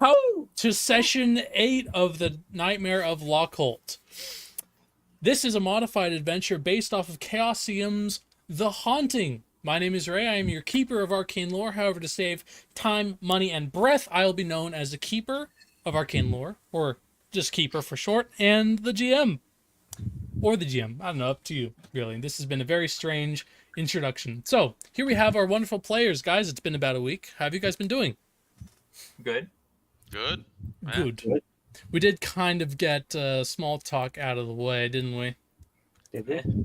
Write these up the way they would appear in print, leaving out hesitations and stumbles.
How to session 8 of the Nightmare of Lochholt. This is a modified adventure based off of Chaosium's The Haunting. My name is Ray. I am your keeper of arcane lore. However, to save time, money, and breath, I'll be known as the keeper of arcane lore, or just keeper for short, and the GM. Or the GM. I don't know, up to you, really. This has been a very strange introduction. So, here we have our wonderful players. Guys, it's been about a week. How have you guys been doing? Good. Good. Good. We did kind of get small talk out of the way, didn't we? Did we?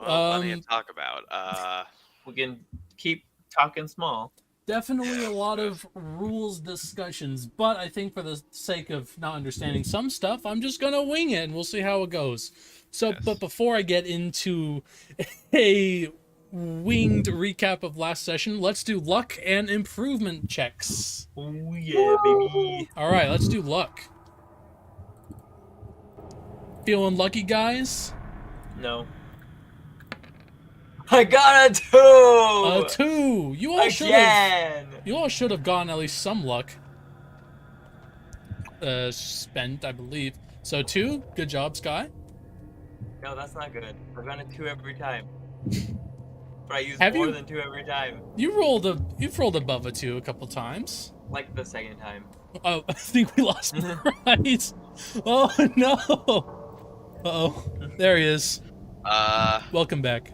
Well, plenty to talk about. We can keep talking small. Definitely a lot of rules discussions, but I think for the sake of not understanding some stuff, I'm just going to wing it and we'll see how it goes. So, Yes. But before I get into a winged recap of last session, let's do luck and improvement checks. Oh yeah, baby. All right, let's do luck. Feeling lucky, guys? No. I got a 2! 2. You all should have. Again! You all should have gotten at least some luck. Spent, I believe. So 2. Good job, Sky. No, that's not good. I've gotten a 2 every time. But I use Have more you? than 2 every time. You've rolled above a 2 a couple times. Like the second time. Oh, I think we lost Bryce. Oh no. Uh-oh. There he is. Welcome back.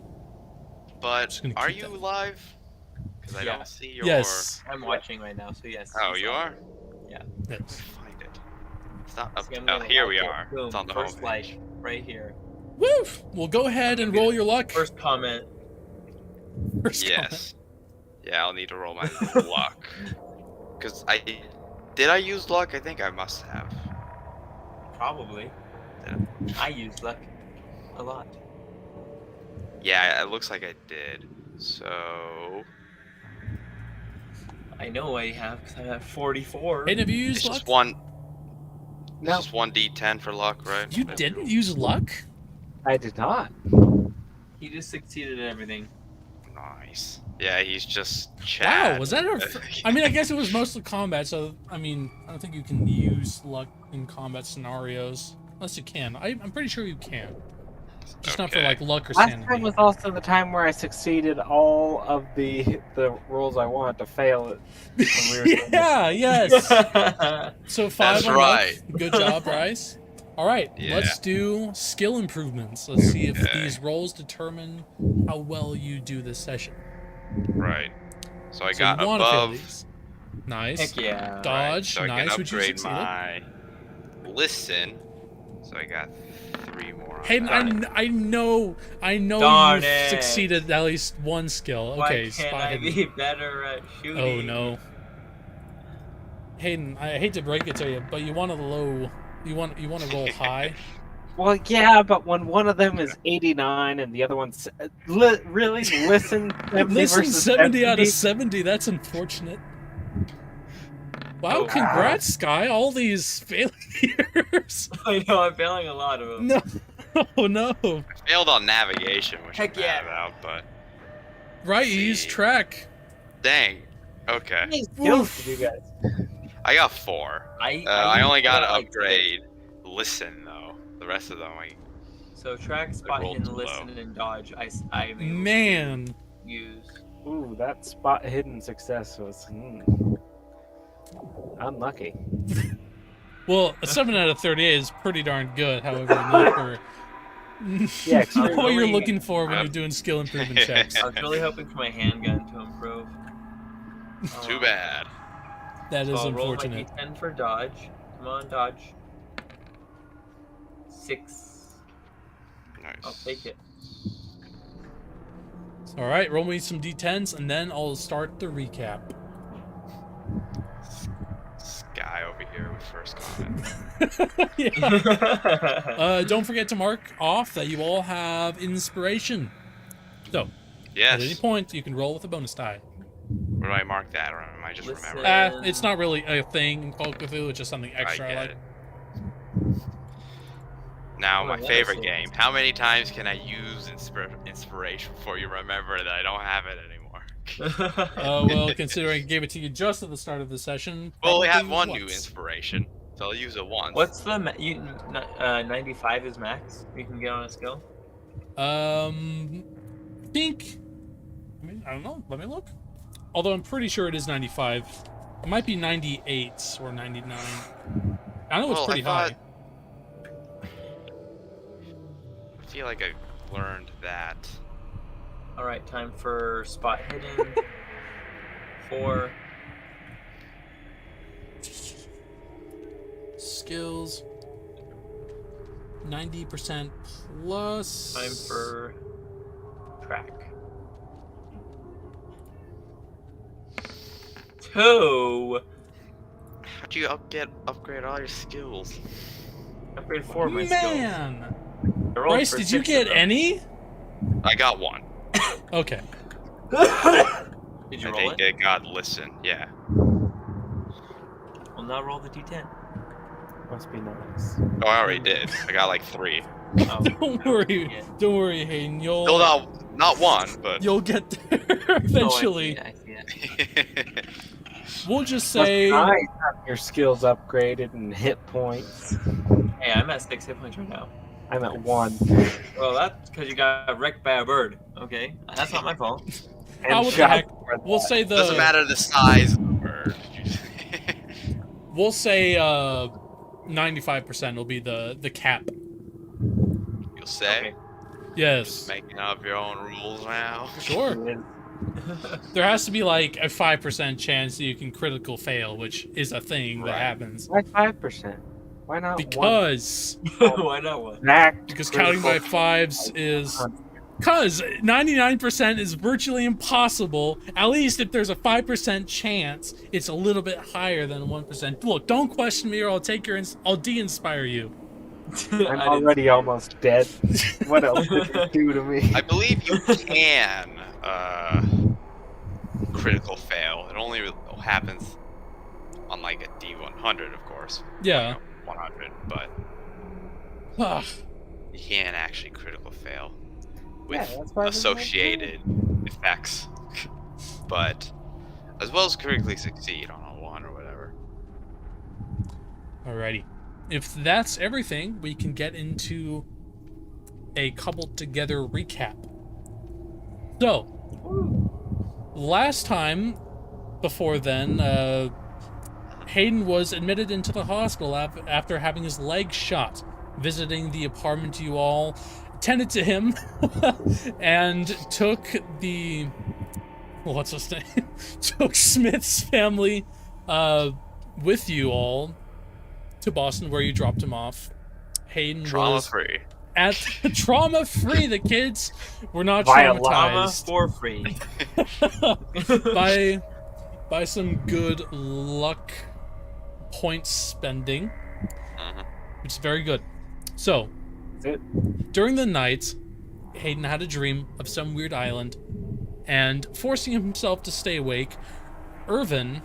But Just gonna are keep you that. live? Because I Yeah. don't see your. Yes. I'm watching right now, so yes. Oh, it's you on. are? Yeah. Yes. Find it. It's not up. See, I'm Oh, gonna here like we it. are. Boom. It's on the First homepage. like, right here. Woo! Well, go ahead and roll your luck. First comment. First comment. Yes. Yeah, I'll need to roll my luck. Because did I use luck? I think I must have. Probably. Did I use luck a lot. Yeah, it looks like I did. So. I know I have, because I have 44. Hey, have you used It's luck? just one. No. It's just 1d10 for luck, right? You didn't use luck? I did not. He just succeeded at everything. Nice. Yeah, he's just Chad. Wow, was that our... I mean, I guess it was mostly combat, so, I mean, I don't think you can use luck in combat scenarios. Unless you can. I'm pretty sure you can. Just not for, Okay. like, luck or Last sanity. time was also the time where I succeeded all of the rolls I wanted to fail it. When we were doing Yeah, yes. So 5 That's on right. luck. Good job, Bryce. All right, Yeah. let's do skill improvements. Let's see if Okay. these rolls determine how well you do this session. Right. So I So got you wanna fail above. these. Nice. Heck yeah. Dodge, So I nice, can which you upgrade succeeded. my listen. So I got 3 more. On Hayden, that. I know Darn you've it. succeeded at least one skill. Why Okay, can't spot I hidden. be better at shooting? Oh no. Hayden, I hate to break it to you, but you want to roll high. Well, yeah, but when one of them is 89 and the other one's really listen 70 Listen, versus 70 out of 70, that's unfortunate. Wow, Oh, congrats, Sky, all these failures. I know, I'm failing a lot of them. No, oh no. I failed on navigation, which Heck I'm yeah. mad about, but Right, you use See. track. dang. Okay. Nice kills for you guys. I got 4. I only got to upgrade listen though. The rest of them So track, spot, rolled hidden, too listen, and dodge. I am able Man. to use. Ooh, that spot hidden success was unlucky. Well, a 7 out of 38 is pretty darn good, however, not for... Yeah, not what you're really- looking for when you're doing skill improvement checks. I was really hoping for my handgun to improve. Too bad. That So is I'll roll my unfortunate. d10 for dodge. Come on, dodge. 6. Nice. I'll take it. Alright, roll me some d10s, and then I'll start the recap. This guy over here with first comment. Yeah. Don't forget to mark off that you all have inspiration. So, at any Yes. point, you can roll with a bonus die. Where do I mark that, or am I just Listen. remembering? It's not really a thing in Call of Cthulhu, it's just something extra I get like. it. Now, Oh, my yeah, favorite so- game. How many times can I use inspiration before you remember that I don't have it anymore? Well, considering I gave it to you just at the start of the session. Well, we have probably one new once. inspiration, so I'll use it once. What's the 95 is max you can get on a skill? Think. I don't know. Let me look. Although I'm pretty sure it is 95. It might be 98 or 99. I know it's pretty high. I feel like I learned that. All right, time for spot hidden. 4. Skills. 90% plus. Time for track. 2. How'd you upgrade all your skills? Upgrade 4 of my skills. Man! I rolled Bryce, for did you 6 of get them. any? I got 1. Okay. Did you I roll think it? it got listen. Yeah. Well, now roll the d10. Must be nice. Oh, I already did. I got like 3. Oh, Don't worry. yeah. Don't worry, Hayden. Still not 1, but. You'll get there eventually. Oh, I see it. We'll just say Must be nice having your skills upgraded and hit points. Hey, I'm at 6 hit points right now. I'm at 1. Well, that's because you got wrecked by a bird. Okay, that's not my fault. And How the shot heck? for We'll that. say the Doesn't matter the size of the bird. we'll say 95% will be the cap. You'll say? Okay. Yes. Making up your own rules now. Sure. There has to be like a 5% chance that you can critical fail, which is a thing that Right. happens. Why 5%? Why not 1? Because Why not one? because counting by fives is because 99% is virtually impossible. At least if there's a 5% chance, it's a little bit higher than 1%. Look, don't question me or I'll take your I'll de-inspire you. I'm already almost dead. What else did you do to me? I believe you can critical fail. It only happens on like a D100, of course. Yeah. 100, but Ah, you can actually critical fail Yeah, with that's why I associated effects. But as well as critically succeed on a 1 or whatever. alrighty. If that's everything, we can get into a cobbled together recap. So, last time, before then, Hayden was admitted into the hospital after having his leg shot, visiting the apartment you all tended to him, and took the... what's his name? took Smith's family with you all to Boston, where you dropped him off. Hayden Trauma was free. at trauma-free. The kids were not Via Llama traumatized for free. by some good luck point spending, Mhm. which is very good. So, during the night, Hayden had a dream of some weird island, and forcing himself to stay awake, Irvin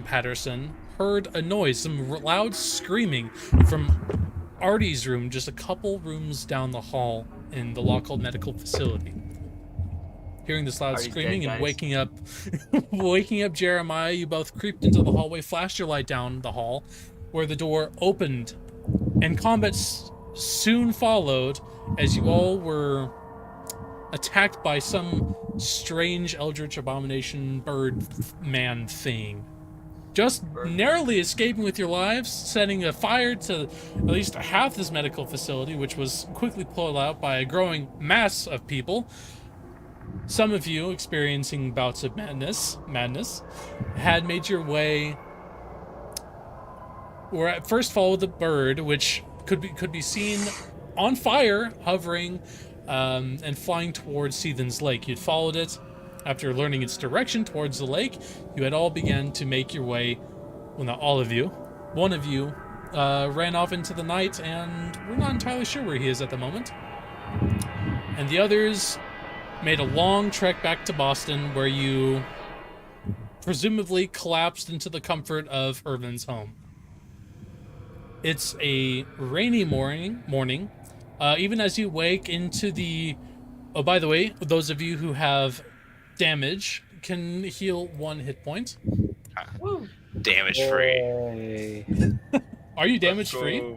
Patterson heard a noise, some loud screaming from Artie's room, just a couple rooms down the hall in the Lochholt Medical facility. Hearing this loud Artie's screaming dead, and guys. waking up Jeremiah, you both creeped into the hallway, flashed your light down the hall, where the door opened, and combat soon followed as you all were attacked by some strange eldritch abomination bird man thing. Just narrowly escaping with your lives, setting a fire to at least half this medical facility, which was quickly pulled out by a growing mass of people. Some of you, experiencing bouts of madness, had made your way, or at first followed the bird, which could be seen on fire, hovering and flying towards Seethan's Lake. You'd followed it. After learning its direction towards the lake, you had all begun to make your way, well, not all of you. One of you ran off into the night, and we're not entirely sure where he is at the moment. And the others made a long trek back to Boston, where you presumably collapsed into the comfort of Irvin's home. It's a rainy morning. Even as you wake into the... Oh, by the way, those of you who have damage. Can heal 1 hit point. Woo. Damage free. Yay. Are you damage free?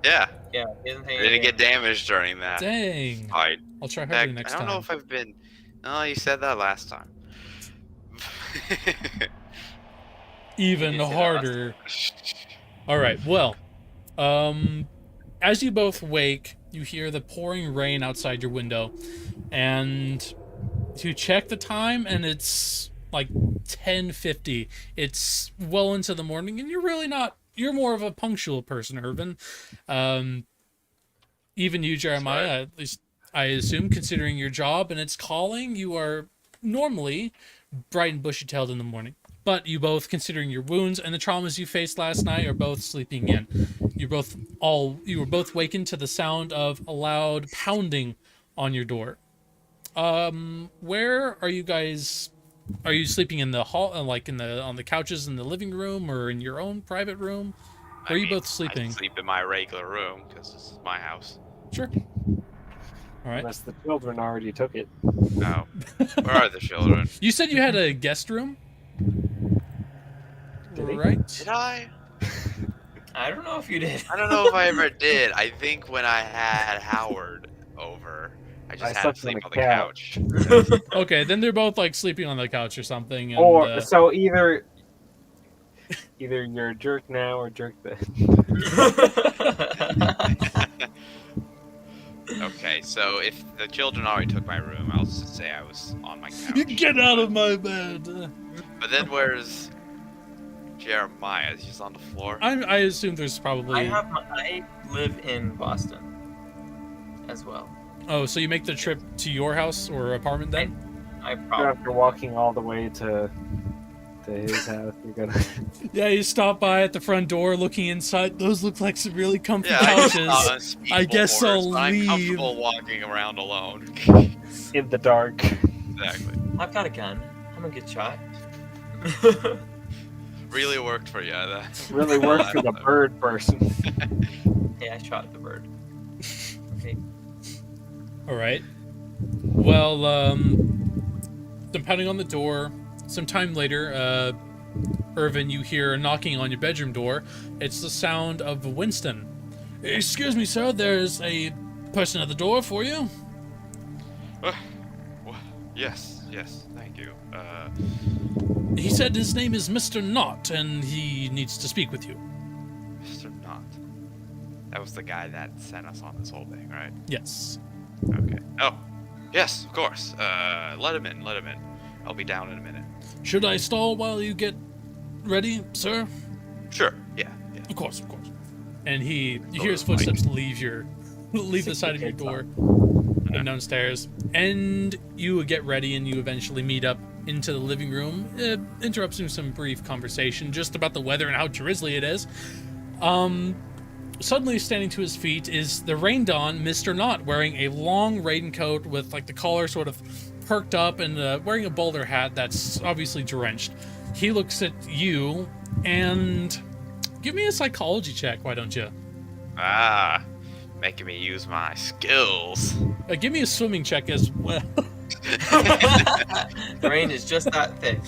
Yeah. Yeah, he doesn't take I any didn't get damage. damage during that. Dang. Fight. I'll try Heck, harder next I don't know time. if I've been. Oh, you said that last time. Even You did say that last harder. All right. Well, as you both wake, you hear the pouring rain outside your window, and you check the time, and it's like 10:50. It's well into the morning, and you're really not. You're more of a punctual person, Irvin. Even you, Jeremiah, at least I assume, considering your job and its calling, you are normally bright and bushy-tailed in the morning. But you both, considering your wounds and the traumas you faced last night, are both sleeping in. You were both wakened to the sound of a loud pounding on your door. Where are you guys? Are you sleeping in the hall, like on the couches in the living room, or in your own private room? Where are you both sleeping? I sleep in my regular room because this is my house. Sure. All right. Unless the children already took it. No. Where are the children? You said you had a guest room, Did he? right? Did I? I don't know if you did. I don't know if I ever did. I think when I had Howard over, I just I had him slept sleep on on the the couch. Okay, then they're both like sleeping on the couch or something. And, Or so either you're a jerk now or jerk then. Okay, so if the children already took my room, I'll just say I was on my couch. Get out of my bed. But then where's Jeremiah? Is he just on the floor? I assume there's probably. I live in Boston as well. Oh, so you make the trip to your house or apartment then? I You're probably after walking all the way to his house. You're gonna. Yeah, you stop by at the front door, looking inside. Those look like some really comfy Yeah, couches. I guess I'll but I'm leave. comfortable walking around alone. In the dark. Exactly. I've got a gun. I'm a good shot. Really worked for you. That. Really worked for the bird person. Hey, I shot the bird. Okay. All right. Well, depending on the door, sometime later, Irvin, you hear a knocking on your bedroom door. It's the sound of Winston. Excuse me, sir. There's a person at the door for you. Yes, thank you. He said his name is Mr. Knott, and he needs to speak with you. Mr. Knott. That was the guy that sent us on this whole thing, right? Yes. Okay. Oh, yes, of course. Let him in. I'll be down in a minute. Should I stall while you get ready, sir? Sure. Yeah. Of course. And you hear his footsteps leave the side of your door and downstairs. And you get ready, and you eventually meet up into the living room, interrupting some brief conversation just about the weather and how drizzly it is. Suddenly standing to his feet is the rained-on Mr. Knott, wearing a long raincoat with like the collar sort of perked up, and wearing a bowler hat that's obviously drenched. He looks at you and give me a psychology check, why don't you? Ah, making me use my skills. Give me a swimming check as well. The rain is just that thick.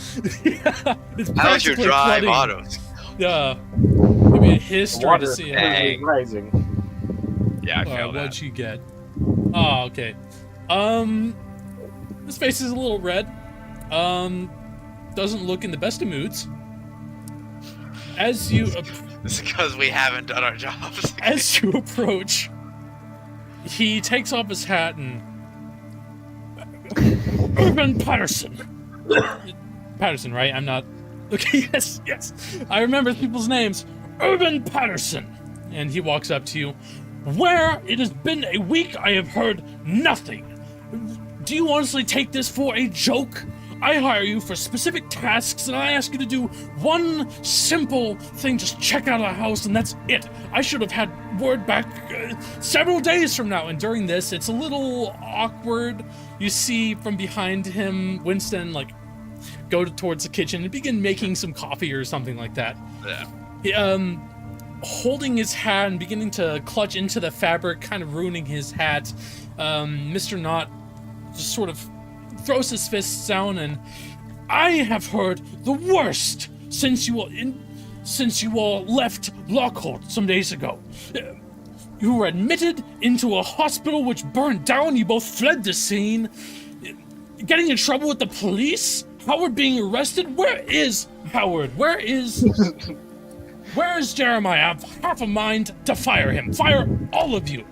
Yeah, it's How's your practically dry flooding. bottoms? Yeah. Give me a The history water to is see clearly Dang. rising. Yeah, I feel what'd that. you get? Oh, okay. His face is a little red. Doesn't look in the best of moods. As you It's because we haven't done our jobs. as you approach, he takes off his hat and Urban Patterson. Patterson, right? I'm not. Okay, yes. I remember people's names. Urban Patterson. And he walks up to you. Where it has been a week, I have heard nothing. Do you honestly take this for a joke? I hire you for specific tasks, and I ask you to do one simple thing, just check out our house, and that's it. I should have had word back several days from now, and during this, it's a little awkward. You see from behind him, Winston, go towards the kitchen and begin making some coffee or something like that. Yeah. He, holding his hat and beginning to clutch into the fabric, kind of ruining his hat, Mr. Knott just sort of throws his fists down, and I have heard the worst since you all left Lochholt some days ago. You were admitted into a hospital which burned down. You both fled the scene. Getting in trouble with the police. Howard being arrested. Where is Howard? Where is Jeremiah? I have half a mind to fire him. Fire all of you.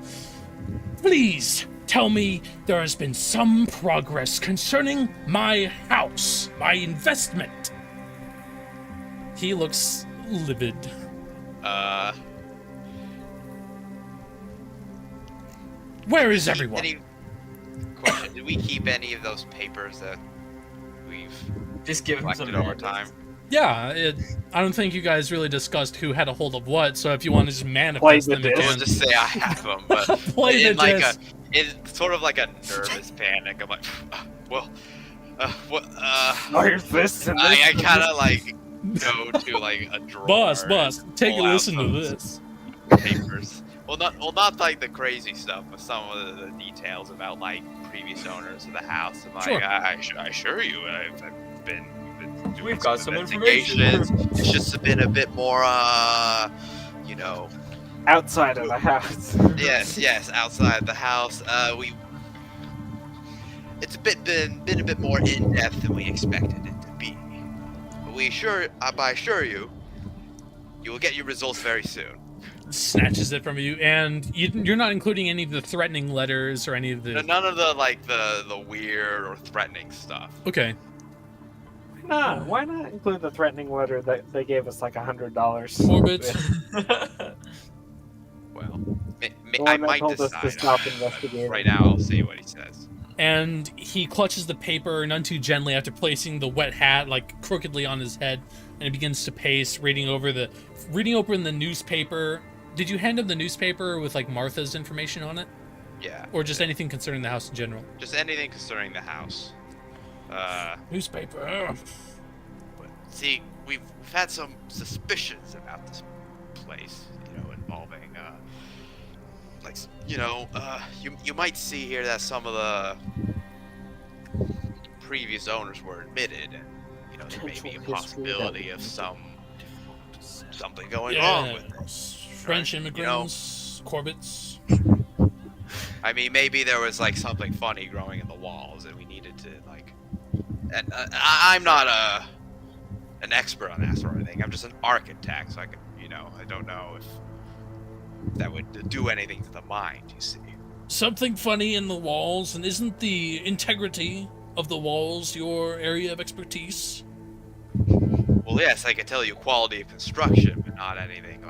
Please tell me there has been some progress concerning my house, my investment. He looks livid. Where is everyone? Question, did we keep any of those papers that we've Just give him some collected over time? Yeah, I don't think you guys really discussed who had a hold of what, so if you want to just Play manifest the them disc. We'll again. just say I have them, but Play the in like disc. it's sort of like a nervous panic. I'm like, what? Where's this? And this? I kind of like go to like a drawer. Boss, and take a pull out listen to some this. Papers. Well, not like the crazy stuff, but some of the details about like previous owners of the house. I'm like, Sure. I assure you, I've been doing We've got some investigations. information. It's just been a bit more, you know. Outside of the house. Yes, outside the house. It's been a bit more in depth than we expected it to be. But I assure you, you will get your results very soon. Snatches it from you, and you're not including any of the threatening letters or any of the... None of the like the weird or threatening stuff. Okay. Why not include the threatening letter that they gave us like $100? Corbett. Well, The I one that might told us to decide. stop investigating. Right now, I'll see what he says. And he clutches the paper none too gently after placing the wet hat like crookedly on his head, and he begins to pace, reading open the newspaper. Did you hand him the newspaper with like Martha's information on it, Yeah. or just anything concerning the house in general? Just anything concerning the house. Newspaper. But see, we've had some suspicions about this place, involving, you might see here that some of the previous owners were admitted, and, there may be a possibility of something going wrong with this. French immigrants, Corbitts. I mean, maybe there was, like, something funny growing in the walls, and we needed to, like... And I'm not an expert on that sort of thing. I'm just an architect, so I can, I don't know if that would do anything to the mind, you see. Something funny in the walls, and isn't the integrity of the walls your area of expertise? Well, yes, I can tell you quality of construction, but not anything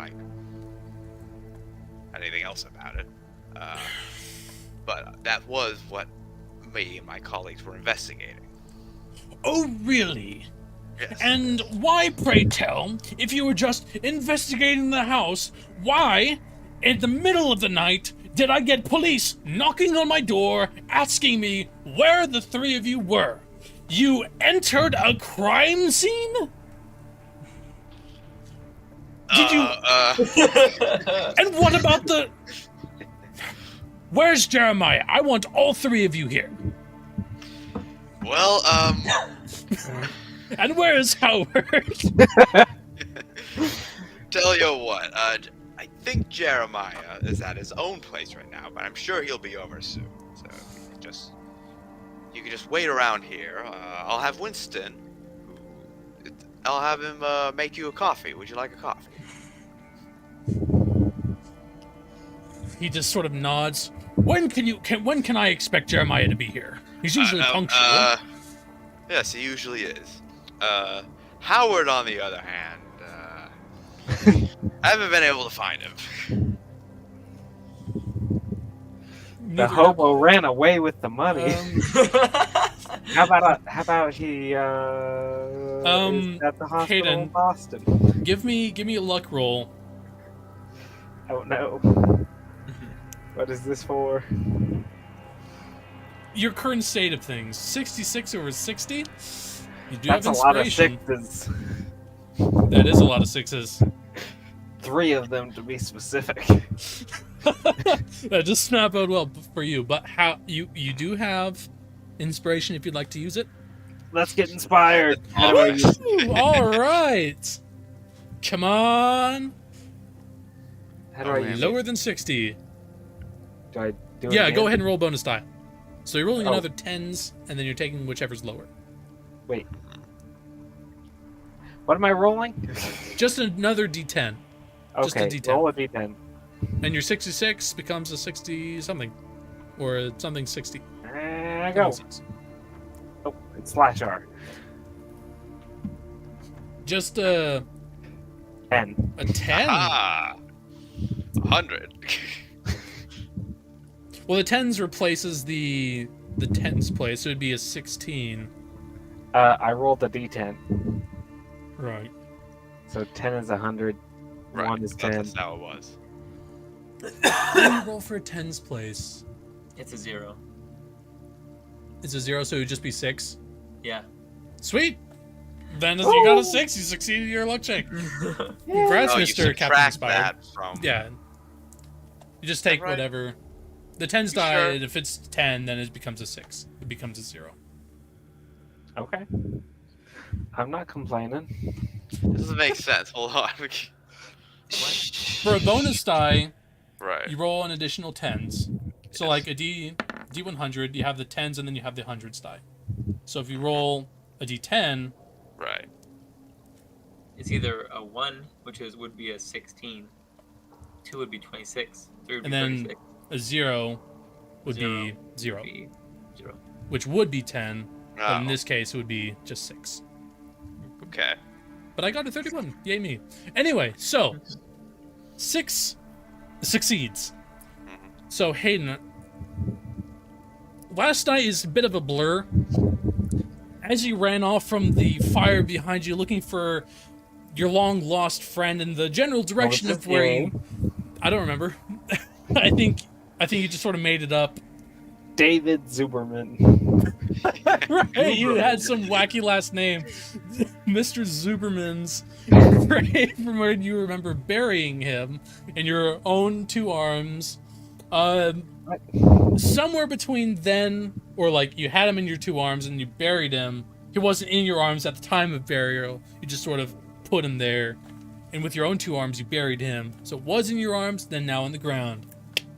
else about it. But that was what me and my colleagues were investigating. Oh, really? Yes. And why, pray tell, if you were just investigating the house, why, in the middle of the night, did I get police knocking on my door, asking me where the three of you were? You entered a crime scene? Did you... And what about the... Where's Jeremiah? I want all three of you here. Well, And where is Howard? tell you what, I think Jeremiah is at his own place right now, but I'm sure he'll be over soon. So you can just wait around here. I'll have Winston. I'll have him make you a coffee. Would you like a coffee? He just sort of nods. When can I expect Jeremiah to be here? He's usually punctual. Yes, he usually is. Howard, on the other hand, I haven't been able to find him. The hobo ran away with the money. How about he is at the hospital Hayden. in Boston? Give me a luck roll. Oh no. What is this for? Your current state of things. 66 over 60? You do That's a have lot of inspiration. sixes. That is a lot of sixes. 3 of them to be specific. That just snap out well for you. But how you do have inspiration if you'd like to use it. Let's get inspired. How do I use it? Ooh, all right. Come on. How do I use it? Lower than 60. Do I do it Yeah, again? go ahead and roll bonus die. So you're rolling Oh. another 10s, and then you're taking whichever's lower. Wait. What am I rolling? Just another D10. Just a Okay, D10. roll a D10. And your 66 becomes a 60-something. Or a something 60. And go. Oh, it's slash R. Just a 10. 10? Ah, 100. Well, the 10s replaces the 10s place, so it'd be a 16. I rolled a D10. Right. So 10 is 100. Right, 1 is 10. that's how it was. What do you roll for a 10s place? It's a 0. It's a 0, so it would just be 6. Yeah. Sweet! Then as you got a 6, you succeeded your luck check. Congrats, Oh, you Mr. Captain subtract Inspired. that from... Yeah. You just take Right. whatever. The 10s You die, sure? and if it's 10, then it becomes a 6. It becomes a 0. Okay. I'm not complaining. This doesn't make sense. Hold on. For a bonus die, Right. you roll an additional 10s. So like a D100, you have the 10s and then you have the 100s die. So if you roll a D10, Right. It's either a 1, which would be a 16. 2 would be 26. 3 would be And then 36. a 0 would be Zero. 0, Would be 0. which would be 10, but in Oh, this case it would be just 6. okay. But I got a 31. Yay me. Anyway, so 6 succeeds. So Hayden, last night is a bit of a blur. As you ran off from the fire behind you, looking for your long lost friend in the general direction What was of his where name? I don't remember. I think you just sort of made it up. David Zuberman. Right, you had some wacky last name, Mr. Zuberman's. Right, from where you remember burying him in your own 2 arms. Somewhere between then, or like you had him in your 2 arms and you buried him. He wasn't in your arms at the time of burial. You just sort of put him there, and with your own 2 arms you buried him. So it was in your arms, then now in the ground.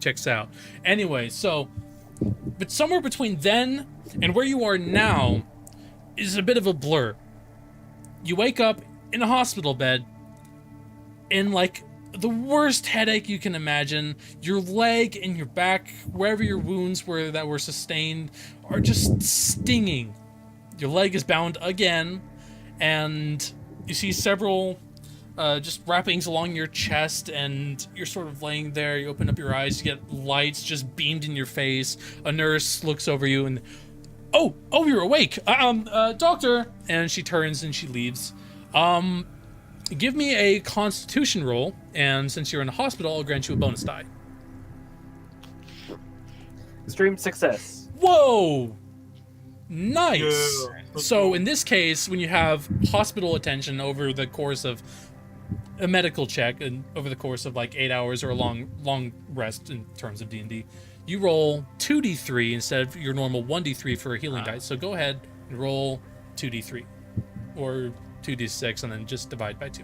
Checks out. Anyway, so, but somewhere between then and where you are now is a bit of a blur. You wake up in a hospital bed in like the worst headache you can imagine. Your leg and your back, wherever your wounds were that were sustained, are just stinging. Your leg is bound again, and you see several just wrappings along your chest, and you're sort of laying there. You open up your eyes, you get lights just beamed in your face. A nurse looks over you and, oh, you're awake. Doctor. And she turns and she leaves. Give me a Constitution roll, and since you're in a hospital, I'll grant you a bonus die. Extreme success. Whoa! Nice! Yeah. So in this case, when you have hospital attention over the course of a medical check, and over the course of like 8 hours or a long rest in terms of D&D, you roll 2d3 instead of your normal 1d3 for a healing dice. So go ahead and roll 2d3. Or 2d6 and then just divide by 2.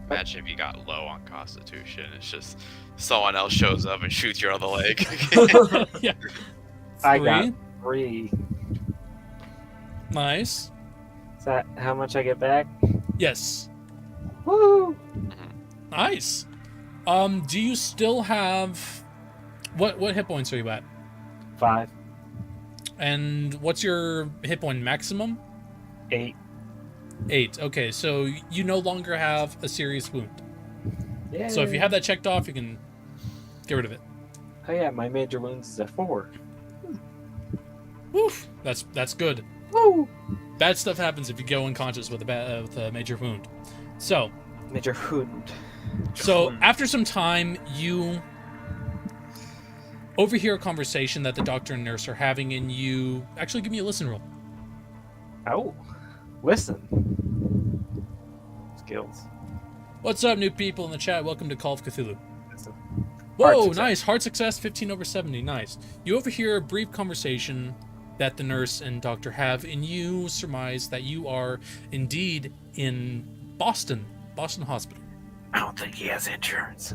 Imagine if you got low on Constitution. It's just someone else shows up and shoots your other leg. Yeah. I got 3. 3. Nice. Is that how much I get back? Yes. Woo! Nice. Do you still have what hit points are you at? 5. And what's your hit point maximum? 8. 8. Okay, so you no longer have a serious wound. Yeah. So if you have that checked off, you can get rid of it. Oh yeah, my major wounds is a 4. Woof. That's good. Woo! Bad stuff happens if you go unconscious with a major wound. So Major wound. after some time, you overhear a conversation that the doctor and nurse are having, and you actually give me a listen roll. Oh, listen. Skills. What's up, new people in the chat? Welcome to Call of Cthulhu. Listen. Whoa, success. nice. Hard success, 15 over 70. Nice. You overhear a brief conversation that the nurse and doctor have, and you surmise that you are indeed in Boston Hospital. I don't think he has insurance.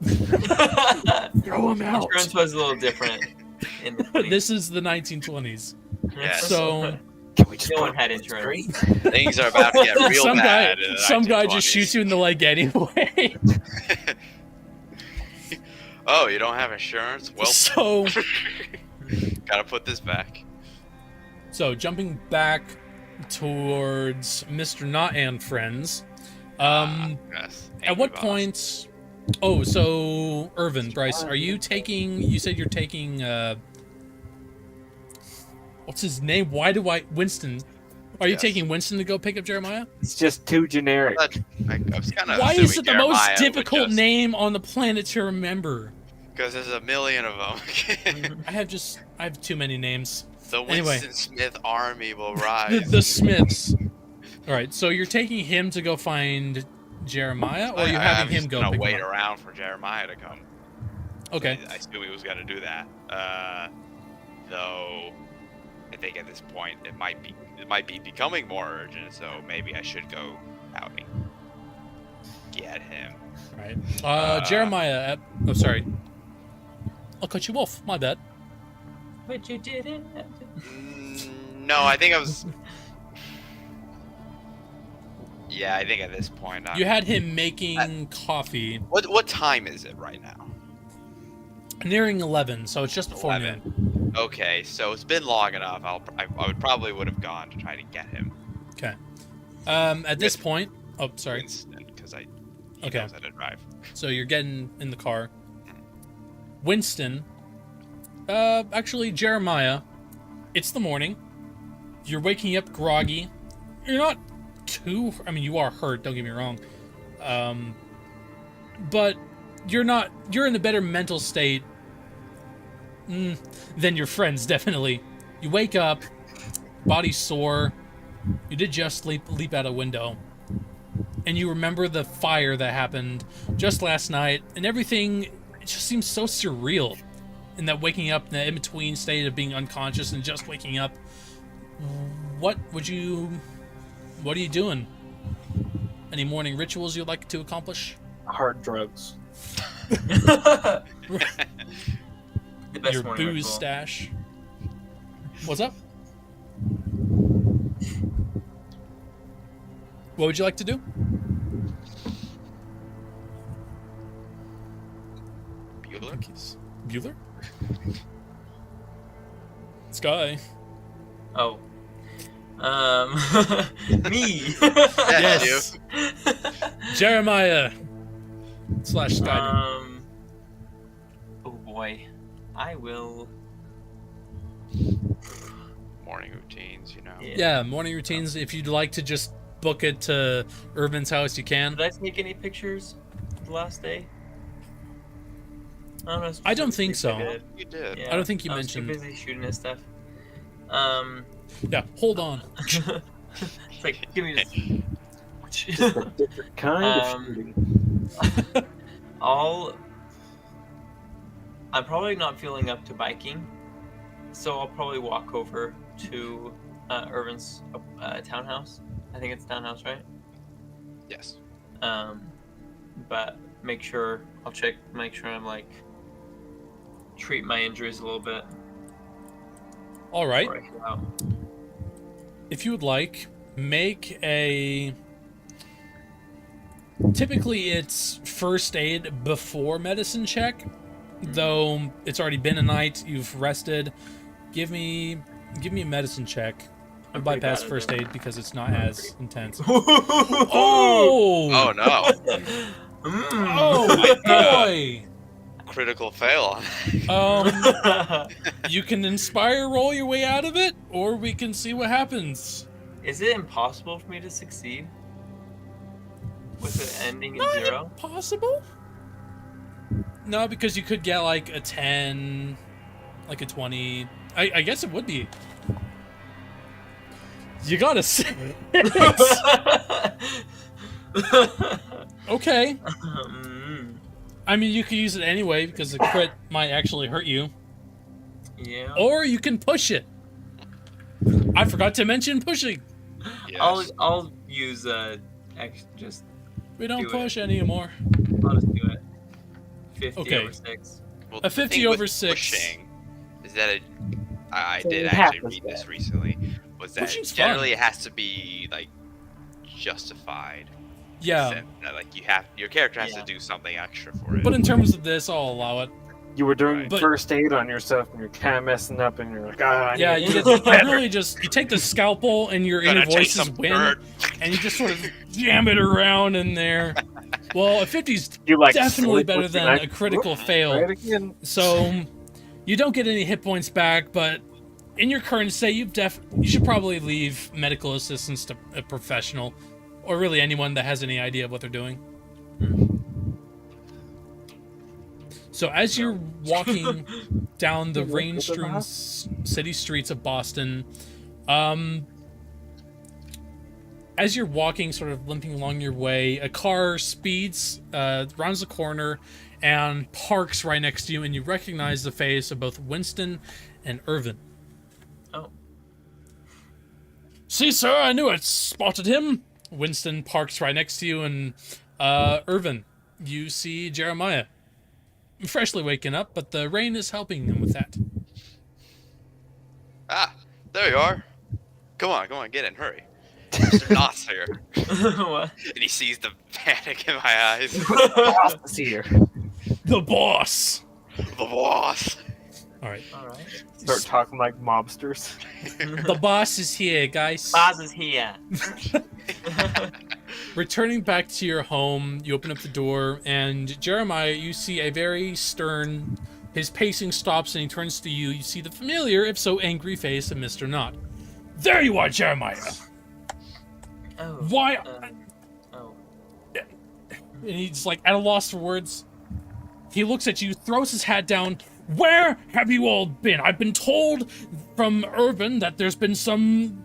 Throw him out. Insurance was a little different in the 20s. This is the 1920s. Yes. So Can we just No put one him had on the insurance. street? Things are about to get real some bad. guy, in the some guy just 1920s. shoots you in the leg anyway. Oh, you don't have insurance? Well, So gotta put this back. jumping back towards Mr. Not and friends. Yes. At what point? Oh, so Irvin, Bryce, are you taking? You said you're taking. What's his name? Winston? Are you Yes. taking Winston to go pick up Jeremiah? It's just too generic. I was kind of. Why is it the most difficult name on the planet to remember? Because there's a million of them. I have too many names. The Winston Anyway. Smith army will rise. The Smiths. All right, so you're taking him to go find Jeremiah, or are you having him go I'm pick gonna wait him up? around for Jeremiah to come. Okay. I knew he was gonna do that. Though I think at this point it might be becoming more urgent, so maybe I should go out and get him. All right. Jeremiah. Oh, sorry. I'll cut you off. My bad. But you didn't. No, I think I was. Yeah, I think at this point. You had him making coffee. What time is it right now? Nearing 11, so it's just before 11. noon. Okay, so it's been long enough. I would have gone to try to get him. Okay. At this point, oh, sorry. Winston, because he Okay. knows how to drive. So you're getting in the car. Winston. Actually, Jeremiah. It's the morning. You're waking up groggy. You're not too. I mean, you are hurt. Don't get me wrong. But you're not. You're in a better mental state than your friends. Definitely. You wake up, body's sore. You did just leap out a window, and you remember the fire that happened just last night, and everything. It just seems so surreal. In that waking up, in the in-between state of being unconscious and just waking up. What are you doing? Any morning rituals you'd like to accomplish? Hard drugs. The best Your morning booze ritual. stash? What's up? What would you like to do? Bueller? Bueller? Sky. Oh. Me. Yes, Jeremiah. / Sky. Oh boy. I will. Morning routines, you know. Yeah, morning routines. If you'd like to just book it to Irvin's house, you can. Did I take any pictures the last day? I don't know. I don't think so. I did. You did. Yeah, I don't think you I mentioned- was too busy shooting and stuff. Yeah, hold on. It's like, give me this. Just a different kind of shooting. I'm probably not feeling up to biking, so I'll probably walk over to Irvin's townhouse. I think it's townhouse, right? Yes. But make sure I'm like treat my injuries a little bit. All right. before I head out. If you would like, make a. Typically, it's first aid before medicine check. Though it's already been a night, you've rested. Give me a medicine check. I I'm pretty bypass bad at first it. aid because it's not as intense. Oh! Oh no! Oh boy! Critical fail. You can inspire roll your way out of it, or we can see what happens. Is it impossible for me to succeed with it ending in Not 0? impossible. No, because you could get like a 10, like a 20. I guess it would be. You got a 6. Okay. I mean, you could use it anyway because the crit might actually hurt you. Yeah. Or you can push it. I forgot to mention pushing. Yes. I'll use just. We don't Do push anymore. I'll just do it. 50 Okay. over 6. Well, A the 50 thing with over 6. Pushing is that I So did you actually have to read this say. recently. Was that Pushing's fun. generally it has to be like justified. Yeah. Like your character has Yeah. to do something extra for it. But in terms of this, I'll allow it. You were doing But- first aid on yourself, and you're kind of messing up, and you're like, I Yeah, need you to get do better." really just you take the scalpel and your Gonna inner take voices some win, dirt. and you just sort of jam it around in there. Well, a 50's You like definitely slip better with your than knife. a critical Try fail. it again. So you don't get any hit points back, but in your current state, you should probably leave medical assistance to a professional, or really anyone that has any idea of what they're doing. So as you're walking down the Yeah, look at the rain-strewn map. city streets of Boston, as you're walking, sort of limping along your way, a car speeds, rounds the corner, and parks right next to you, and you recognize the face of both Winston and Irvin. Oh. See, sir, I knew I'd spotted him. Winston parks right next to you, and Irvin, you see Jeremiah. Freshly waking up, but the rain is helping him with that. Ah, there you are. Come on, get in, hurry. Mr. Knott's here. What? And he sees the panic in my eyes. Boss is here. The boss! The boss. Alright. Alright. Start talking like mobsters. The boss is here, guys. Boz is here. Returning back to your home, you open up the door, and Jeremiah, you see a very stern... His pacing stops, and he turns to you. You see the familiar, if so angry, face of Mr. Knott. There you are, Jeremiah! Oh. Why... Oh. And he's like at a loss for words. He looks at you, throws his hat down. Where have you all been? I've been told from Irvin that there's been some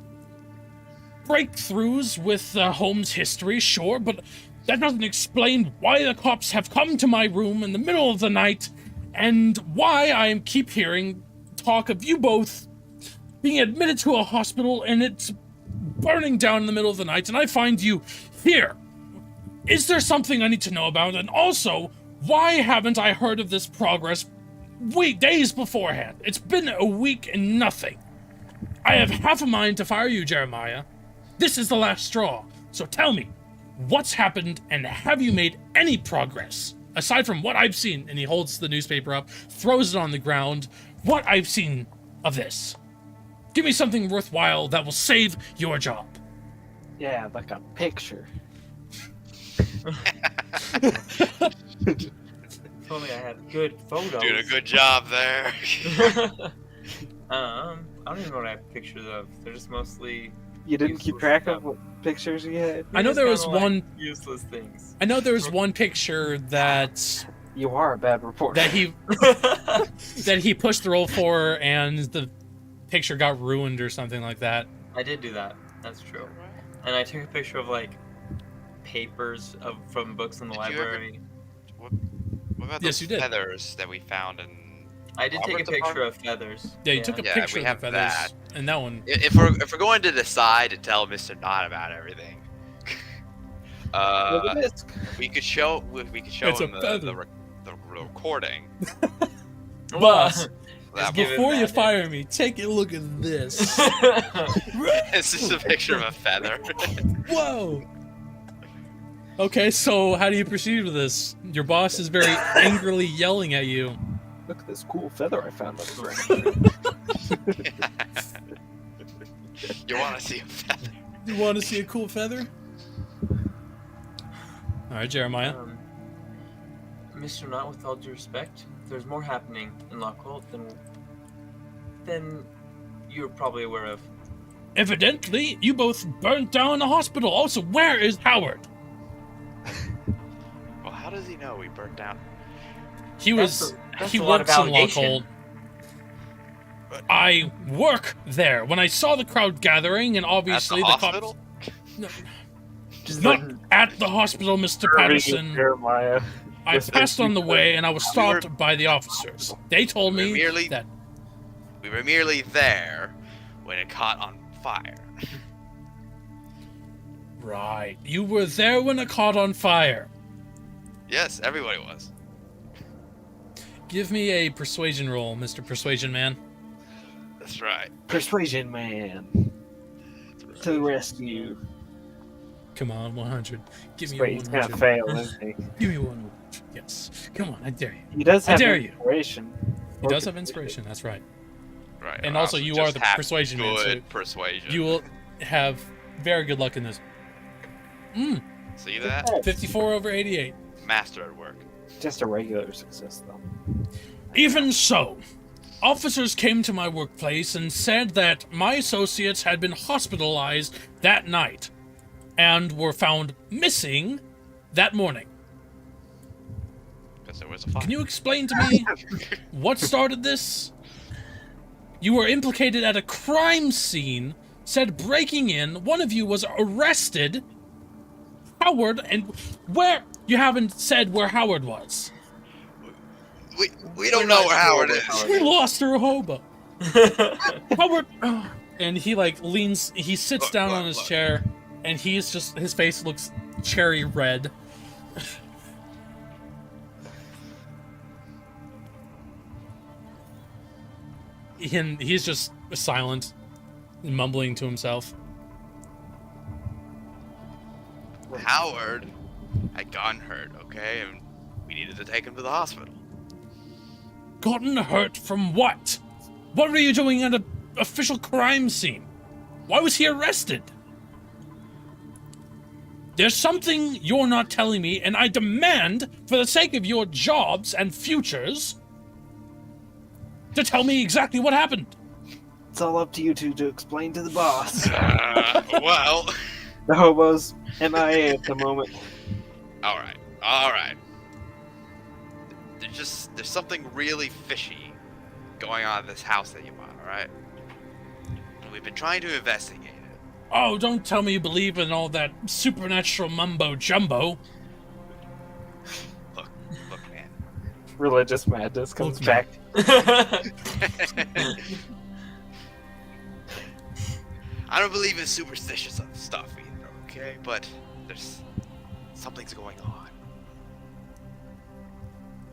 breakthroughs with Holmes' history, sure, but that doesn't explain why the cops have come to my room in the middle of the night and why I keep hearing talk of you both being admitted to a hospital and it's burning down in the middle of the night and I find you here. Is there something I need to know about? And also, why haven't I heard of this progress days beforehand? It's been a week and nothing. I have half a mind to fire you, Jeremiah. This is the last straw. So tell me, what's happened and have you made any progress? Aside from what I've seen, and he holds the newspaper up, throws it on the ground, what I've seen of this. Give me something worthwhile that will save your job. Yeah, like a picture. If only I had good photos. Doing a good job there. I don't even know what I have pictures of. They're just mostly You didn't keep useless track stuff. of what pictures you had? I know Just there was kinda like one. useless things. I know there was one picture that You are a bad reporter. that he pushed the roll for, and the picture got ruined or something like that. I did do that. That's true. And I took a picture of like papers from books in the Did you ever- library. What about Yes, those you did. feathers that we found in? I did take a Robert's picture apartment? of feathers. Yeah, you took a Yeah, picture we of the have feathers, and that one. If we're going to decide to tell Mr. Knott about everything, Look at this. we could show It's a him feather. the recording. Boss, That give it before you that. fire me, take a look at this. It's just a picture of a feather. Whoa. Okay, so how do you proceed with this? Your boss is very angrily yelling at you. Look at this cool feather I found on the ground. You want to see a feather? You want to see a cool feather? All right, Jeremiah. Mr. Knott, with all due respect, there's more happening in Lochholt than you're probably aware of. Evidently, you both burnt down a hospital. Also, where is Howard? Well, how does he know we burnt down? He That's was. He a lot of works in allegation. Lochholt. I work there. When I saw the crowd gathering, and obviously At the cops. hospital? No, Just not like, at the hospital, Mr. Irving Patterson. Jeremiah. I passed on the way and I was stopped by the officers. They told me that... We were merely there when it caught on fire. Right. You were there when it caught on fire. Yes, everybody was. Give me a persuasion roll, Mr. Persuasion Man. That's right. Persuasion Man. To the rescue. Come on, 100. Give me a Wait, 100. he's gonna fail, isn't he? Give me 100. Yes. Come on, I dare you. He does have dare you. inspiration. He does have inspiration, that's right. Right. And I also you are just the have persuasion man, so Good persuasion. you will have very good luck in this. See that? 54 over 88. Master at work. Just a regular success, though. Even so, officers came to my workplace and said that my associates had been hospitalized that night and were found missing that morning. Because there was a fire. Can you explain to me what started this? You were implicated at a crime scene, said breaking in, one of you was arrested. Howard, and where? You haven't said where Howard was. We don't know where Howard is. We lost her hobo. Howard, and he like leans, he sits down on his chair, and he's just, his face looks cherry red. And he's just silent, mumbling to himself. Howard had gotten hurt, okay? And we needed to take him to the hospital. Gotten hurt from what? What were you doing at an official crime scene? Why was he arrested? There's something you're not telling me, and I demand, for the sake of your jobs and futures, to tell me exactly what happened. It's all up to you two to explain to the boss. Well... The hobo's MIA at the moment. Alright. There's something really fishy going on in this house that you bought, alright? And we've been trying to investigate it. Oh, don't tell me you believe in all that supernatural mumbo-jumbo. Look, man. Religious madness comes Look, back. I don't believe in superstitious stuff either, okay? But something's going on.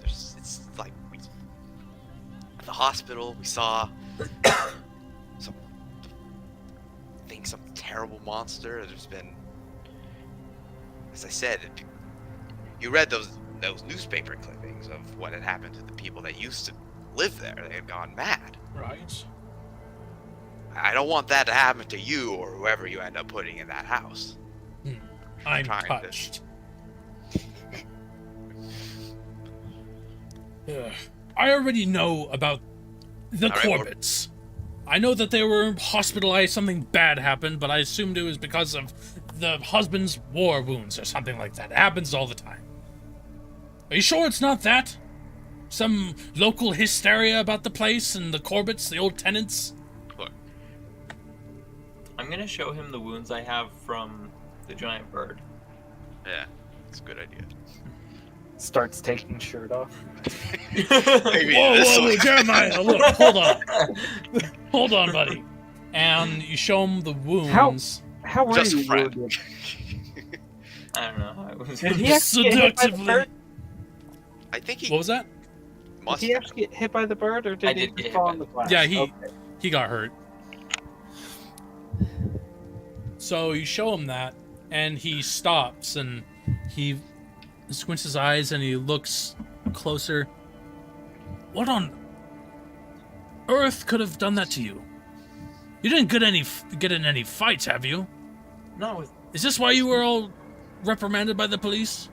It's like at the hospital we saw some terrible monster. There's been, as I said, you read those newspaper clippings of what had happened to the people that used to live there. They had gone mad. Right. I don't want that to happen to you or whoever you end up putting in that house. I'm touched. I already know about the Corbitts. I know that they were hospitalized, something bad happened, but I assumed it was because of the husband's war wounds or something like that. It happens all the time. Are you sure it's not that? Some local hysteria about the place and the Corbitts, the old tenants? Look. I'm gonna show him the wounds I have from the giant bird. Yeah, it's a good idea. Starts taking shirt off. Whoa, Jeremiah, look, hold on. Hold on, buddy. And you show him the wounds. How were Just you friend. wounded? I don't know how it was. Did he actually get hit by the Seductively. bird? I think he What was that? must Did he have. actually get hit by the bird, or did I he did get hit fall by on the the glass? Yeah, Okay. he got hurt. So you show him that, and he stops, and he squints his eyes, and he looks closer. What on earth could have done that to you? You didn't get in any fights, have you? Not with. Is this why you were all reprimanded by the police?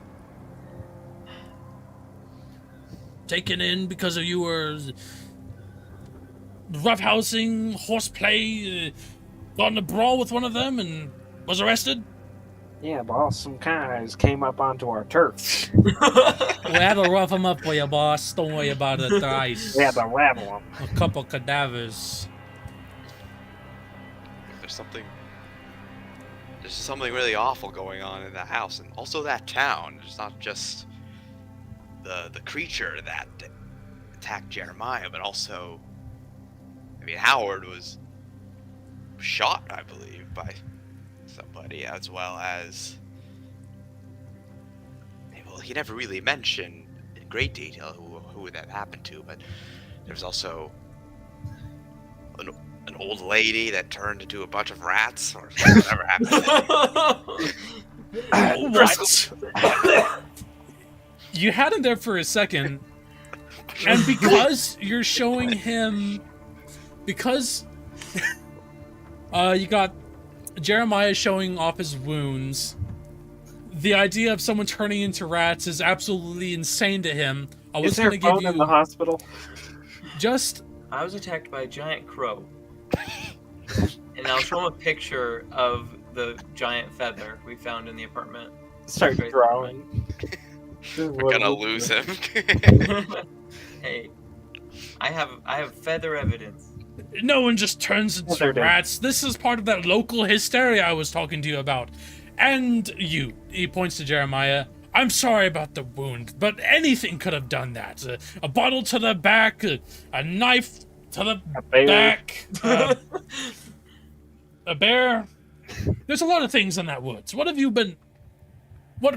Taken in because of you were roughhousing, horseplay, got in a brawl with one of them and was arrested? Yeah, boss, some guys came up onto our turf. We had to rough them up for you, boss. Don't worry about it, Dice. We had to rabble them. A couple cadavers. There's something really awful going on in that house, and also that town. It's not just the creature that attacked Jeremiah, but also, I mean, Howard was shot, I believe, by somebody, as well as, well, he never really mentioned in great detail who that happened to, but there was also an old lady that turned into a bunch of rats, or whatever happened. What? You had him there for a second, and because you're showing him, because you got Jeremiah showing off his wounds, the idea of someone turning into rats is absolutely insane to him. I was going to give you in the hospital. Just. I was attacked by a giant crow, and I'll show him a picture of the giant feather we found in the apartment. Start drawing. We're gonna lose him. Hey, I have feather evidence. No one just turns into rats. This is part of that local hysteria I was talking to you about. And you, he points to Jeremiah. I'm sorry about the wound, but anything could have done that. A bottle to the back, a knife to the back, a bear. There's a lot of things in that woods. What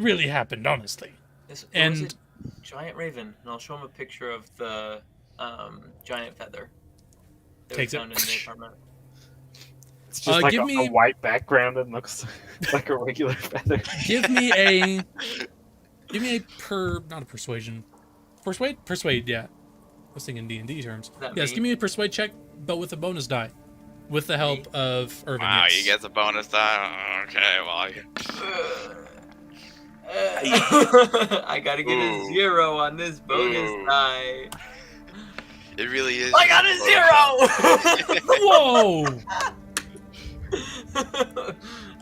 really happened, honestly? It was a giant raven, and I'll show him a picture of the giant feather that we found in the apartment. It's just like a white background and looks like a regular feather. Give me a not a persuasion. Persuade, yeah. I was thinking D&D terms. Yes, give me a persuade check, but with a bonus die. With the help of Irvin. Wow, yes. he gets a bonus die? Okay, well, I gotta get a 0 on this bonus die. It really is. I got a 0! Whoa!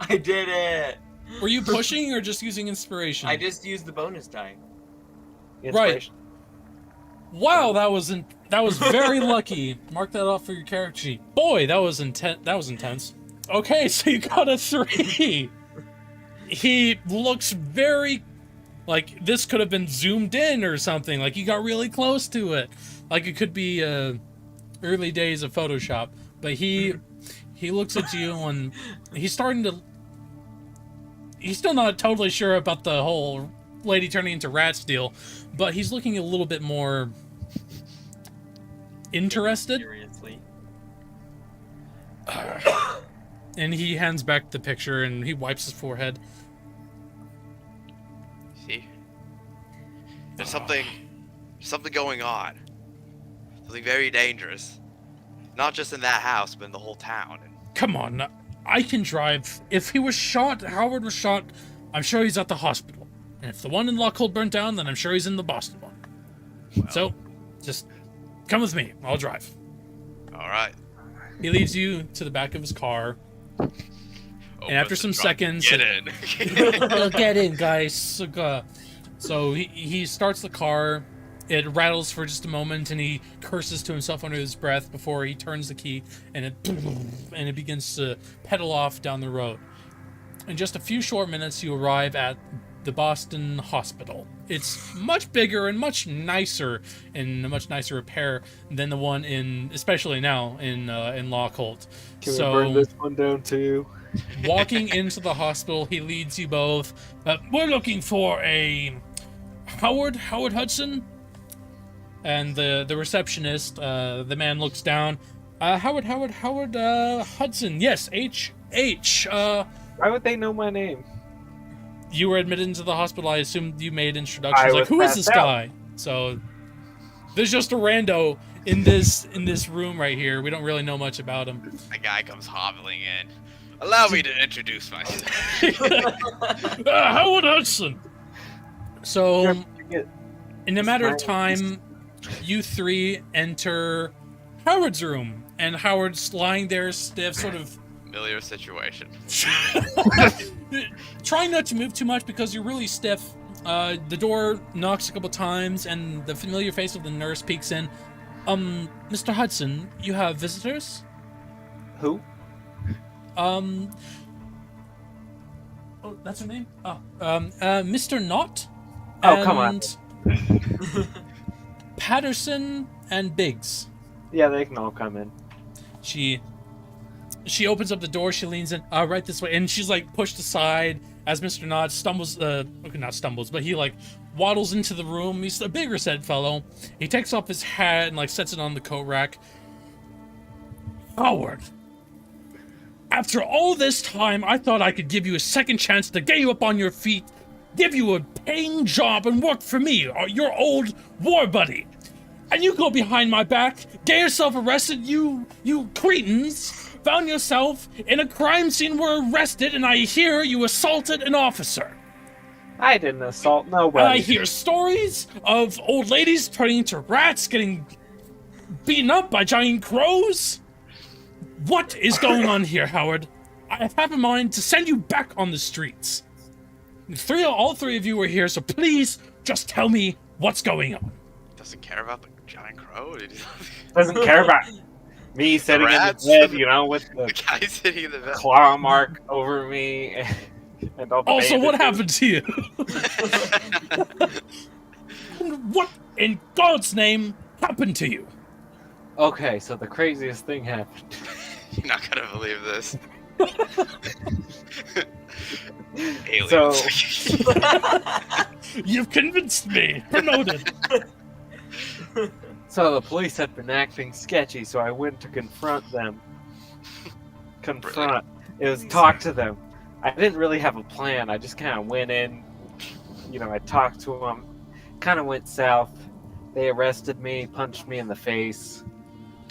I did it! Were you pushing or just using inspiration? I just used the bonus die. Right. Wow, that was very lucky. Mark that off for your character sheet. Boy, that was intense. Okay, so you got a 3. He looks very like this could have been zoomed in or something. Like you got really close to it. Like it could be early days of Photoshop. But he looks at you and he's starting to. He's still not totally sure about the whole lady turning into rats deal, but he's looking a little bit more interested. Seriously. And he hands back the picture and he wipes his forehead. See? There's something going on. Something very dangerous. Not just in that house, but in the whole town. Come on, I can drive. If he was shot, Howard was shot, I'm sure he's at the hospital. And if the one in Lochholt burnt down, then I'm sure he's in the Boston one. Well, so, just come with me. I'll drive. All right. He leads you to the back of his car. And after some seconds... Get in. Get in, guys. So he starts the car. It rattles for just a moment, and he curses to himself under his breath before he turns the key, and it begins to pedal off down the road. In just a few short minutes, you arrive at the Boston Hospital. It's much bigger and much nicer, in a much nicer repair than the one especially now in Lochholt. Can we burn this one down too? Walking into the hospital, he leads you both. We're looking for a Howard Hudson. And the receptionist, the man looks down. Howard Hudson. Yes, H. Why would they know my name? You were admitted into the hospital. I assumed you made introductions. Like, who is this guy? So there's just a rando in this room right here. We don't really know much about him. A guy comes hobbling in. Allow me to introduce myself. Howard Hudson. So, in a matter of time, you three enter Howard's room, and Howard's lying there stiff, sort of... Familiar situation. Trying not to move too much because you're really stiff. The door knocks a couple times, and the familiar face of the nurse peeks in. Mr. Hudson, you have visitors? Who? Oh, that's her name? Oh, Mr. Knott. Oh, come on. Patterson and Biggs. Yeah, they can all come in. She opens up the door. She leans in, right this way, and she's like pushed aside as Mr. Nod stumbles. Okay, not stumbles, but he like waddles into the room. He's a bigger set fellow. He takes off his hat and like sets it on the coat rack. Howard, after all this time, I thought I could give you a second chance to get you up on your feet, give you a paying job, and work for me, your old war buddy. And you go behind my back, get yourself arrested, you cretins, found yourself in a crime scene, were arrested, and I hear you assaulted an officer. I didn't assault nobody. And I hear stories of old ladies turning into rats, getting beaten up by giant crows. What is going on here, Howard? I have in mind to send you back on the streets. All three of you are here, so please just tell me what's going on. Doesn't care about the giant crow. Doesn't care about me sitting in the rats? bed, with The the guy sitting in the bed. claw mark over me. And all the Also, what bandages. happened to you? What in God's name happened to you? Okay, so the craziest thing happened. You're not gonna believe this. Aliens. So- You've convinced me. Promoted. So the police had been acting sketchy, so I went to confront them. It was talk to them. I didn't really have a plan. I just kind of went in. I talked to them. Kind of went south. They arrested me, punched me in the face.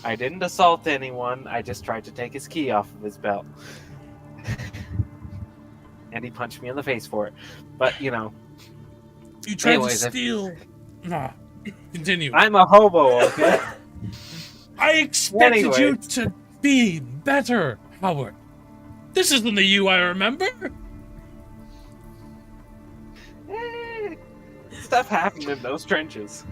I didn't assault anyone. I just tried to take his key off of his belt. And he punched me in the face for it. But, You tried Anyways, to steal. Nah. Continue. I'm a hobo, okay? I expected Anyway. you to be better, Howard. This isn't the you I remember. Stuff happened in those trenches.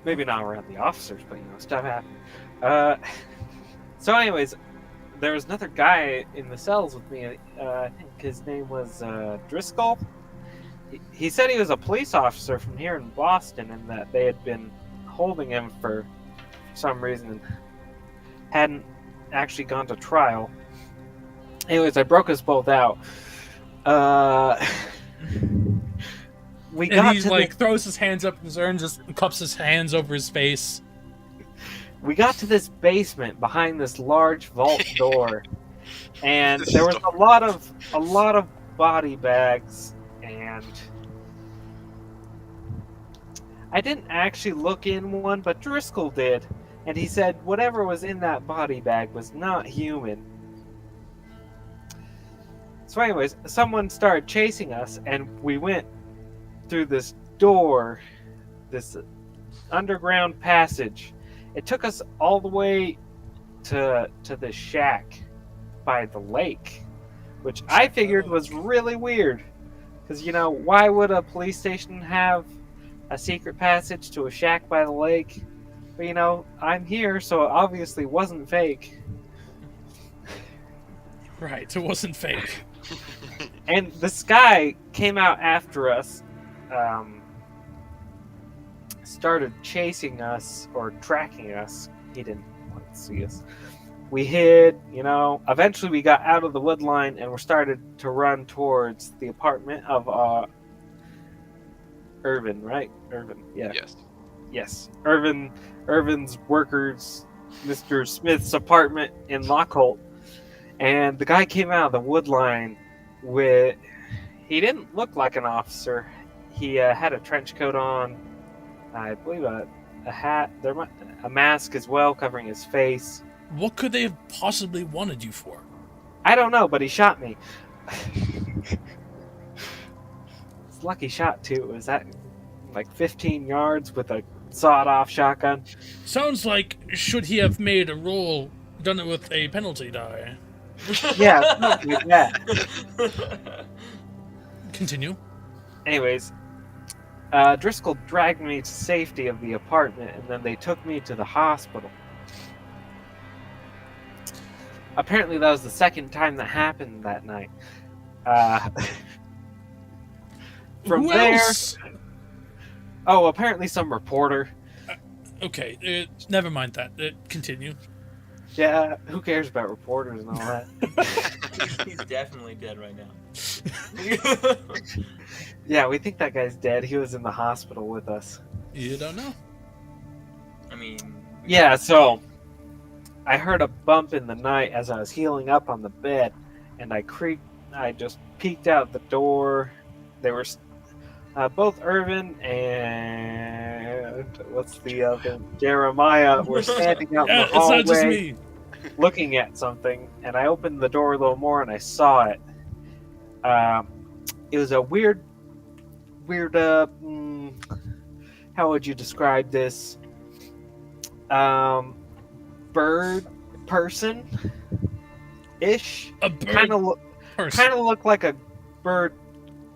Maybe not around the officers, but stuff happened. So anyways, there was another guy in the cells with me. I think his name was Driscoll. He said he was a police officer from here in Boston, and that they had been holding him for some reason and hadn't actually gone to trial. Anyways, I broke us both out. We got And he to throws his hands up in his air and just cups his hands over his face. we got to this basement behind this large vault door, and there was a lot of body bags, and I didn't actually look in one, but Driscoll did, and he said whatever was in that body bag was not human. So anyways, someone started chasing us, and we went through this door, this underground passage. It took us all the way to the shack by the lake, which I figured was really weird. Because, why would a police station have a secret passage to a shack by the lake? But, I'm here, so it obviously wasn't fake. Right, it wasn't fake. And this guy came out after us, started chasing us or tracking us. He didn't want to see us. We hid, eventually we got out of the wood line and we started to run towards the apartment of Irvin, right? Irvin, yeah. Yes. Yes. Irvin's workers, Mr. Smith's apartment in Lochholt. And the guy came out of the wood line he didn't look like an officer. He had a trench coat on, I believe a hat, a mask as well covering his face. What could they have possibly wanted you for? I don't know, but he shot me. It's a lucky shot too. It was at 15 yards with a sawed-off shotgun. Sounds like should he have made a roll, done it with a penalty die. Yeah, something like that. Continue. Anyways, Driscoll dragged me to safety of the apartment, and then they took me to the hospital. Apparently, that was the second time that happened that night. From Who there, else? oh, apparently some reporter. Okay, never mind that. Continue. Yeah, who cares about reporters and all that? He's definitely dead right now. Yeah, we think that guy's dead. He was in the hospital with us. You don't know. I mean, Yeah, so I heard a bump in the night as I was healing up on the bed, and I just peeked out the door. They were both Irvin and what's the other Jeremiah were standing out in Yeah, the it's not just hallway me. looking at something, and I opened the door a little more and I saw it. It was a weird. How would you describe this? Bird person ish. A bird Kind of person. looked like a bird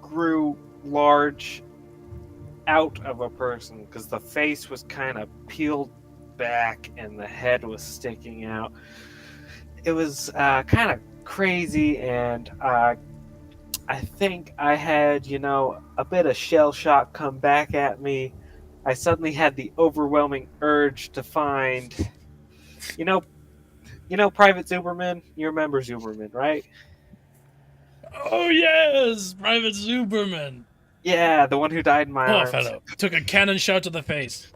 grew large out of a person because the face was kind of peeled back and the head was sticking out. It was kind of crazy, and I think I had, a bit of shell shock come back at me. I suddenly had the overwhelming urge to find, Private Zuberman. You remember Zuberman, right? Oh yes, Private Zuberman. Yeah, the one who died in my Poor arms. fellow. Took a cannon shot to the face.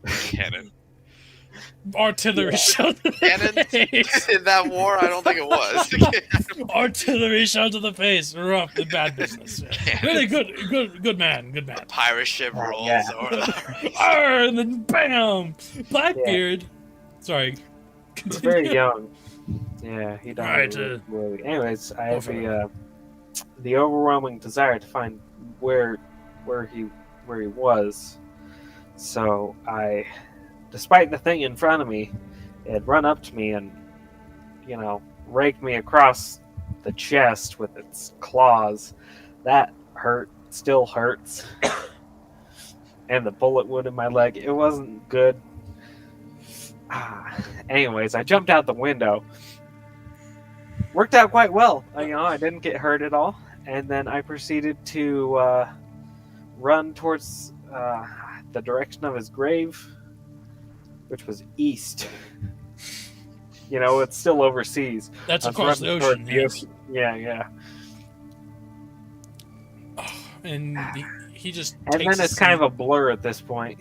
Cannon. Artillery shot to the Cannon? face. In that war, I don't think it was. Artillery shot to the face. Rough, the bad business. Really good man. Pirate ship rolls yeah. over the Arr, and then bam! Blackbeard. Sorry. He was very young. Yeah, he died. Right, really. Anyways, I have over. the overwhelming desire to find where he was. So I, despite the thing in front of me, it had run up to me and, raked me across the chest with its claws. That hurt. Still hurts. And the bullet wound in my leg. It wasn't good. Anyways, I jumped out the window. Worked out quite well. I didn't get hurt at all. And then I proceeded to run towards the direction of his grave, which was east. It's still overseas. That's I was across the running ocean. toward the Yes. ocean. Yeah. And he just And takes then it's kind of a blur at this point.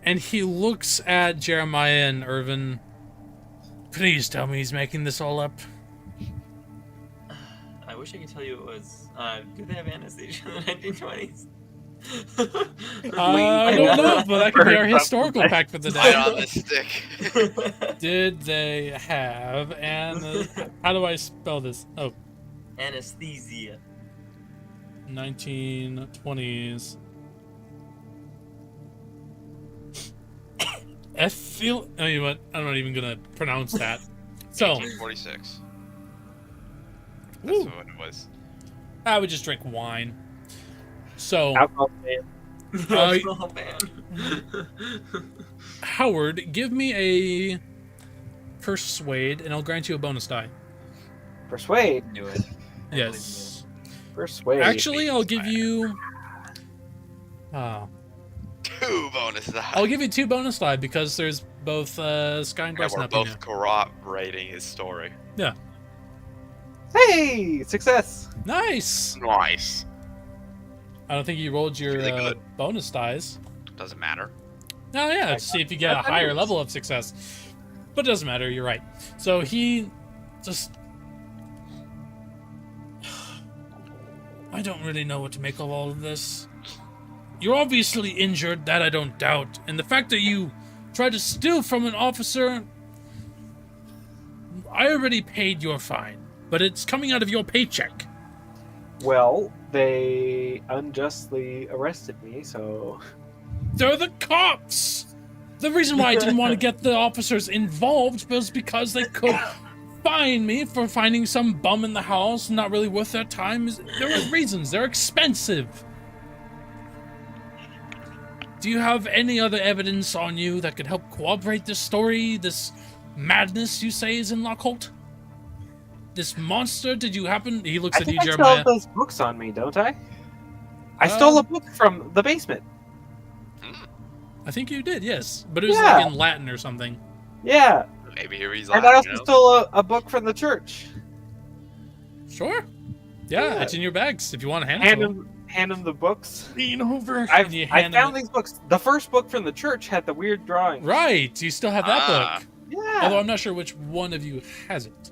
And he looks at Jeremiah and Irvin. Please tell me he's making this all up. I wish I could tell you it was. Do they have anesthesia in the 1920s? I don't know, but that could be our historical fact for the Right day. on the stick. Did they have how do I spell this? Oh, Anesthesia. 1920s. You know what? I'm not even gonna pronounce that. So 1846. That's woo, what it was. I would just drink wine. So Alcohol ban. Alcohol ban. Howard, give me a persuade, and I'll grant you a bonus die. Persuade. Do it. Yes. Persuade. Actually, I'll give you. 2 bonus die. I'll give you 2 bonus die because there's both Sky and Yeah, Bryson we're up in both corroborating his story. Yeah. Hey, success. Nice. Nice. I don't think you rolled your Really good. bonus dice. Doesn't matter. Oh yeah, to see if you get a higher level of success. But it doesn't matter. You're right. So he just. I don't really know what to make of all of this. You're obviously injured, that I don't doubt. And the fact that you tried to steal from an officer... I already paid your fine, but it's coming out of your paycheck. Well, they unjustly arrested me, so... They're the cops! The reason why I didn't want to get the officers involved was because they could fine me for finding some bum in the house, not really worth their time. There were reasons. They're expensive. Do you have any other evidence on you that could help corroborate this story, this madness you say is in Lochholt? This monster, did you happen... He looks I at think you, I still Jeremiah. have those books on me, don't I? I stole a book from the basement. I think you did, yes. But it was Yeah. like in Latin or something. Yeah. Maybe he reads And Latin, I also you know? stole a book from the church. Sure. Yeah, Yeah. it's in your bags if you want to hand it to him. Hand him the books. Lean over. I and you hand found him these books. The first book from the church had the weird drawing. Right, you still have that book. Yeah. Although I'm not sure which one of you has it.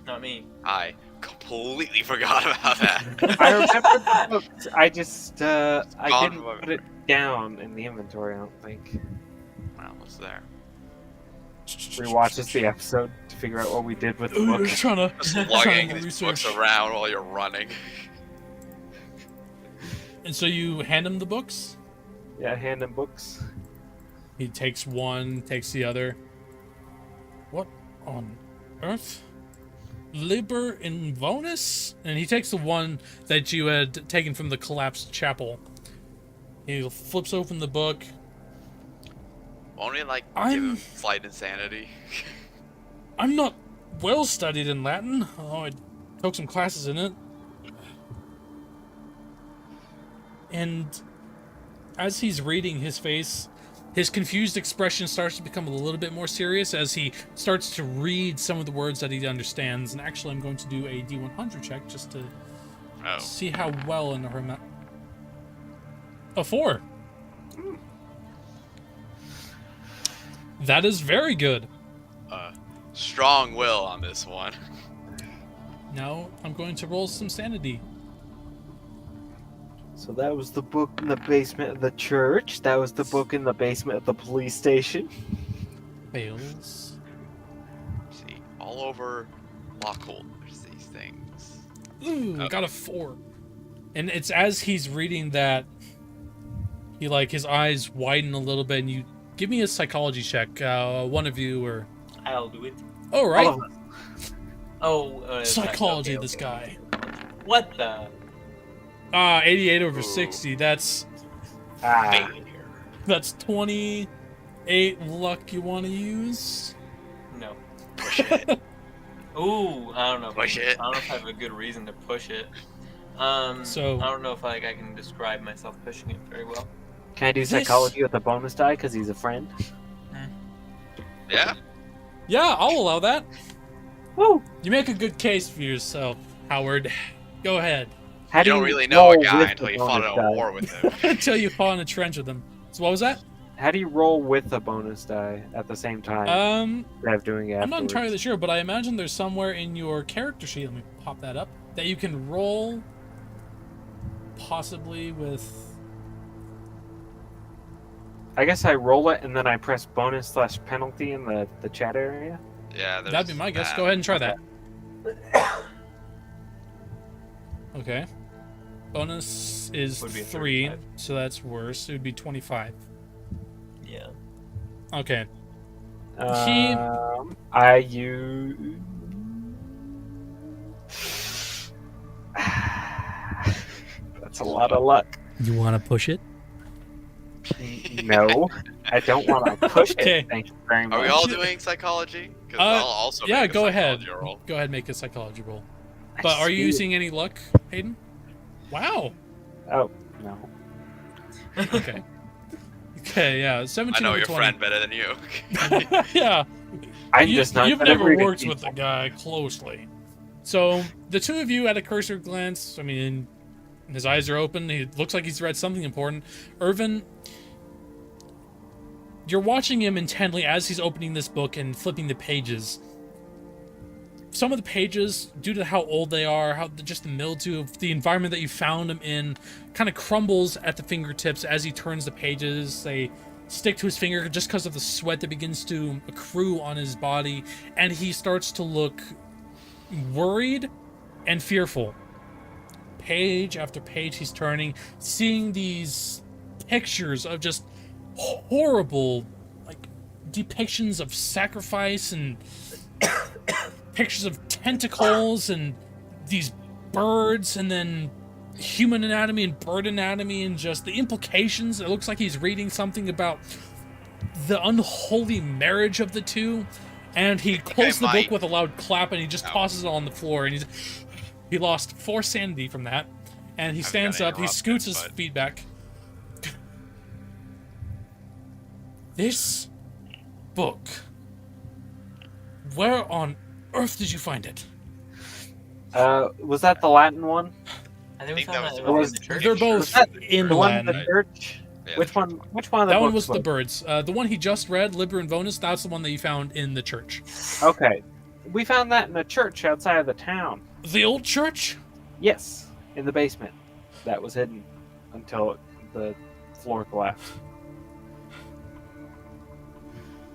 Not me. I completely forgot about that. I remember the books. I just I gone didn't from my put it down in the inventory. I don't think. Well, what's there? Rewatches the episode to figure out what we did with the Ooh, book. trying to Just lugging these research. books around while you're running. And so you hand him the books. Yeah, hand him books. He takes one, takes the other. What on earth? Liber Invonus? And he takes the one that you had taken from the collapsed chapel. He flips open the book. Only like give I'm- him slight insanity. I'm not well studied in Latin, although I took some classes in it. And as he's reading, his confused expression starts to become a little bit more serious as he starts to read some of the words that he understands. And actually, I'm going to do a D100 check just to Oh. see how well in her. A 4. That is very good. Strong will on this one. Now I'm going to roll some sanity. So that was the book in the basement of the church. That was the book in the basement of the police station. Fails. See, all over Lochholt, there's these things. Ooh, Oh. got a 4. And it's as he's reading that, he his eyes widen a little bit, and you give me a psychology check. One of you or I'll do it. oh right, All of us. Oh, psychology. okay, This guy. What the? 88 over Ooh. 60. That's Ah, that's 28 luck you want to use. No. Push it. Ooh, I don't know. Push it. I don't know if I have a good reason to push it. So- I don't know if I can describe myself pushing it very well. can I do This- psychology with a bonus die because he's a friend? Yeah? Yeah, I'll allow that. Woo! You make a good case for yourself, Howard. Go ahead. How You do don't really know a roll guy with until the you fought bonus in a die? war with him. Until you fall in a trench with them. So what was that? How do you roll with a bonus die at the same time? Instead of doing it I'm not afterwards? entirely sure, but I imagine there's somewhere in your character sheet, let me pop that up, that you can roll possibly with... I guess I roll it and then I press bonus/penalty in the chat area. Yeah, That'd be my guess. Go ahead and try that. Okay. Bonus is Would be a 3, 35. so that's worse. It would be 25. Yeah. Okay. I use. That's a lot of luck. You want to push it? No, I don't want to push Okay. it. Thank you very much. Are we all doing psychology? Because I'll also Yeah, make a go ahead. psychology roll. Go ahead and make a psychology roll. I But are you see it. using any luck, Hayden? Wow. Oh no. Okay. Okay, yeah. 17 I know over your 20. friend better than you. Yeah. I'm just not. You've good at never reading worked people. with the guy closely. So the two of you at a cursory glance, I mean, his eyes are open. He looks like he's read something important. Irvin, you're watching him intently as he's opening this book and flipping the pages. Some of the pages, due to how old they are, how just the mildew of the environment that you found him in, kind of crumbles at the fingertips as he turns the pages. They stick to his finger just because of the sweat that begins to accrue on his body, and he starts to look worried and fearful. Page after page he's turning, seeing these pictures of just horrible, like, depictions of sacrifice and pictures of tentacles and these birds and then human anatomy and bird anatomy and just the implications. It looks like he's reading something about the unholy marriage of the two, and he closes the book Mike. with a loud clap and he just Ow. tosses it on the floor, and he lost 4 sanity from that. And he I was stands gonna up, he interrupt scoots him, his but- feet back. This book, where on earth did you find it? Was that the Latin one? I think we think found that that was it the was one- in the church. They're Yeah, both sure. in The one in the Latin. church? Yeah, Which the one? Which one of the That one books was the birds. The one he just read, Liber and Vonus, that's the one that you found in the church. Okay, we found that in a church outside of the town. The old church? Yes, in the basement. That was hidden until the floor collapsed.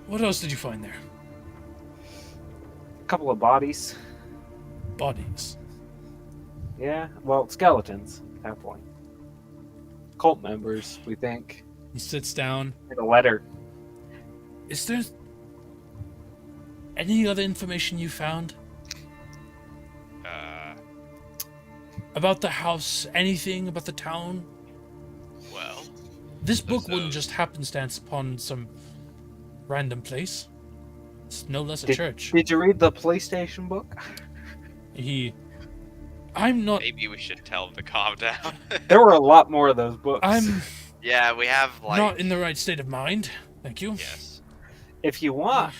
What else did you find there? A couple of bodies. Bodies. Yeah, well, skeletons at that point. Cult members, we think. He sits down. In a letter. Is there any other information you found about the house? Anything about the town? well, This book So- wouldn't just happenstance upon some random place. It's no less a Did- church. Did you read the police station book? I'm not. maybe we should tell him to calm down. There were a lot more of those books. I'm Yeah, we have like. not in the right state of mind. Thank you. Yes. If you want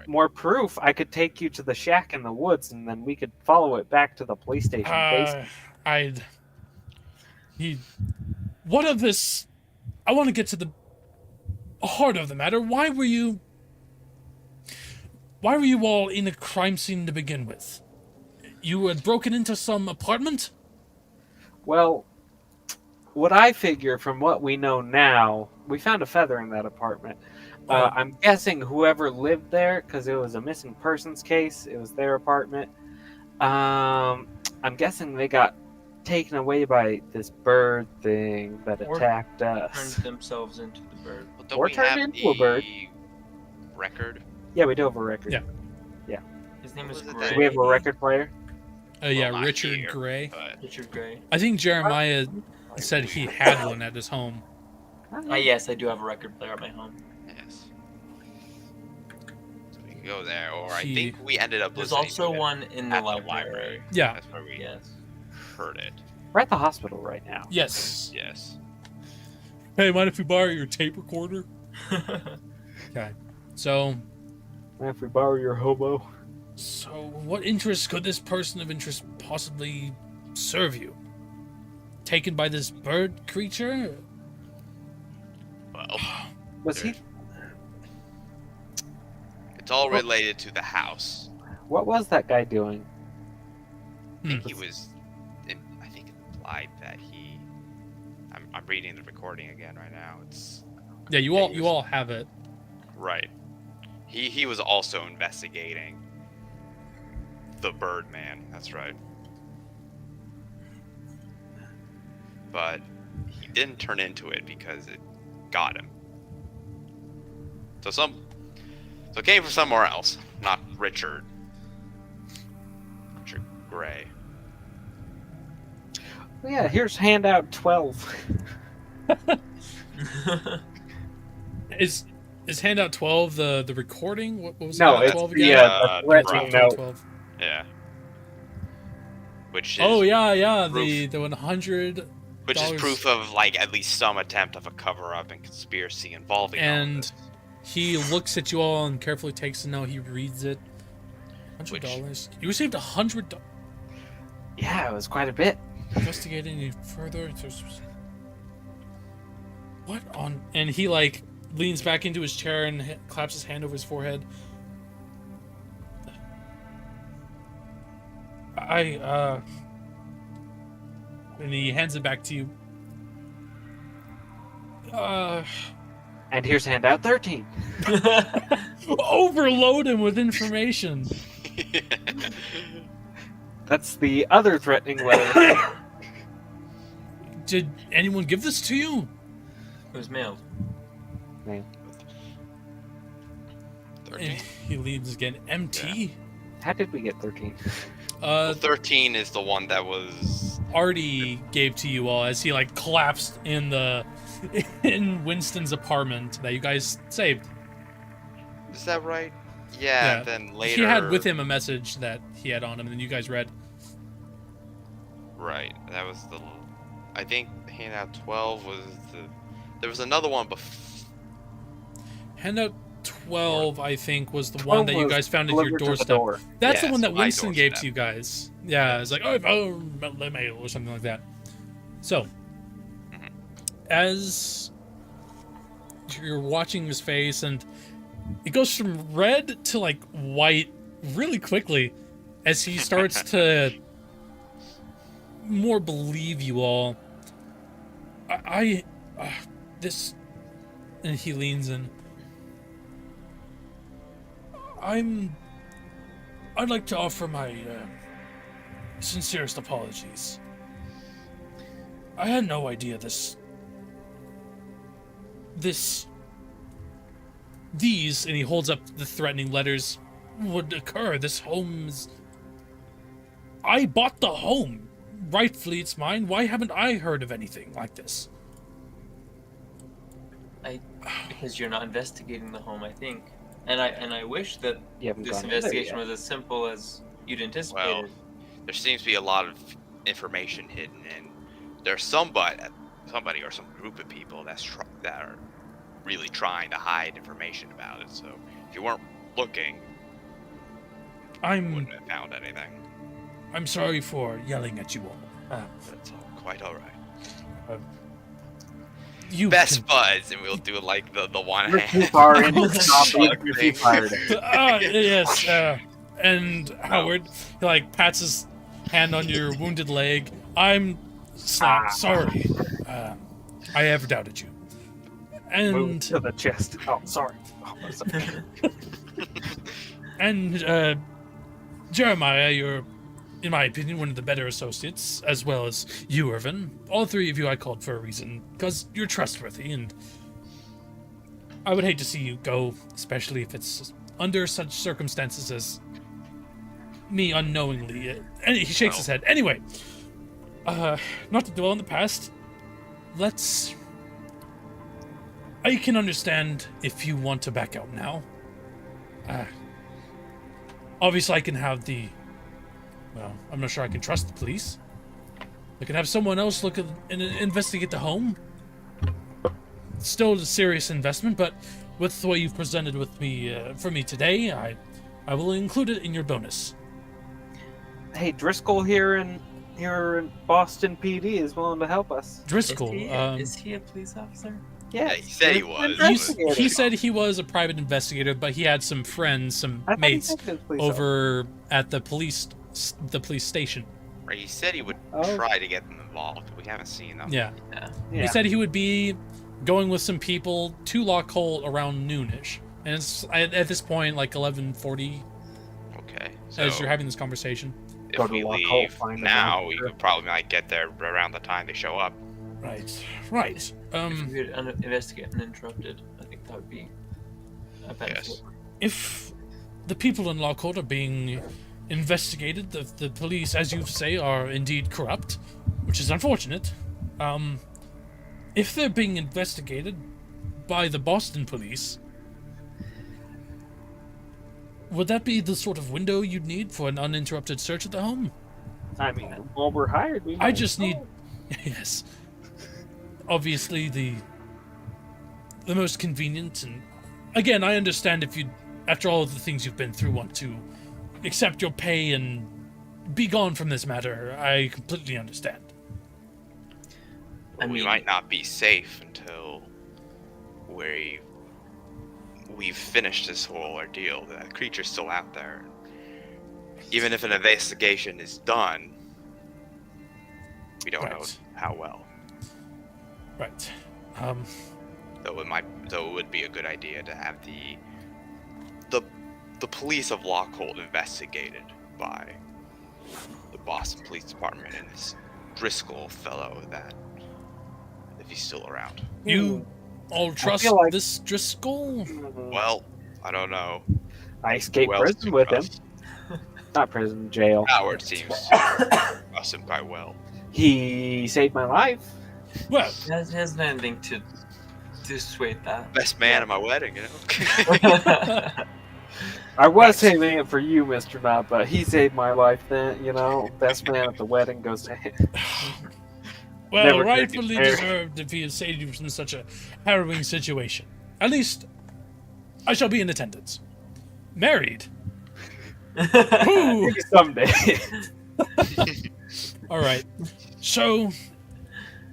more proof, I could take you to the shack in the woods, and then we could follow it back to the police station. What of this? I want to get to the heart of the matter. Why were you all in a crime scene to begin with? You had broken into some apartment? Well, what I figure from what we know now, we found a feather in that apartment. Oh. I'm guessing whoever lived there, because it was a missing persons case, it was their apartment. I'm guessing they got taken away by this bird thing that Or attacked Turned us. themselves into the bird. Well, don't Or we turned have into a the bird. record? Yeah, we do have a record. Yeah. His name What is was it Gray. that- We have a record player. Yeah, not Richard here, Gray. But Richard Gray. I think Jeremiah said he had one at his home. Yes, I do have a record player at my home. yes. So we can go there, or I He- think we ended up There's listening also to it one in the at library. Yeah. That's where we Yes. heard it. We're at the hospital right now. Yes. Yes. Hey, mind if we borrow your tape recorder? Okay. So, If we borrow your hobo. what interest could this person of interest possibly serve you? Taken by this bird creature? Well, Was he? it's all related to the house. What was that guy doing? I think he was. I think it implied that he. I'm reading the recording again right now. It's Yeah, you all have it. right. He was also investigating the Birdman. That's right. But he didn't turn into it because it got him. So it came from somewhere else, not Richard. Richard Gray. Oh, yeah, here's handout 12. Is handout 12 the recording? What was No, handout it's 12 the again? uh, threatening drop. note. 12. Yeah. Which is Oh yeah, proof. the 100 which is dollars. proof of like at least some attempt of a cover up and conspiracy involving all of And this. he looks at you all and carefully takes a note. He reads it. $100. You received $100. Yeah, it was quite a bit. Investigate any further. What on? And he like leans back into his chair and claps his hand over his forehead. And he hands it back to you. And here's handout 13. Overload him with information. That's the other threatening letter. Did anyone give this to you? It was mailed. And 13? he leaves again. MT. How did we get 13? Well, 13 is the one that was Artie gave to you all as he like collapsed in Winston's apartment that you guys saved. Is that right? Yeah, Yeah. then later He had with him a message that he had on him, and then you guys read. Right. That was the. I think handout 12 was the. There was another one Handout 12, I think, was the 12 one that you was guys found at your delivered to the doorstep. door. That's the Yes, one that my Winston gave doorstep. to you guys. Yeah, it's like, oh, I found the mail or something like that. So, as you're watching his face, and it goes from red to like white really quickly as he starts to more believe you all. This, and he leans in. I'd like to offer my sincerest apologies. I had no idea these, and he holds up the threatening letters, would occur. This home's... I bought the home. Rightfully it's mine. Why haven't I heard of anything like this? Because you're not investigating the home, I think. And I wish that You haven't this gone in there investigation yet. was as simple as you'd anticipated. Well, there seems to be a lot of information hidden, and there's somebody or some group of people that are really trying to hide information about it. So if you weren't looking, you wouldn't have found anything. I'm sorry for yelling at you all. That's all quite all right. You Best buds, and we'll do like the one You're hand. too far into the topic. You're too fired up. Yes. And Howard, he like pats his hand on your wounded leg. I'm sorry. I ever doubted you. Move And to the chest. Oh, sorry. Oh, sorry. and Jeremiah, you're, in my opinion, one of the better associates, as well as you, Irvin. All three of you I called for a reason, because you're trustworthy, and I would hate to see you go, especially if it's under such circumstances as me unknowingly. And he shakes his head. Anyway, not to dwell on the past, I can understand if you want to back out now. Obviously, I can have well, I'm not sure I can trust the police. I can have someone else look at and investigate the home. It's still a serious investment, but with the way you've presented with me for me today, I will include it in your bonus. Hey, Driscoll here in Boston PD is willing to help us. Driscoll, Is he a police officer? Yeah, Yes, he said he he's an was. investigator. he said he was a private investigator, but he had some friends, some I thought he mates said he was a police officer. over at the police station. Right, he said he would Oh. try to get them involved, but we haven't seen them. Yeah. Yeah. Yeah. He said he would be going with some people to Lochholt around noonish. And it's at this point like 11:40 Okay. So as you're having this conversation. if Go to we Lochholt, leave find them now, out we there. could probably like get there around the time they show up. Right. If we could investigate uninterrupted, I think that would be a benefit. Yes. If the people in Lochholt are being investigated, the police, as you say, are indeed corrupt, which is unfortunate. If they're being investigated by the Boston police, would that be the sort of window you'd need for an uninterrupted search of the home? I mean, while we're hired, we I might just as need... well. Yes. Obviously, the most convenient, and again, I understand if you, after all of the things you've been through, want to accept your pay and be gone from this matter. I completely understand. I we mean- might not be safe until we've finished this whole ordeal. The creature's still out there. Even if an investigation is done, we don't know Right. how well. Right. Though it would be a good idea to have the police of Lochholt investigated by the Boston Police Department and this Driscoll fellow, that if he's still around. You all trust feel like- this Driscoll? Well, I don't know. I escaped Who else prison to with him. trust? Not prison, jail. Howard seems to trust him quite well. He saved my life. Well, It hasn't anything to dissuade that. Best man at my wedding, you know. I was Right. saving it for you, Mr. Knott, but he saved my life then, you know. Best man at the wedding goes to him. Well, Never gonna rightfully get married. deserved if he has saved you from such a harrowing situation. At least, I shall be in attendance. Married. Ooh. Maybe someday. All right. So,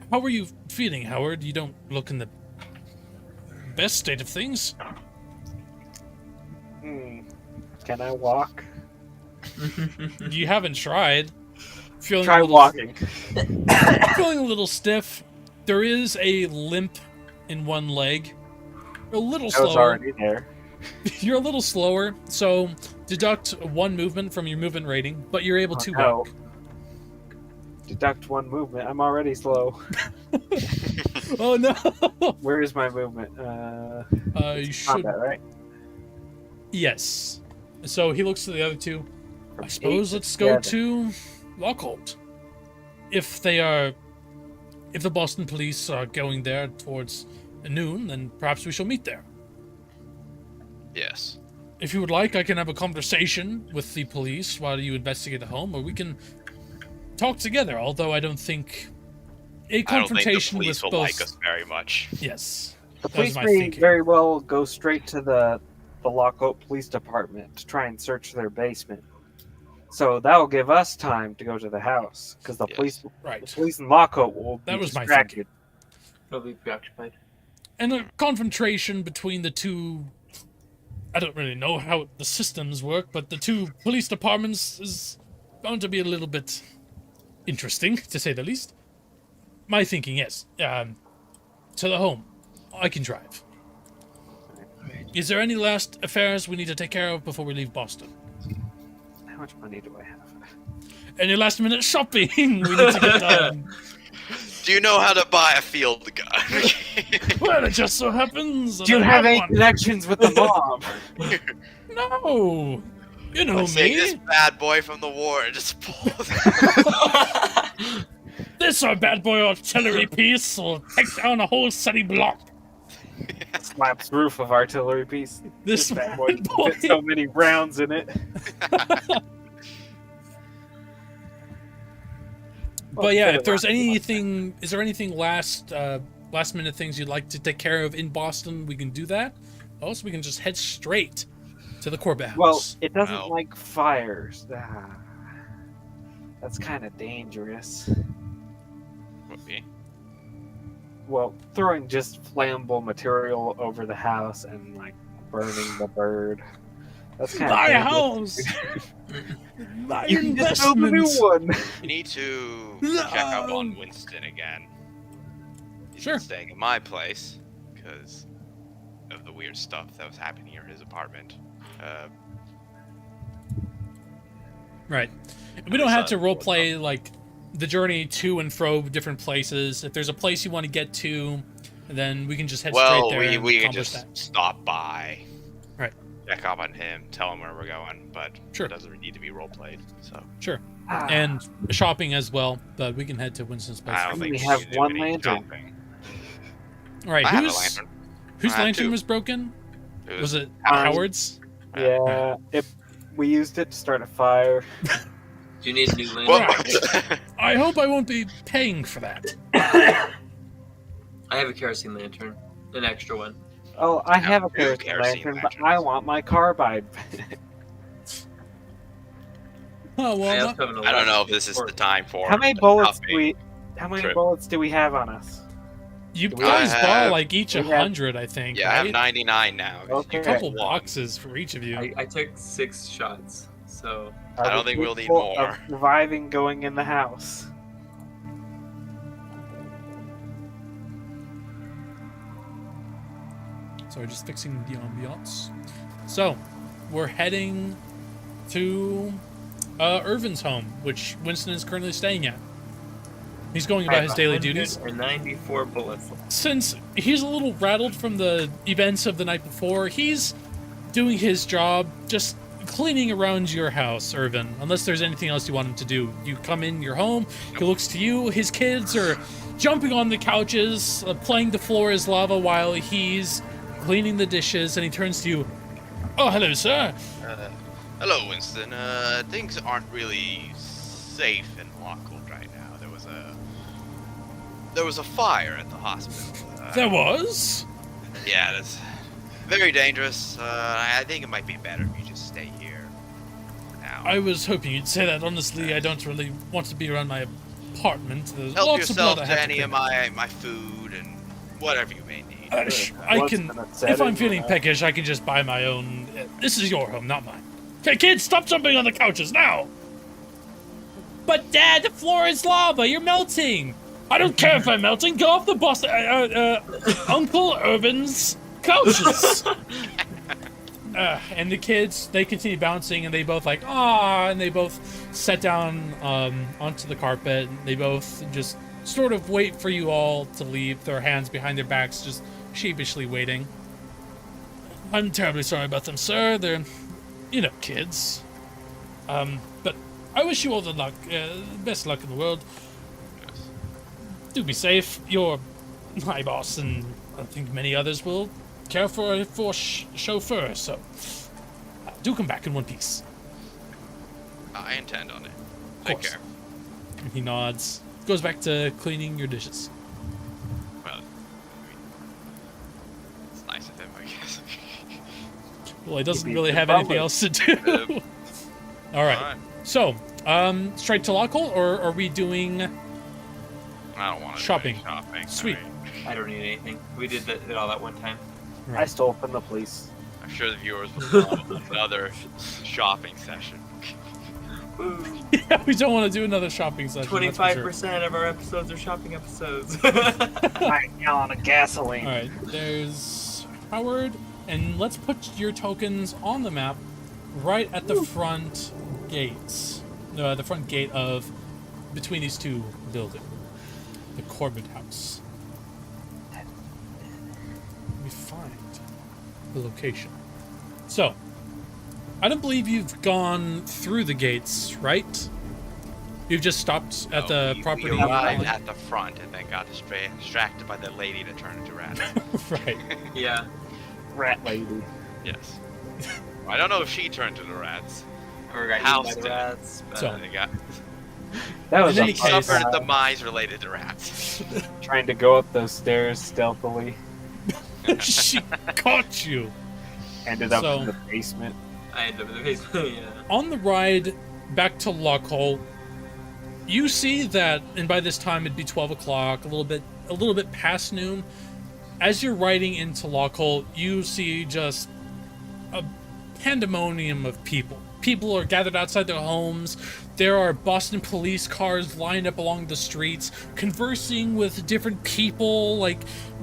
how are you feeling, Howard? You don't look in the best state of things. Can I walk? You haven't tried. Feeling Try a little, walking. feeling a little stiff. There is a limp in one leg. You're a little I was slower. already there. You're a little slower, so deduct 1 movement from your movement rating, but you're able to no. walk. Deduct 1 movement. I'm already slow. Oh no! Where is my movement? You should. Combat, right? Yes. So he looks to the other two. From I suppose 8 let's go 7. to Lochholt. If the Boston police are going there towards noon, then perhaps we shall meet there. Yes. If you would like, I can have a conversation with the police while you investigate the home, or we can talk together. Although I don't think a I don't think the confrontation police with will both. like us very much. Yes, The that was police my may thinking. very well go straight to the Lochholt Police Department to try and search their basement. So that will give us time to go to the house, because the Yes. police Right. in Lochholt will be That was my distracted. He'll be preoccupied. And a confrontation between the two. I don't really know how the systems work, but the two police departments is going to be a little bit interesting, to say the least. My thinking, yes. To the home. I can drive. Is there any last affairs we need to take care of before we leave Boston? How much money do I have? Any last minute shopping we need to get done? Do you know how to buy a field gun? Well, it just so happens. Do you that I have any one. connections with the mob? No. You know Like saying this me. bad boy from the war and just pulls. This our bad boy artillery piece will take down a whole city block. Slaps roof of artillery piece. This bad boy bad boy. fit so many rounds in it. But yeah, if there's anything, is there anything last minute things you'd like to take care of in Boston? We can do that. Also, we can just head straight to the Corbitt House. Well, it doesn't No. like fires. That's kind of dangerous. Okay. Well, throwing just flammable material over the house and like burning the bird. That's kind my of house, my You can just build a new investments. one. We need to check up on Winston again. He's Sure. been staying in my place because of the weird stuff that was happening here in his apartment. Right. And we don't have to role play like the journey to and fro different places. If there's a place you want to get to, then we can just head Well, straight there and we can accomplish just that. stop by, Right. check up on him, tell him where we're going, but Sure. it doesn't need to be role played. So Sure. Ah, And shopping as well, but we can head to Winston's place. I don't We think have should do one any lantern. shopping. All right. I have a Whose lantern. whose I have lantern two. was broken? Was it Mine. Howard's? yeah, we used it to start a fire. Do you need a new lantern? Well, I hope I won't be paying for that. I have a kerosene lantern, an extra one. Oh, I have have a two kerosene kerosene lantern, but I lanterns. want my carbide. Oh I well, also have an I don't know if electric this is or- the time for How many the bullets shopping. do we? How many trip. bullets do we have on us? you we guys have- bought like each we have- 100, I think. Yeah, I have right? 99 now. Okay. A couple One. boxes for each of you. I took 6 shots, so I don't we think we'll need capable more. of surviving going in the house. So just fixing the ambiance. So we're heading to Irvin's home, which Winston is currently staying at. He's going about his daily duties. 94 bullets. Since he's a little rattled from the events of the night before, he's doing his job, just cleaning around your house, Irvin. Unless there's anything else you want him to do. You come in your home, he looks to you, his kids are jumping on the couches, playing the floor is lava while he's cleaning the dishes, and he turns to you. Oh, hello, sir. Hello, Winston. Things aren't really safe in Lochholt right now. There was a fire at the hospital. There was? Yeah, that's very dangerous. I think it might be better if you just stay here now. I was hoping you'd say that. Honestly, I don't really want to be around my apartment. There's Help lots of blood yourself I to have any to of my food and whatever you may need. I can, if I'm feeling peckish, I can just buy my own. This is your home, not mine. Okay, kids, stop jumping on the couches now! But Dad, the floor is lava. You're melting. I don't care if I'm melting. Go off the bus, Uncle Irvin's couches. And the kids, they continue bouncing, and they both like, ah, and they both set down onto the carpet. And they both just sort of wait for you all to leave, their hands behind their backs, just sheepishly waiting. I'm terribly sorry about them, sir. They're, kids. But I wish you all the luck, best luck in the world. Do be safe. You're my boss, and I think many others will care for a chauffeur, so do come back in one piece. I intend on it. Of Take course. care. He nods. Goes back to cleaning your dishes. Well, I mean, it's nice of him, I guess. Well, he doesn't Maybe really the have anything butler. else to do. All right. So, straight to Lochholt, or are we doing? I don't want to Shopping. Do any shopping. Sweet. I mean, I don't need anything. We did it all that one time. I stole from the police. I'm sure the viewers will love another shopping session. Yeah, we don't want to do another shopping session. that's for sure. 25% of our episodes are shopping episodes. 9 gallon of gasoline. All right, there's Howard, and let's put your tokens on the map right at the front gates. The front gate of between these two buildings, the Corbitt House. Let me find the location. So, I don't believe you've gone through the gates, right? You've just stopped at the property. We arrived at the front and then got distracted by the lady that turned into rats. Right. Yeah. Rat lady. Yes. I don't know if she turned into rats. Or got House eaten by the did. rats. But So- They got That was In any a case- suffered a demise related to rats. trying to go up those stairs stealthily. She caught you. Ended up So- in the basement. I ended up in the basement. Yeah. On the ride back to Lochholt, you see that, and by this time it'd be 12 o'clock, a little bit past noon. As you're riding into Lochholt, you see just a pandemonium of people. People are gathered outside their homes. There are Boston police cars lined up along the streets, conversing with different people, like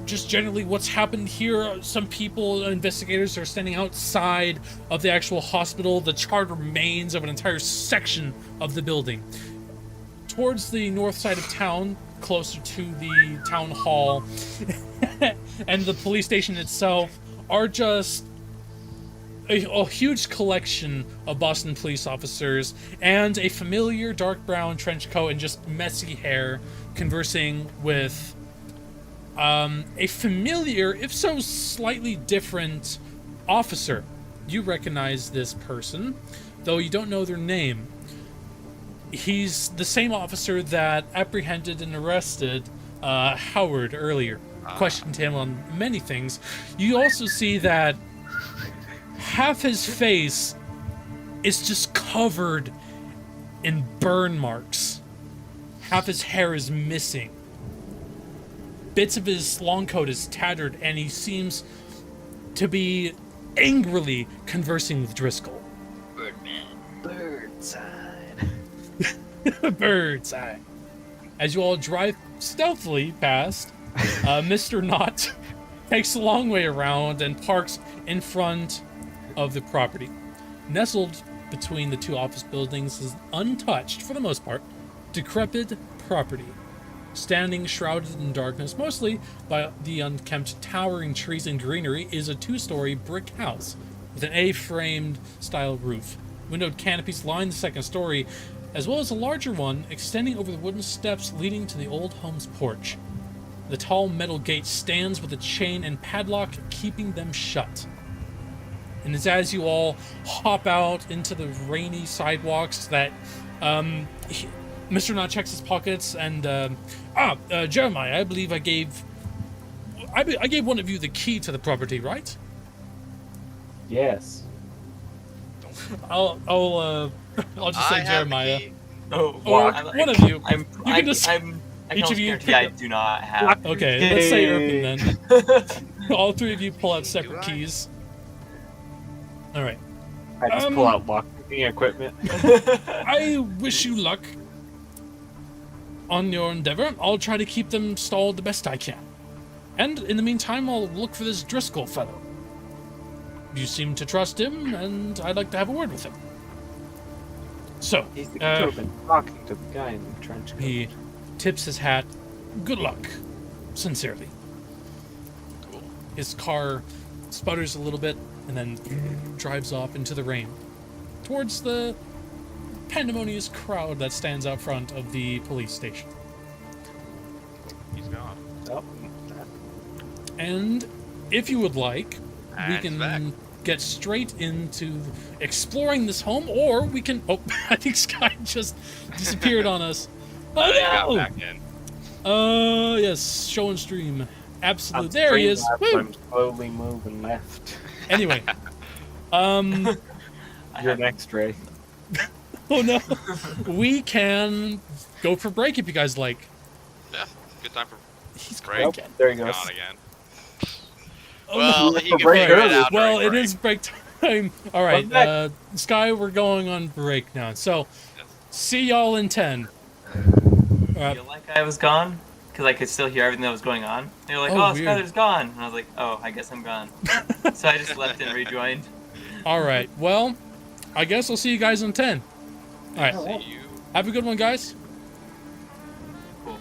just generally what's happened here. Some people, investigators, are standing outside of the actual hospital, the charred remains of an entire section of the building. Towards the north side of town, closer to the town hall and the police station itself, are just a huge collection of Boston police officers and a familiar dark brown trench coat and just messy hair conversing with a familiar, if so slightly different, officer. You recognize this person, though you don't know their name. He's the same officer that apprehended and arrested Howard earlier. Questioned him on many things. You also see that half his face is just covered in burn marks. Half his hair is missing. Bits of his long coat is tattered, and he seems to be angrily conversing with Driscoll. Birdman. Birdside. Bird's eye. As you all drive stealthily past, Mr. Knott takes a long way around and parks in front of the property. Nestled between the two office buildings is untouched, for the most part, decrepit property. Standing shrouded in darkness, mostly by the unkempt towering trees and greenery, is a two-story brick house with an A-framed style roof. Windowed canopies line the second story, as well as a larger one extending over the wooden steps leading to the old home's porch. The tall metal gate stands with a chain and padlock keeping them shut. And it's as you all hop out into the rainy sidewalks that Mr. Knott checks his pockets and Jeremiah, I believe I gave one of you the key to the property, right? Yes. I'll just say I have the Jeremiah. key. Oh, Or wow. one of you. I'm, You can just- I each can of almost you guarantee I pick do not have. Okay, let's say Irvin then. All three of you pull out Do separate I? keys. All right. I just pull out lockpicking equipment. I wish you luck on your endeavor. I'll try to keep them stalled the best I can. And in the meantime, I'll look for this Driscoll fellow. You seem to trust him, and I'd like to have a word with him. So, He's the to have been talking to the guy in the trench coat. he tips his hat. Good luck. Sincerely. Cool. His car sputters a little bit and then drives off into the rain towards the pandemonious crowd that stands out front of the police station. He's gone. Oh, And if you would like, we And he's back. can get straight into exploring this home, or we can. Oh, I think Sky just disappeared on us. Oh You got no! back in. Yes, show and stream. Absolutely. I'm There he is. streaming, Woo! I'm slowly moving left. Anyway, I You're have- next, Ray. oh no, we can go for break if you guys like. Yeah, good time for He's break. great. Nope, there he goes. Gone again. Oh, Well, no. he can break figure it early. out. Well, during it is break time. All right, Well, Sky, we're going on break now. So, Yes. see y'all in 10. I feel like I was gone because I could still hear everything that was going on. They were like, Oh, "Oh, weird. Skylar's gone," and I was like, "Oh, I guess I'm gone." So I just left and rejoined. All right. Well, I guess I'll see you guys in 10. All right. See you. Have a good one, guys. Cool.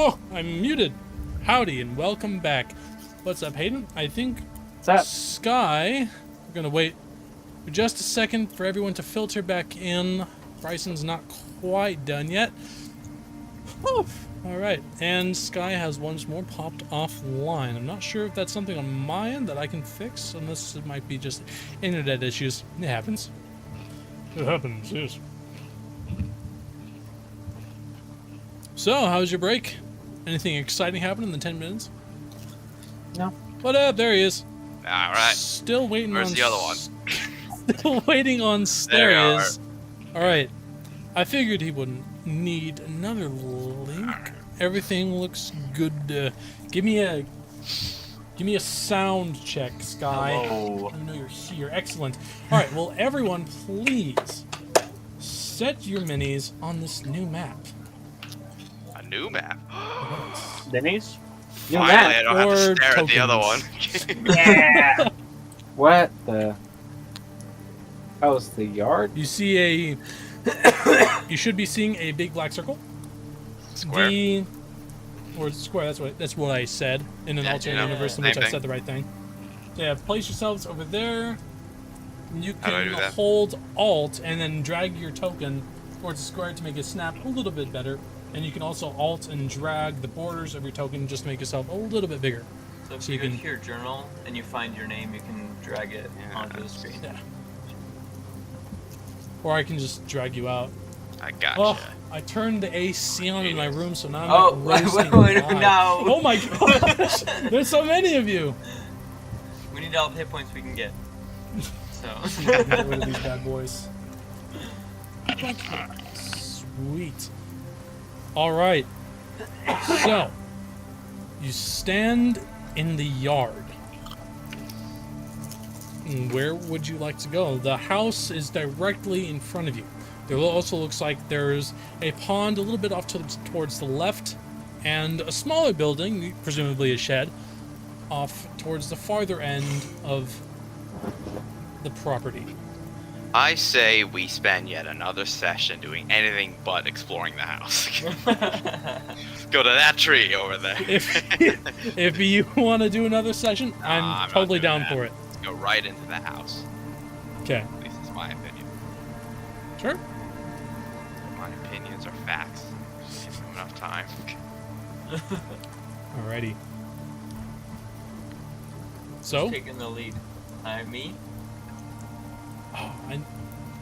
Oh, I'm muted. Howdy and welcome back. What's up, Hayden? I think What's up? Sky. We're gonna wait for just a second for everyone to filter back in. Bryson's not quite done yet. Whew. All right, and Sky has once more popped offline. I'm not sure if that's something on my end that I can fix, unless it might be just internet issues. It happens. It happens, yes. So, how was your break? Anything exciting happen in the 10 minutes? No. What up? There he is. All right. Still waiting Where's on... the other one? Still waiting on... There There you he are. is. Alright. I figured he wouldn't need another link. Everything looks good. Give me a sound check, Sky. Hello. I know you're here. Excellent. Alright, well, everyone, please set your minis on this new map. A new map. Minis? New Finally, map. I don't have to or stare at the other one. tokens. Yeah. What the? Oh, it's the yard? You see a... you should be seeing a big black circle. Square. Or square, that's what I said in an Yeah, alternate you know, universe in same which I thing. said the right thing. So yeah, place yourselves over there. You How do I can do that? hold Alt and then drag your token towards the square to make it snap a little bit better. And you can also Alt and drag the borders of your token just to make yourself a little bit bigger. So if So you you go can- to your journal and you find your name, you can drag it Yeah. onto the screen. Yeah. Or I can just drag you out. I gotcha. Oh, I turned the AC on in my room, so now I'm Oh, like roasting wait, live. no. Oh my gosh! There's so many of you. We need all the hit points we can get. So. Get rid of these bad boys. Okay. Sweet. All right. So, you stand in the yard. And where would you like to go? The house is directly in front of you. There also looks like there's a pond a little bit off towards the left, and a smaller building, presumably a shed, off towards the farther end of the property. I say we spend yet another session doing anything but exploring the house. Go to that tree over there. If you want to do another session, I'm I'm not totally doing that. for it. Let's go right into the house. Okay. At least it's my opinion. Sure. My opinions are facts. Just give them enough time. Alrighty. So, Taking the lead. Me?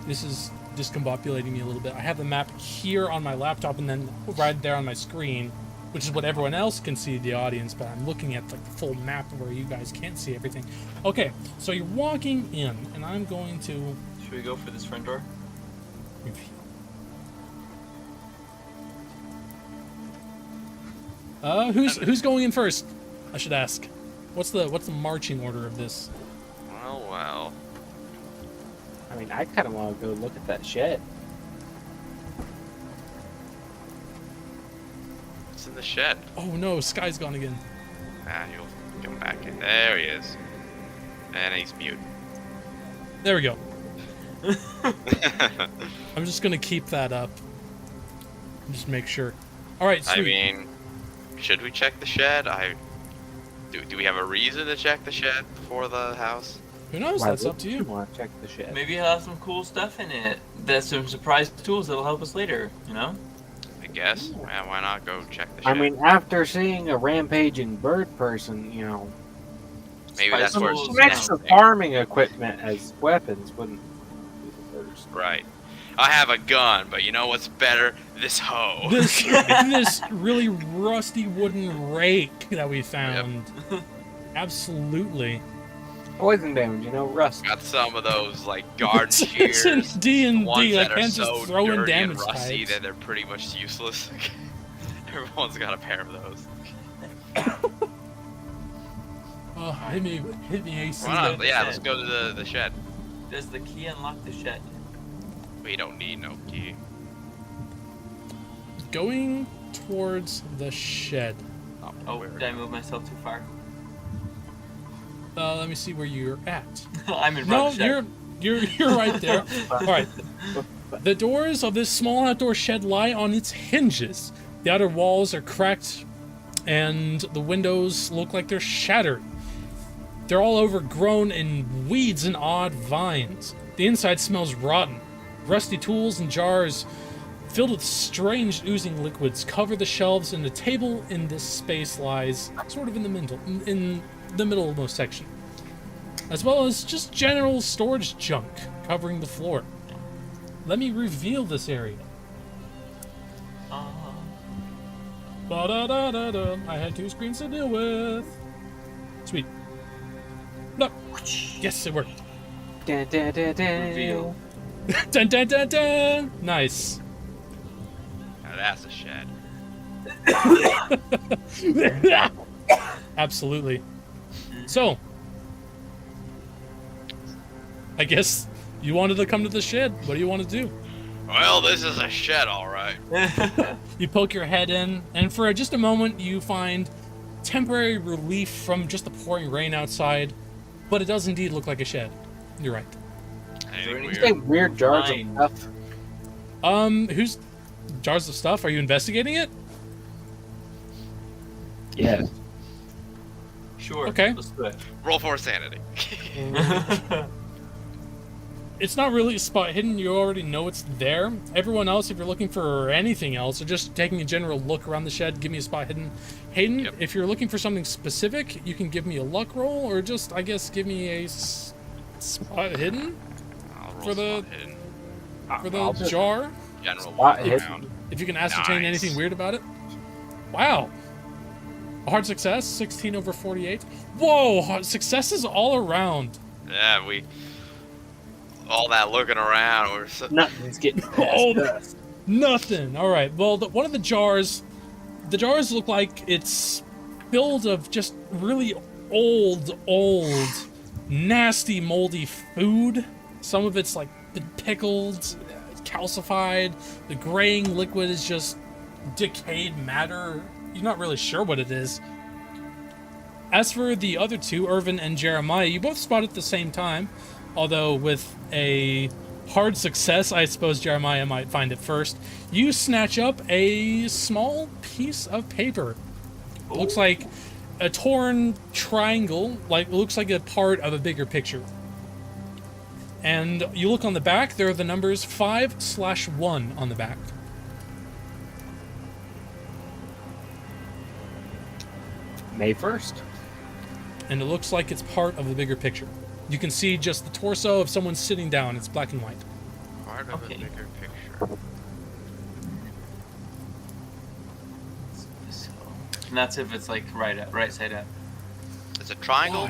this is discombobulating me a little bit. I have the map here on my laptop and then right there on my screen, which is what everyone else can see, the audience, but I'm looking at like the full map where you guys can't see everything. Okay, so you're walking in, and I'm going to... Should we go for this front door? Who's going in first? I should ask. What's the marching order of this? Well. I mean, I kind of want to go look at that shed. It's in the shed. Oh no, Sky's gone again. Ah, you'll come back in. There he is. And he's mute. There we go. I'm just gonna keep that up. Just make sure. All right, sweet. I mean, should we check the shed? Do we have a reason to check the shed before the house? Who knows? Why That's up would to you. want to check the shed? Maybe it'll have some cool stuff in it. That's some surprise tools that'll help us later, you know? I guess. Yeah, why not go check the shed? I mean, after seeing a rampaging bird person, you know, maybe Spice that's where tools, some yeah. extra farming equipment as weapons wouldn't be the worst. Right. I have a gun, but you know what's better? This hoe. This really rusty wooden rake that we found. Absolutely. Poison damage, you know, rust. Got some of those like garden It's in shears. D&D. Ones I that are can't so just throw in dirty damage and rusty types. that they're pretty much useless. Everyone's got a pair of those. Oh, hit me AC. Why not? the Yeah, shed. let's go to the shed. Does the key unlock the shed? We don't need no key. Going towards the shed. Oh, where? did I move myself too far? Let me see where you're at. I'm in No, front of the shed. you're right there. All right. The doors of this small outdoor shed lie on its hinges. The outer walls are cracked, and the windows look like they're shattered. They're all overgrown in weeds and odd vines. The inside smells rotten. Rusty tools and jars filled with strange oozing liquids cover the shelves, and the table in this space lies sort of in the middle-most section, as well as just general storage junk covering the floor. Let me reveal this area. Ba-da-da-da-da. I had 2 screens to deal with. Sweet. No. Yes, it worked. Dun, dun, dun, dun. Reveal. Dun, dun, dun, dun. Nice. Now that's a shed. Absolutely. So, I guess you wanted to come to the shed. What do you want to do? Well, this is a shed, all right. You poke your head in, and for just a moment, you find temporary relief from just the pouring rain outside, but it does indeed look like a shed. You're right. Anything You You weird? say weird jars of Mine. stuff. Who's jars of stuff? Are you investigating it? Yes. Sure. Okay. Let's do it. Roll for sanity. It's not really a spot hidden. You already know it's there. Everyone else, if you're looking for anything else, or just taking a general look around the shed, give me a spot hidden. Hayden, Yep. if you're looking for something specific, you can give me a luck roll, or just, I guess, give me a spot hidden I'll roll For the- spot hidden. for the I'll just- jar. General Spot walk hidden. around. If you can ascertain Nice. anything weird about it. Wow. A hard success, 16 over 48. Whoa, hard successes all around. Yeah, all that looking around, we're so, Nothing's getting Oh, past us. Nothing. All right. Well, one of the jars look like it's filled of just really old, nasty, moldy food. Some of it's like been pickled, calcified. The graying liquid is just decayed matter. You're not really sure what it is. As for the other two, Irvin and Jeremiah, you both spot at the same time. Although with a hard success, I suppose Jeremiah might find it first. You snatch up a small piece of paper. It looks like a torn triangle, like it looks like a part of a bigger picture. And you look on the back, there are the numbers 5/1 on the back. May 1st. And it looks like it's part of the bigger picture. You can see just the torso of someone sitting down. It's black and white. part of Okay. a bigger picture. So, and that's if it's like right side up. It's a triangle.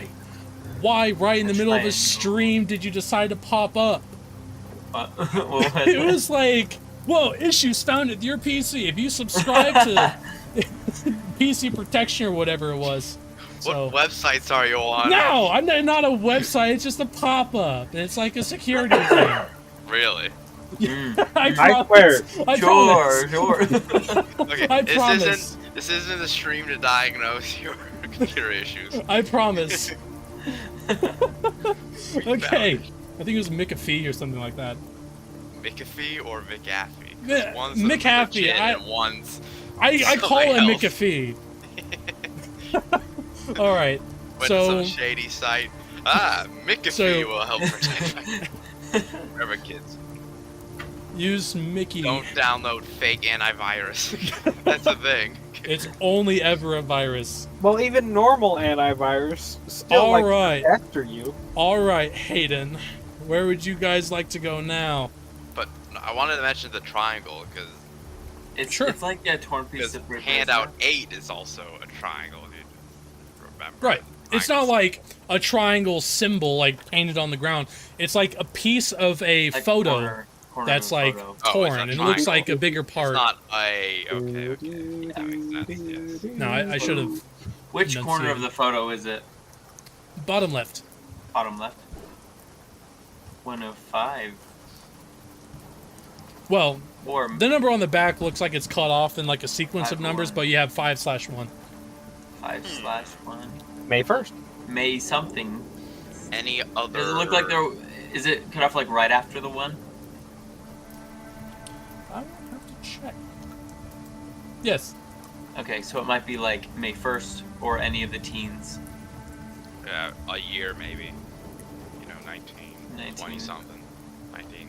Why, right in the middle of a Triangle. stream, did you decide to pop up? What was It was like, whoa, issues found at your PC. If you subscribe to PC protection or whatever it was. So, What websites are you on? no, I'm not a website. It's just a pop-up. It's like a security thing. Really? I I swear. I promise. Sure. Okay, I this promise. isn't a stream to diagnose your computer issues. I promise. Okay. I think it was McAfee or something like that. McAfee or McAfee? 'Cause Yeah, one's McAfee, legit I- and one's I call it Something else. McAfee. All right. went So- to some shady site. McAfee So- will help protect. Remember, kids, Use Mickey. don't download fake antivirus. That's a thing. It's only ever a virus. Well, even normal antivirus still All like right. after you. All right, Hayden. Where would you guys like to go now? But I wanted to mention the triangle because Sure. It's like a torn piece of paper. handout 8 is also a triangle. If you remember. Right. It's not like a triangle symbol like painted on the ground. It's like a piece of a Like photo corner of that's a like photo. Oh, it's torn, a and it looks triangle. like a bigger It's part. not a okay. That makes sense. Yes. No, I should have Which corner of enunciated. the photo is it? bottom left. Bottom left. 105. Well, Or the number on the back looks like it's cut off in like a sequence of numbers, 5-1. but you have 5/1. 5/1. May 1st. May something. Any other? Does it look like there? Is it cut off like right after the one? I will have to check. Yes. Okay, so it might be like May 1st or any of the teens. Yeah, a year maybe. 19, 19. 20 something. 19,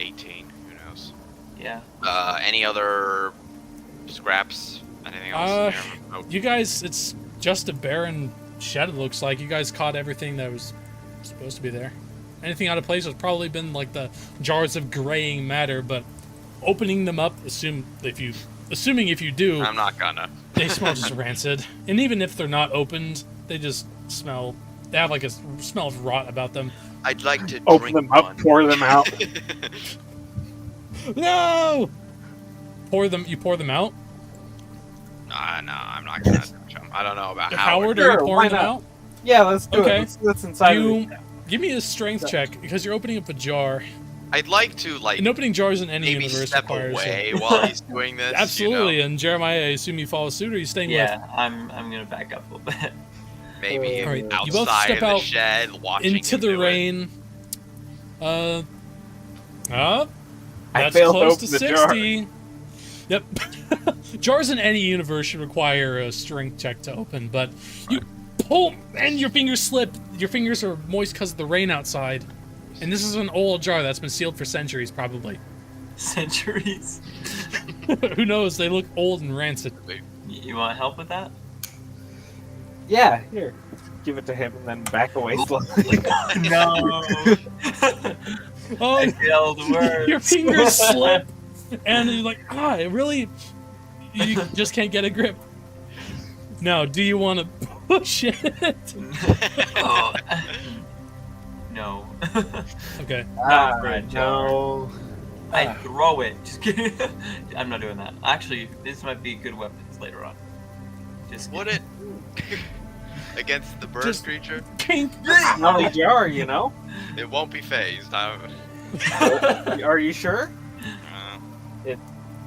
18, who knows. Yeah. Any other scraps? Anything else in there? Oh, You guys, it's just a barren shed, it looks like. You guys caught everything that was supposed to be there. Anything out of place has probably been like the jars of graying matter, but opening them up, assuming if you do, I'm not gonna. they smell just rancid. And even if they're not opened, they just smell. They have like a smell of rot about them. I'd like to Open drink them up, one. pour them out. No. You pour them out. No, I'm not gonna touch them. I don't know about Howard, Howard. are you Sure, pouring why them not? out? Yeah, let's do Okay. it. Let's inside You of it. give me a strength check because you're opening up a jar. I'd like to And opening jars in any maybe universe step requires away while he's doing this. Absolutely, and Jeremiah, I assume you follow suit, or are you staying Yeah, I'm gonna back up a little bit. Maybe All right, outside you both step of the out shed, watching into him the do it. rain? I That's failed to close to open the jar. 60. Yep. Jars in any universe should require a strength check to open, but you pull and your fingers slip. Your fingers are moist because of the rain outside. And this is an old jar that's been sealed for centuries, probably. Centuries. Who knows? They look old and rancid. You want help with that? Yeah, here. Give it to him and then back away slowly. No. Oh, I failed the word. your fingers slip, and you're like, it really. You just can't get a grip. Now, do you want to push it? Oh. No. Okay. Fred, no. I throw it. Just kidding. I'm not doing that. Actually, this might be good weapons later on. Just Would it? Against the bird Just- creature? Pink. Smelly jar, you know? It won't be phased. Are you sure?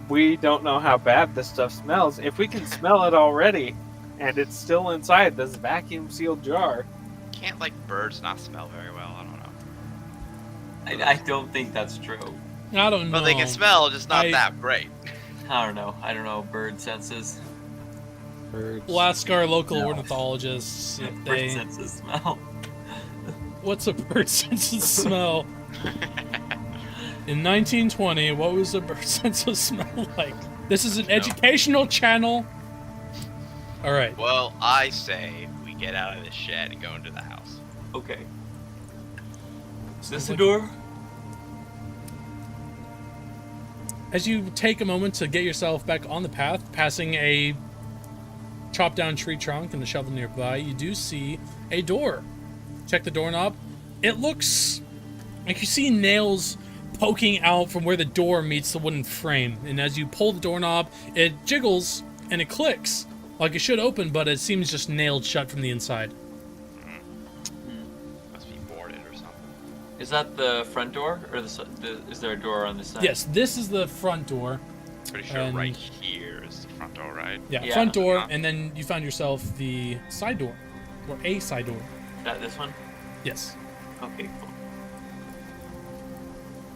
We don't know how bad this stuff smells. If we can smell it already, and it's still inside this vacuum sealed jar. Can't birds not smell very well? I don't know. I don't think that's true. I don't know. But they can smell, just not that great. I don't know. I don't know bird senses. Birds. We'll ask our local No. ornithologists if Bird they. senses smell. What's a bird sense of smell? In 1920, what was a bird sense of smell like? This is an educational channel. All right. Well, I say we get out of this shed and go into the house. Okay. Is this the door? As you take a moment to get yourself back on the path, passing a chopped down tree trunk and a shovel nearby, you do see a door. Check the doorknob. It looks like you see nails poking out from where the door meets the wooden frame. And as you pull the doorknob, it jiggles and it clicks like it should open, but it seems just nailed shut from the inside. Must be boarded or something. Is that the front door, or is there a door on this side? Yes, this is the front door. Pretty sure And- right here is the front door, right? Yeah, Yeah. front door, and then you found yourself the side door, or a side door. This one? Yes. Okay,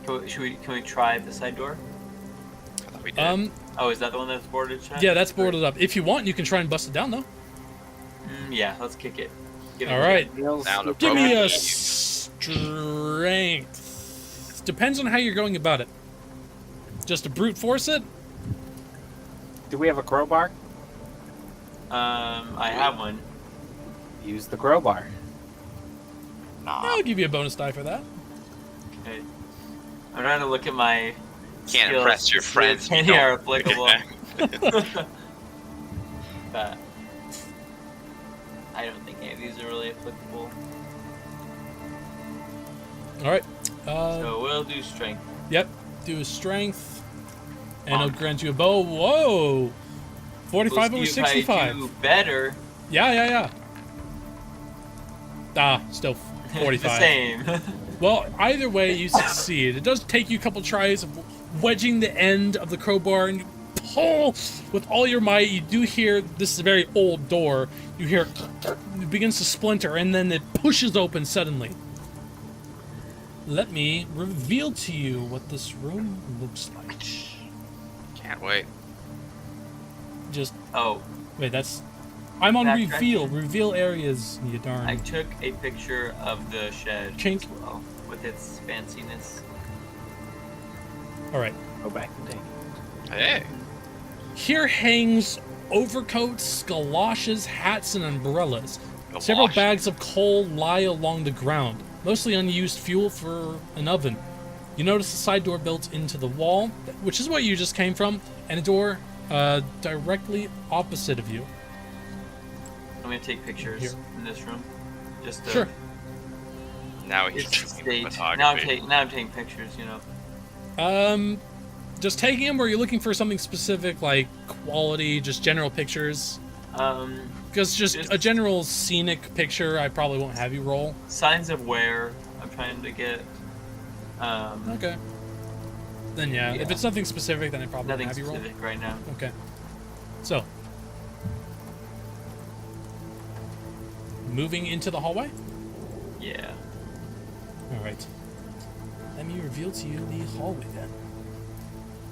cool. Can we try the side door? I thought we did. Oh, is that the one that's boarded shut? Yeah, that's boarded up. If you want, you can try and bust it down, though. Yeah, let's kick it. Give it All a right. kick. Nails Sound stick- Give me a Appropriate. strength. Depends on how you're going about it. Just to brute force it? Do we have a crowbar? I have one. Use the crowbar. I'll give you a bonus die for that. Okay. I'm trying to look at my Can't skills impress your to see friends. if any are applicable. But I don't think any of these are really applicable. All right. So we'll do strength. Yep. Do a strength, and it'll grant you a bow. Whoa. 45 We'll over see if I 65. do better. Yeah. Still 45. The same. Well, either way, you succeed. It does take you a couple tries of wedging the end of the crowbar, and you pull with all your might. You do hear, this is a very old door, you hear it begins to splinter, and then it pushes open suddenly. Let me reveal to you what this room looks like. Can't wait. just Oh, wait. That's I'm on Backtracking. reveal. Reveal areas. You darn. I took a picture of the shed Chink. as well, with its fanciness. All right. Go back and take. Hey. Here hangs overcoats, galoshes, hats, and umbrellas. Several Galoshes. bags of coal lie along the ground, mostly unused fuel for an oven. You notice a side door built into the wall, which is what you just came from, and a door directly opposite of you. I'm gonna take pictures Here. in this room. Just to, Sure. Now he's It's just state. photography. Now I'm taking pictures. You know. Just taking them, or are you looking for something specific, like quality, just general pictures? Because just a general scenic picture, I probably won't have you roll. Signs of wear. I'm trying to get. Okay. Then yeah, if Yeah. it's something specific, then I probably won't Nothing have you roll. specific right now. Okay. So, moving into the hallway. Yeah. All right. Let me reveal to you the hallway then.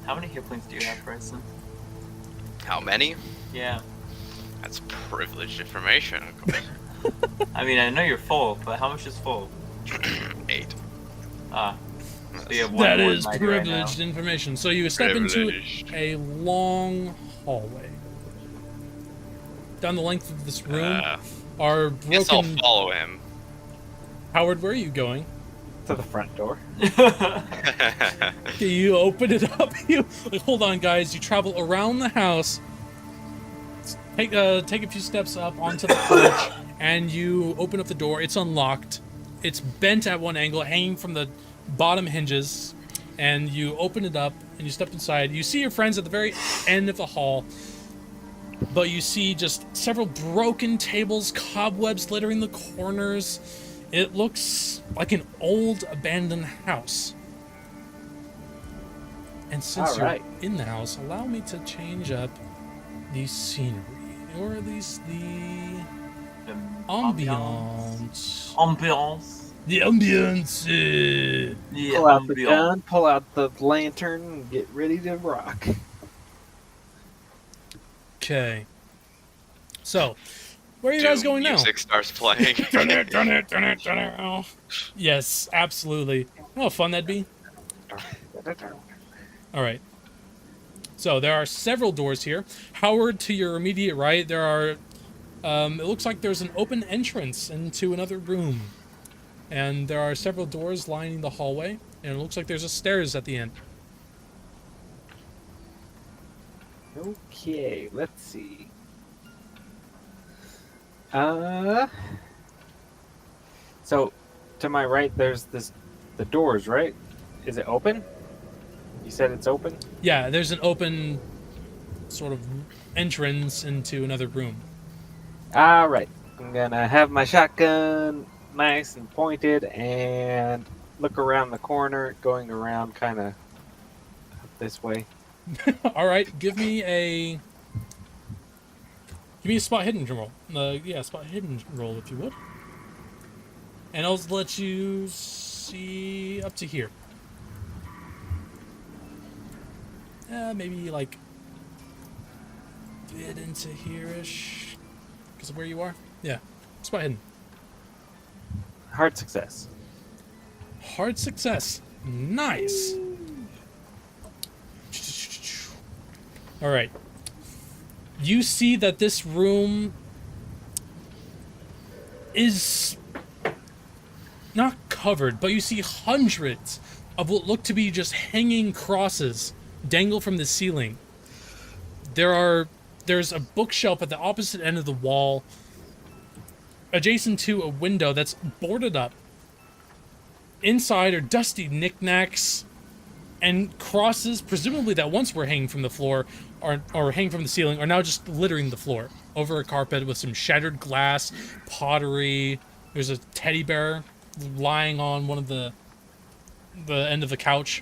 How many hit points do you have, Bryson? How many? Yeah. That's privileged information. Of course. I mean, I know you're full, but how much is full? 8. Ah. So you have one That more is than I do right now. privileged information. So you step into Privileged. a long hallway. Down the length of this room are Guess I'll broken. follow him. Howard, where are you going? To the front door. Do you open it up? You like, hold on, guys. You travel around the house. Take a few steps up onto the porch, and you open up the door. It's unlocked. It's bent at one angle, hanging from the bottom hinges. And you open it up, and you step inside. You see your friends at the very end of the hall, but you see just several broken tables, cobwebs littering the corners. It looks like an old abandoned house. And since All right. you're in the house, allow me to change up the scenery, or at least the ambiance. Ambiance. The ambiance. The Pull out the ambiance. gun, pull out the lantern, and get ready to rock. Okay. So, where are you guys going now? Music starts playing. Yes, absolutely. Oh, how fun that'd be. All right. So there are several doors here. Howard, to your immediate right, there are. It looks like there's an open entrance into another room, and there are several doors lining the hallway, and it looks like there's a stairs at the end. Okay, let's see. So, to my right, there's the doors, right? Is it open? You said it's open? Yeah, there's an open sort of entrance into another room. Alright. I'm gonna have my shotgun nice and pointed and look around the corner, going around kind of this way. All right, give me a spot hidden roll. Yeah, spot hidden roll if you would. And I'll let you see up to here. Maybe like bit into here-ish because of where you are. Yeah, spot hidden. Hard success. Hard success. Nice. All right. You see that this room is not covered, but you see hundreds of what look to be just hanging crosses dangle from the ceiling. There's a bookshelf at the opposite end of the wall, adjacent to a window that's boarded up. Inside are dusty knickknacks and crosses, presumably that once were hanging from the floor or hanging from the ceiling, are now just littering the floor over a carpet with some shattered glass, pottery. There's a teddy bear lying on one of the end of the couch.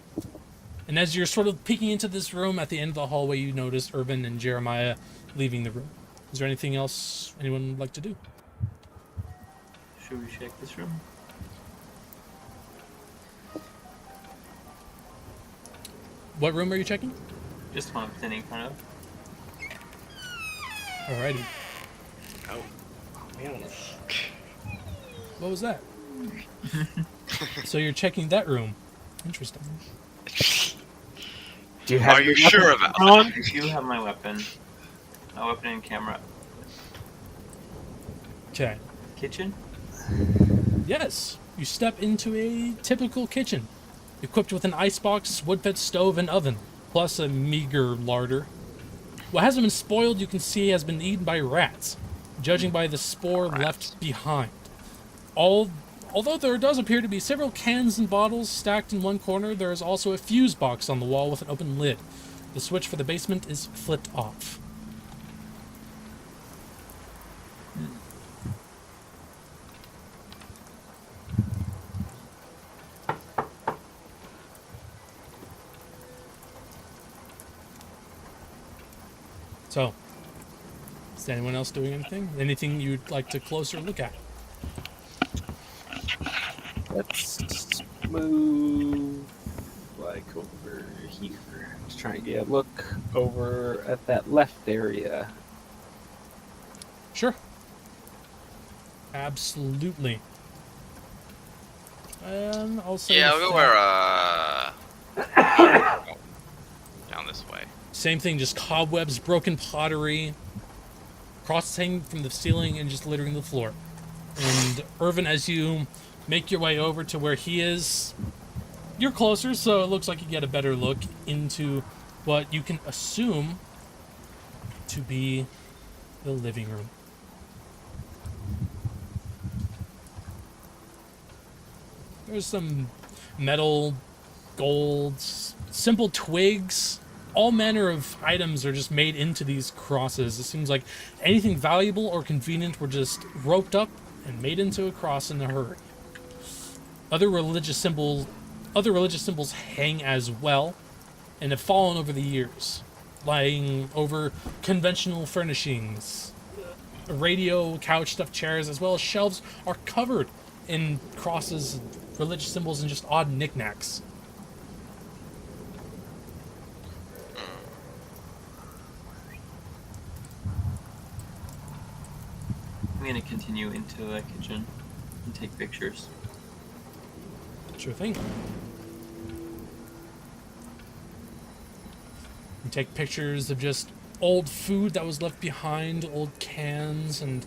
And as you're sort of peeking into this room at the end of the hallway, you notice Irvin and Jeremiah leaving the room. Is there anything else anyone would like to do? Should we check this room? What room are you checking? Just one I'm standing in front of. Alrighty. Oh. Man. What was that? So you're checking that room. Interesting. Do you have Are you your sure weapon about on? I do have my weapon. My weapon and camera. Okay. Kitchen? Yes, you step into a typical kitchen, equipped with an icebox, wood-fed stove, and oven, plus a meager larder. What hasn't been spoiled, you can see, has been eaten by rats, judging by the spore left behind. Although there does appear to be several cans and bottles stacked in one corner, there is also a fuse box on the wall with an open lid. The switch for the basement is flipped off. So, is anyone else doing anything? Anything you'd like to closer look at? Let's move like over here. Just trying to get a look over at that left area. Sure. Absolutely. I'll say Yeah, with we'll go that- where, down this way. Same thing, just cobwebs, broken pottery, crosses hanging from the ceiling and just littering the floor. And Irvin, as you make your way over to where he is, you're closer, so it looks like you get a better look into what you can assume to be the living room. There's some metal, gold, simple twigs. All manner of items are just made into these crosses. It seems like anything valuable or convenient were just roped up and made into a cross in a hurry. Other religious symbols hang as well and have fallen over the years, lying over conventional furnishings. A radio, couch, stuffed chairs, as well as shelves are covered in crosses, religious symbols, and just odd knickknacks. I'm gonna continue into the kitchen and take pictures. Sure thing. You take pictures of just old food that was left behind, old cans, and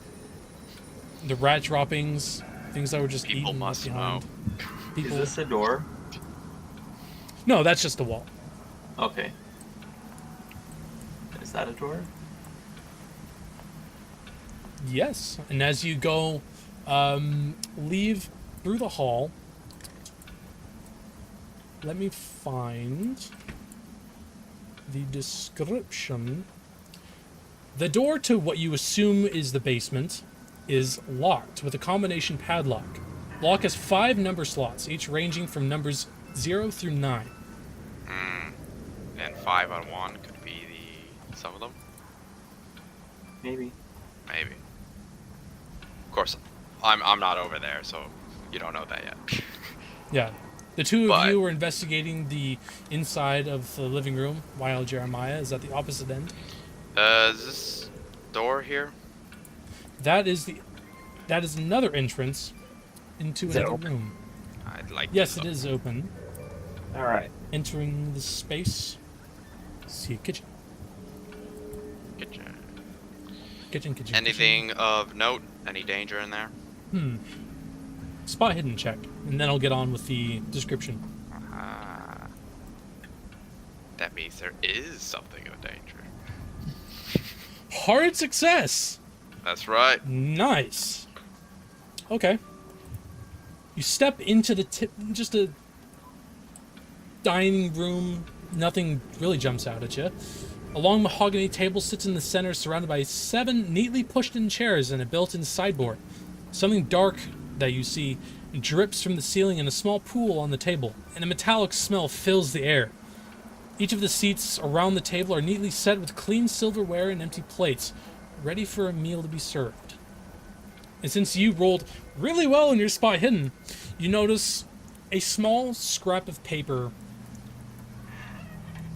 the rat droppings, things that were just People eaten must left behind. Is People. this a door? No, that's just a wall. Okay. Is that a door? Yes, and as you go, leave through the hall. Let me find the description. The door to what you assume is the basement is locked with a combination padlock. The lock has 5 number slots, each ranging from numbers 0 through 9. And 5 on 1 could be some of them. Maybe. Maybe. Of course, I'm not over there, so you don't know that yet. Yeah. The two of But- you were investigating the inside of the living room while Jeremiah is at the opposite end. Is this door here? That is another entrance into Is it another open? room. I'd like. Yes, this it is open. All right. Entering the space, see a kitchen. Kitchen. Kitchen. Anything of note? Any danger in there? Spot hidden check, and then I'll get on with the description. That means there is something of danger. Hard success. That's right. Nice. Okay. You step into the just a dining room. Nothing really jumps out at you. A long mahogany table sits in the center, surrounded by 7 neatly pushed-in chairs and a built-in sideboard. Something dark that you see drips from the ceiling in a small pool on the table, and a metallic smell fills the air. Each of the seats around the table are neatly set with clean silverware and empty plates, ready for a meal to be served. And since you rolled really well in your spot hidden, you notice a small scrap of paper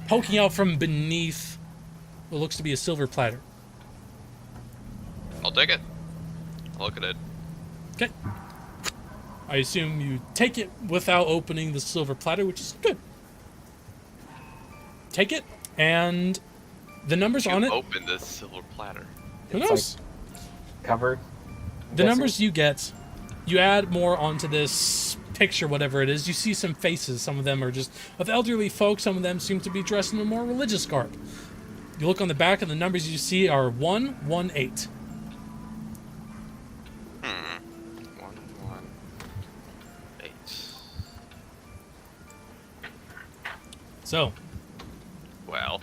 poking out from beneath what looks to be a silver platter. take it. I'll look at it. Okay. I assume you take it without opening the silver platter, which is good. Take it, and the numbers You on it. open this silver platter. Who It's knows? Covered. The numbers you get, you add more onto this picture, whatever it is. You see some faces. Some of them are just of elderly folk. Some of them seem to be dressed in a more religious garb. You look on the back, and the numbers you see are 118. 118. So, Well,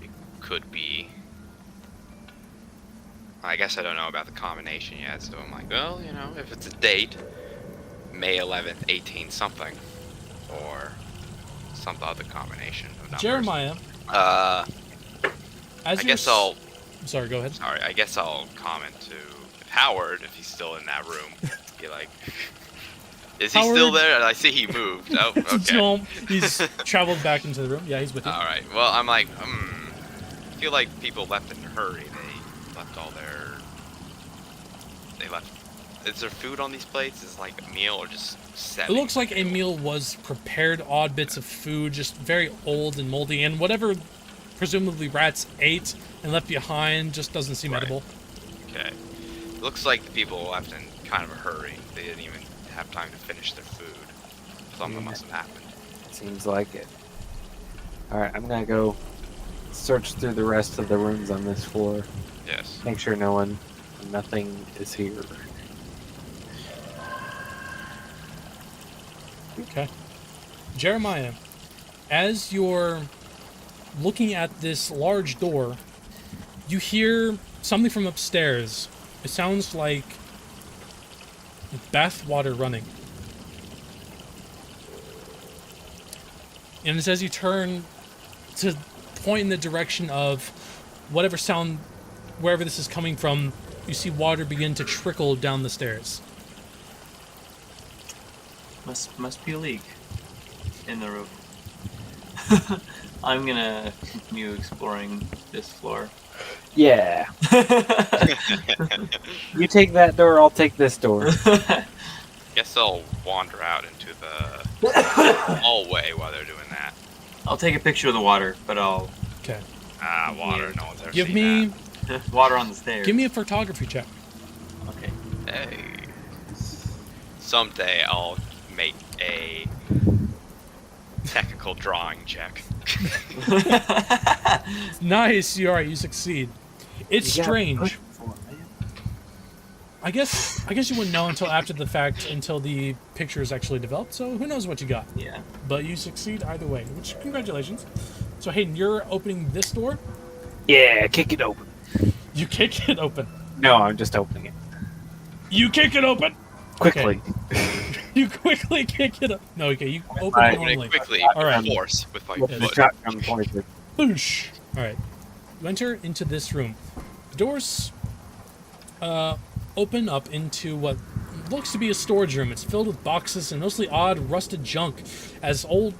it could be. I guess I don't know about the combination yet, so I'm like, well, you know, if it's a date, May 11th, 18 something, or some other combination of numbers. Jeremiah, I as you're guess I'll. Sorry, go ahead. Sorry, I guess I'll comment to Howard if he's still in that room. Be like, is he still Howard- there? I see he moved. Oh, okay. No, he's traveled back into the room. Yeah, he's with you. All right. Well, I'm like, I feel like people left in a hurry. They left all their. They left. Is there food on these plates? Is it like a meal or just It setting? looks like a meal was prepared, odd bits of food, just very old and moldy, and whatever presumably rats ate and left behind just doesn't seem Right. edible. Okay. It looks like the people left in kind of a hurry. They didn't even have time to finish their food. Something must have happened. Seems like it. Alright, I'm gonna go search through the rest of the rooms on this floor. Yes. Make sure nothing is here. Okay. Jeremiah, as you're looking at this large door, you hear something from upstairs. It sounds like bath water running. And it's as you turn to point in the direction of whatever sound, wherever this is coming from, you see water begin to trickle down the stairs. Must be a leak in the roof. I'm gonna continue exploring this floor. Yeah. You take that door, I'll take this door. Guess I'll wander out into the hallway while they're doing that. I'll take a picture of the water, but I'll Okay. Water. No one's ever Give seen me water on the stairs. give me a photography check. Okay. that. Hey. Someday I'll make a technical drawing check. Nice. You alright, you succeed. It's You gotta strange. push for it, man. I guess you wouldn't know until after the fact, until the picture is actually developed. So who knows what you got? Yeah. But you succeed either way. Which congratulations. So Hayden, you're opening this door. Yeah, kick it open. You kick it open. No, I'm just opening it. You kick it open. Quickly. You quickly kick it up. No, okay. You open I- it Open it normally. quickly, All right. with force, with my With the foot. shotgun pointed. Boosh. All right. You enter into this room. The doors open up into what looks to be a storage room. It's filled with boxes and mostly odd rusted junk, as old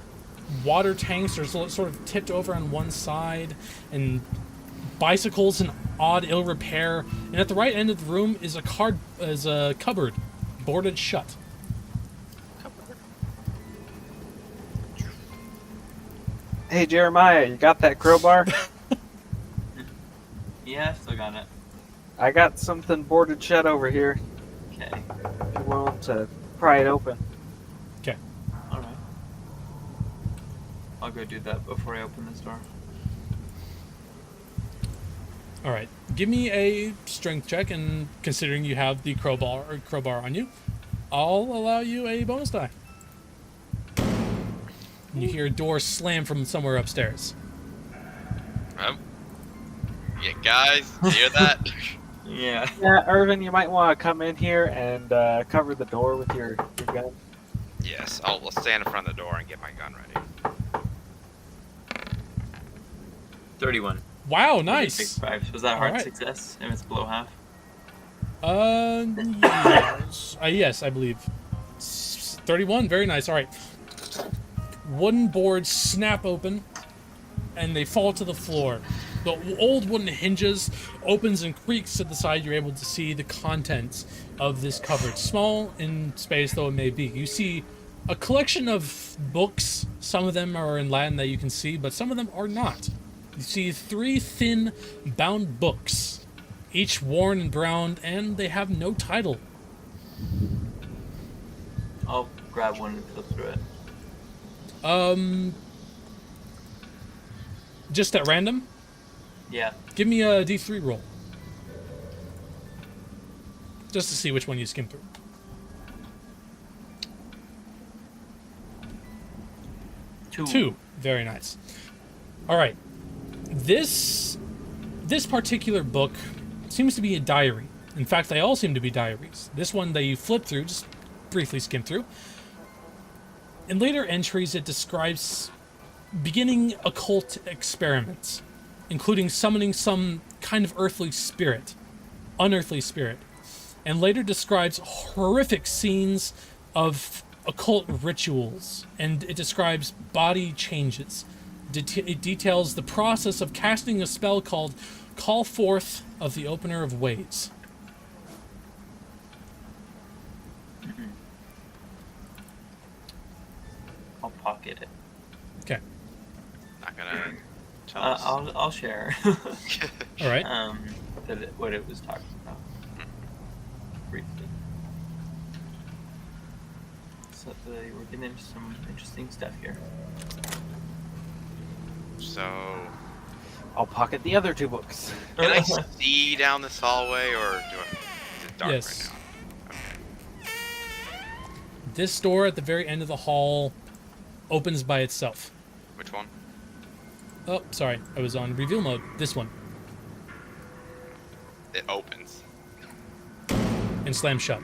water tanks are sort of tipped over on one side, and bicycles in odd ill repair. And at the right end of the room is a cupboard, boarded shut. Hey, Jeremiah, you got that crowbar? Yeah, I've still got it. I got something boarded shut over here. Okay. If you want to pry it open. All right. I'll go do that before I open this door. All right. Give me a strength check, and considering you have the crowbar on you, I'll allow you a bonus die. And you hear a door slam from somewhere upstairs. Yeah, guys, you hear that? Yeah. Yeah, Irvin, you might want to come in here and cover the door with your gun. Yes, I'll stand in front of the door and get my gun ready. 31. Wow, Big nice. five. Was that a hard Alright. success? If it's below half. Yes, I believe. 31, very nice. All right. Wooden boards snap open, and they fall to the floor. The old wooden hinges opens and creaks to the side. You're able to see the contents of this cupboard. Small in space though it may be. You see a collection of books. Some of them are in Latin that you can see, but some of them are not. You see 3 thin, bound books, each worn and brown, and they have no title. I'll grab one and flip through it. Just at random? Yeah. Give me a D3 roll. Just to see which one you skim through. 2. Very nice. All right. This particular book seems to be a diary. In fact, they all seem to be diaries. This one that you flip through, just briefly skim through. In later entries, it describes beginning occult experiments, including summoning some kind of unearthly spirit, and later describes horrific scenes of occult rituals, and it describes body changes. It details the process of casting a spell called Call Forth of the Opener of Ways. I'll pocket it. Okay. Not gonna tell us. I'll share. All right. What it was talking about. Briefly. So we're getting into some interesting stuff here. So, I'll pocket the other 2 books. can I see down this hallway, or is it dark Yes. right now? This door at the very end of the hall opens by itself. Which one? Oh, sorry. I was on reveal mode. This one. It opens. And slams shut.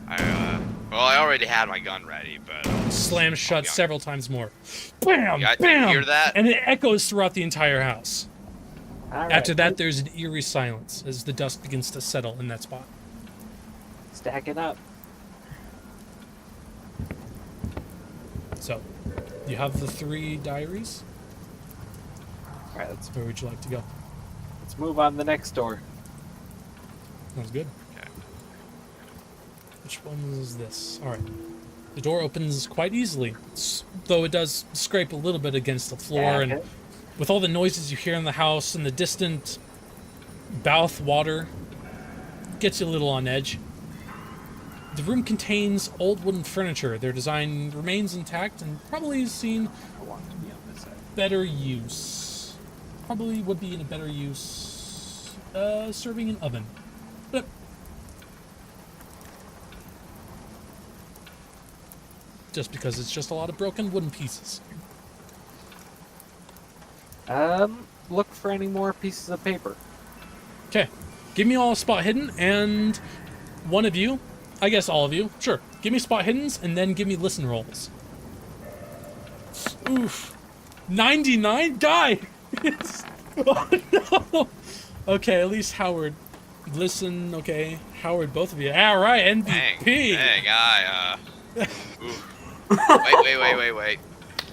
I already had my gun ready, but Slams shut yeah. several times more. Bam! Yeah, Bam! you hear that? And it echoes throughout the entire house. All right, After that, there's an eerie silence as the dust begins to settle in that spot. stacking up. So, you have the 3 diaries. All right, Where would you like to go? let's move on to the next door. Sounds good. Okay. Which one is this? All right. The door opens quite easily, though it does scrape a little bit against the floor, and Okay. with all the noises you hear in the house and the distant bath water, gets you a little on edge. The room contains old wooden furniture. Their design remains intact and probably has seen I want to be on this side. better use. Probably would be in a better use serving an oven. But just because it's just a lot of broken wooden pieces. Look for any more pieces of paper. Okay, give me all spot hidden, and one of you, I guess all of you, sure, give me spot hiddens, and then give me listen rolls. Oof. 99? Die! Oh no! Okay, at least Howard. Listen, okay. Howard, both of you. Alright, MVP! Dang, Wait.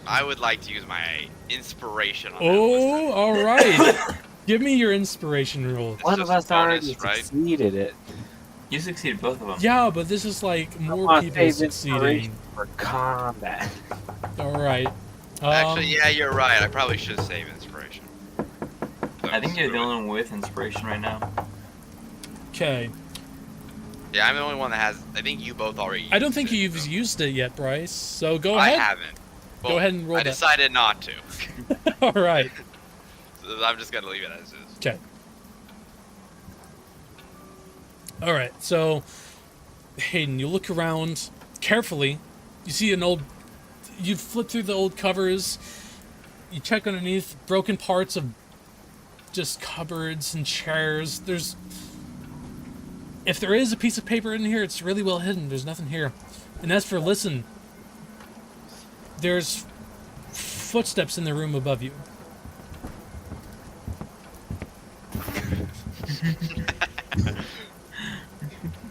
I would like to use my inspiration on that Oh, alright. Give me your inspiration roll. It's One of just us a bonus, already right? succeeded it. You succeeded both of them. Yeah, but this is like I more want people save succeeding. inspiration for combat. Alright. Actually, yeah, you're right. I probably should save inspiration. I think you're the Screw it. only one with inspiration right now. Okay. Yeah, I'm the only one that has. I think you both already. I don't think used you've it, so- used it yet, Bryce. So go I ahead. haven't. Go ahead and roll I that. decided not to. Alright. So I'm just gonna leave it as is. Okay. Alright, so Hayden, you look around carefully. You see an old. You flip through the old covers. You check underneath broken parts of just cupboards and chairs. There's. If there is a piece of paper in here, it's really well hidden. There's nothing here. And as for listen, there's footsteps in the room above you.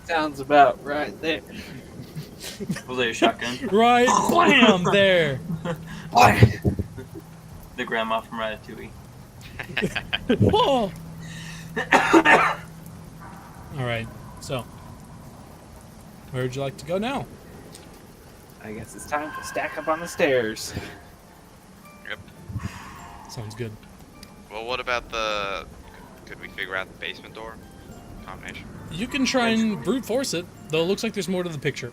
Sounds about right there. Was that your shotgun? Right, blam, there. The grandma from Ratatouille. Whoa! All right. So, where would you like to go now? I guess it's time to stack up on the stairs. Yep. Sounds good. Well, what about the... Could we figure out the basement door combination? You can try and brute force it, though it looks like there's more to the picture.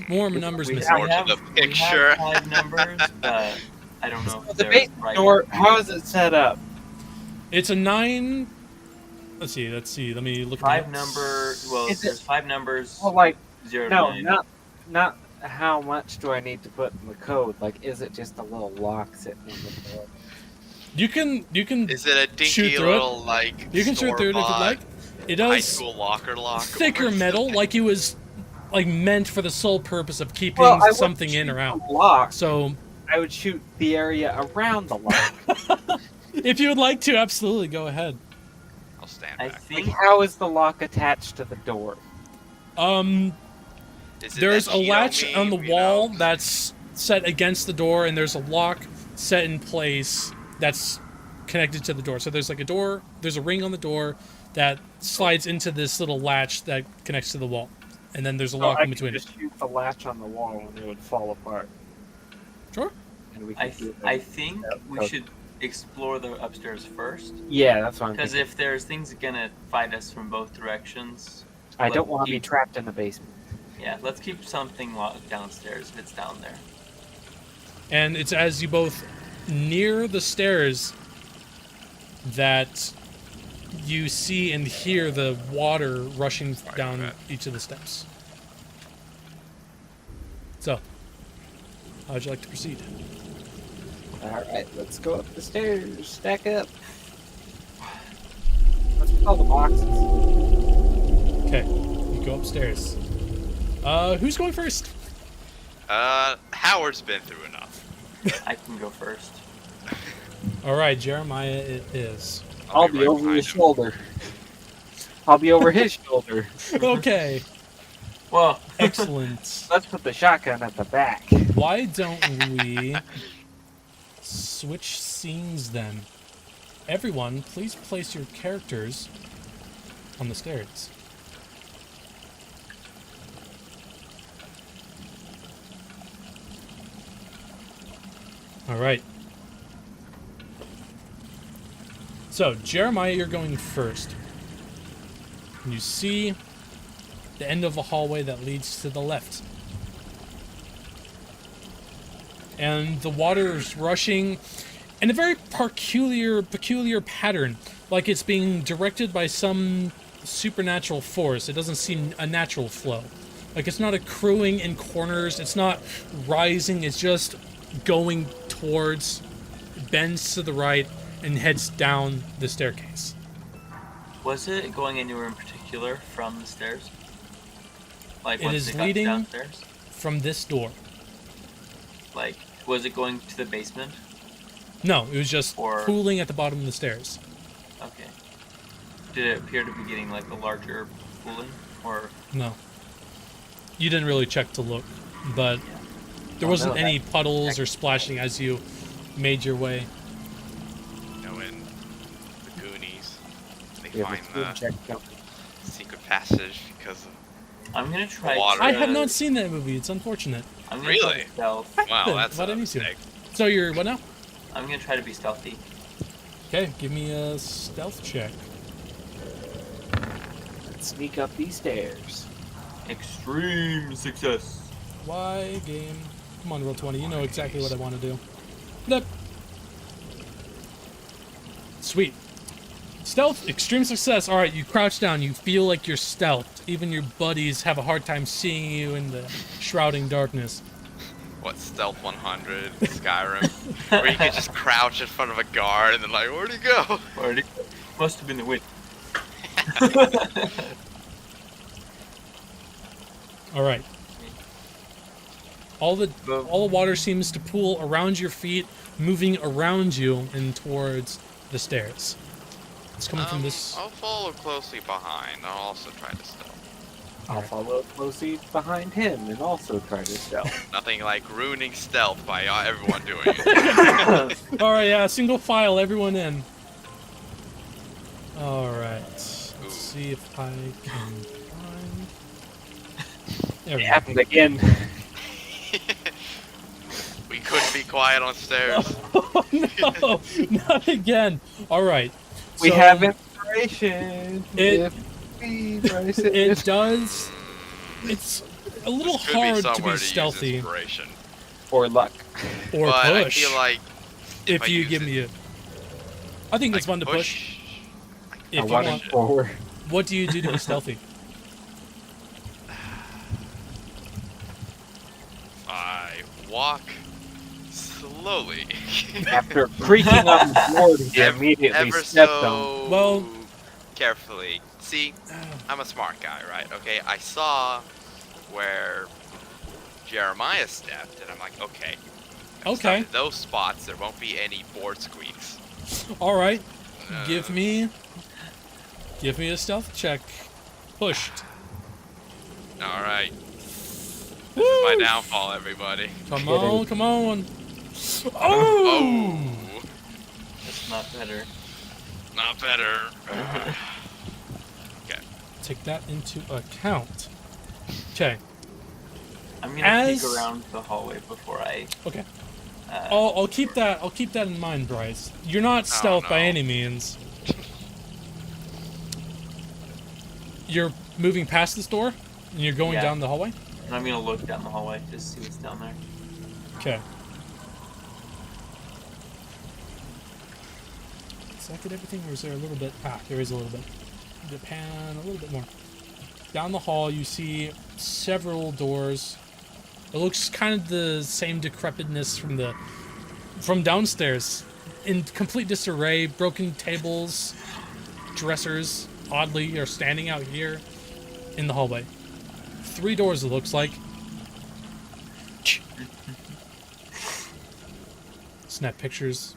More numbers We missing. More to the picture. have 5 numbers, but I don't know if The they're basement right. door, how is it set up? It's a 9. Let's see. Let me look. 5 at number. Well, Is it- there's 5 numbers. Well, like, 0 to no, 9. not how much do I need to put in the code? Like, is it just a little lock sitting in the door? You can Is it a Shoot dinky through it. little, like, you can shoot through it if you'd store-bought like. It high does school locker lock? thicker or metal, something? like it was like meant for the sole purpose of keeping Well, I wouldn't something in shoot or out. the lock. So, I would shoot the area around the lock. if you would like to, absolutely go ahead. I'll stand I back. Like, think how is the lock attached to the door? Is it There's that a cheat latch me, on the you wall know? that's set against the door, and there's a lock set in place that's connected to the door. So there's like a door, there's a ring on the door that slides into this little latch that connects to the wall, and then there's a lock I in could between it. just shoot the latch on the wall and it would fall apart. Sure. And we I, could do I that. think Yeah, we okay. should explore the upstairs first, Yeah, that's what I'm because thinking. if there's things gonna fight us from both directions, I don't want to be keep- trapped in the basement. yeah, let's keep something locked downstairs if it's down there. And it's as you both near the stairs that you see and hear the water rushing down bad. each of the steps. So, how would you like to proceed? Alright, let's go up the stairs. Stack up. Let's put all the boxes. Okay, you go upstairs. Who's going first? Howard's been through enough. I can go first. All right, Jeremiah, it is. I'll be right over behind his him. shoulder. I'll be over his shoulder. Okay, Well, excellent. Let's put the shotgun at the back. Why don't we switch scenes then? Everyone, please place your characters on the stairs. All right. So, Jeremiah, you're going first. And you see the end of a hallway that leads to the left. And the water is rushing in a very peculiar pattern, like it's being directed by some supernatural force. It doesn't seem a natural flow. Like it's not accruing in corners, it's not rising, it's just going towards, bends to the right, and heads down the staircase. was it going anywhere in particular from the stairs? Like It once is they got leading- downstairs? From this door. Like, was it going to the basement? No, it was just Or- pooling at the bottom of the stairs. Okay. Did it appear to be getting like a larger pooling, or No. You didn't really check to look, but there Oh, wasn't no, any puddles or splashing as you made your way. You know, in the Goonies, they Yeah, find the the check jump. secret passage because of... I'm gonna try. Water. I have not seen that movie. It's unfortunate. I'm gonna Really? try stealth. Wow, Then, that's why a didn't you see it? mistake. So you're what now? I'm gonna try to be stealthy. Okay, give me a stealth check. Let's sneak up these stairs. Extreme success. Why game? Come on, roll 20. You know exactly what I want to do. Yep. Sweet. Stealth, extreme success. All right, you crouch down. You feel like you're stealthed. Even your buddies have a hard time seeing you in the shrouding darkness. What, Stealth 100, Skyrim? Where you can just crouch in front of a guard and then like, where'd he go? Already must have been the wind. All right. All the water seems to pool around your feet, moving around you and towards the stairs. It's coming from this. I'll follow closely behind. I'll also try to stealth. I'll follow closely behind him and also try to stealth. Nothing like ruining stealth by everyone doing it. All right, yeah, single file, everyone in. All right. Let's see if I can find. There we It go. happened again. We couldn't be quiet on stairs. Oh, no, not again. All right. We so have inspiration. it- It It does. It's a little This could be hard to somewhere be use stealthy inspiration. or luck. or But I push. feel like if I you use give it, me a, I think I it's fun to push. I If you want want. him forward. What do you do to be stealthy? I walk slowly. After creaking on the floor, he immediately Ever stepped on. so Well- carefully. See, I'm a smart guy, right? Okay, I saw where Jeremiah stepped, and I'm like, okay. Okay. In those spots, there won't be any board squeaks. All right. Uh, Give me a stealth check. Pushed. All right. This is my downfall, everybody. Come Get on, it. come on. Oh! Oh, That's not better. not better. Take that into account. Okay. I'm gonna As- peek around the hallway before I. Okay. Uh, I'll keep that in mind, Bryce. You're not stealth by no. any means. You're moving past this door, and you're going Yeah. down the hallway. And I'm gonna look down the hallway just to see what's down there. Okay. Is that get everything, or is there a little bit? Ah, there is a little bit. The pan a little bit more. Down the hall, you see several doors. It looks kind of the same decrepitness from downstairs, in complete disarray. Broken tables, dressers, oddly, are standing out here in the hallway. 3 doors, it looks like. Snap pictures.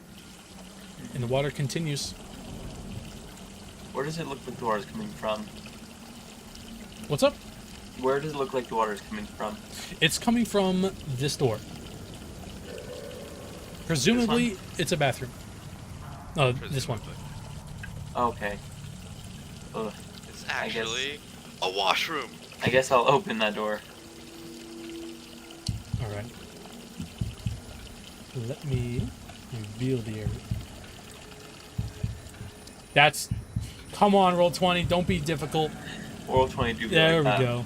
And the water continues. Where does it look like the water's coming from? What's up? Where does it look like the water's coming from? It's coming from this door. Presumably, it's a bathroom. Oh, this one. Okay. Ugh. It's I guess- actually a washroom. I guess I'll open that door. All right. Let me reveal the area. That's. Come on, roll 20. Don't be difficult. Oral 20 do be There we like that. go.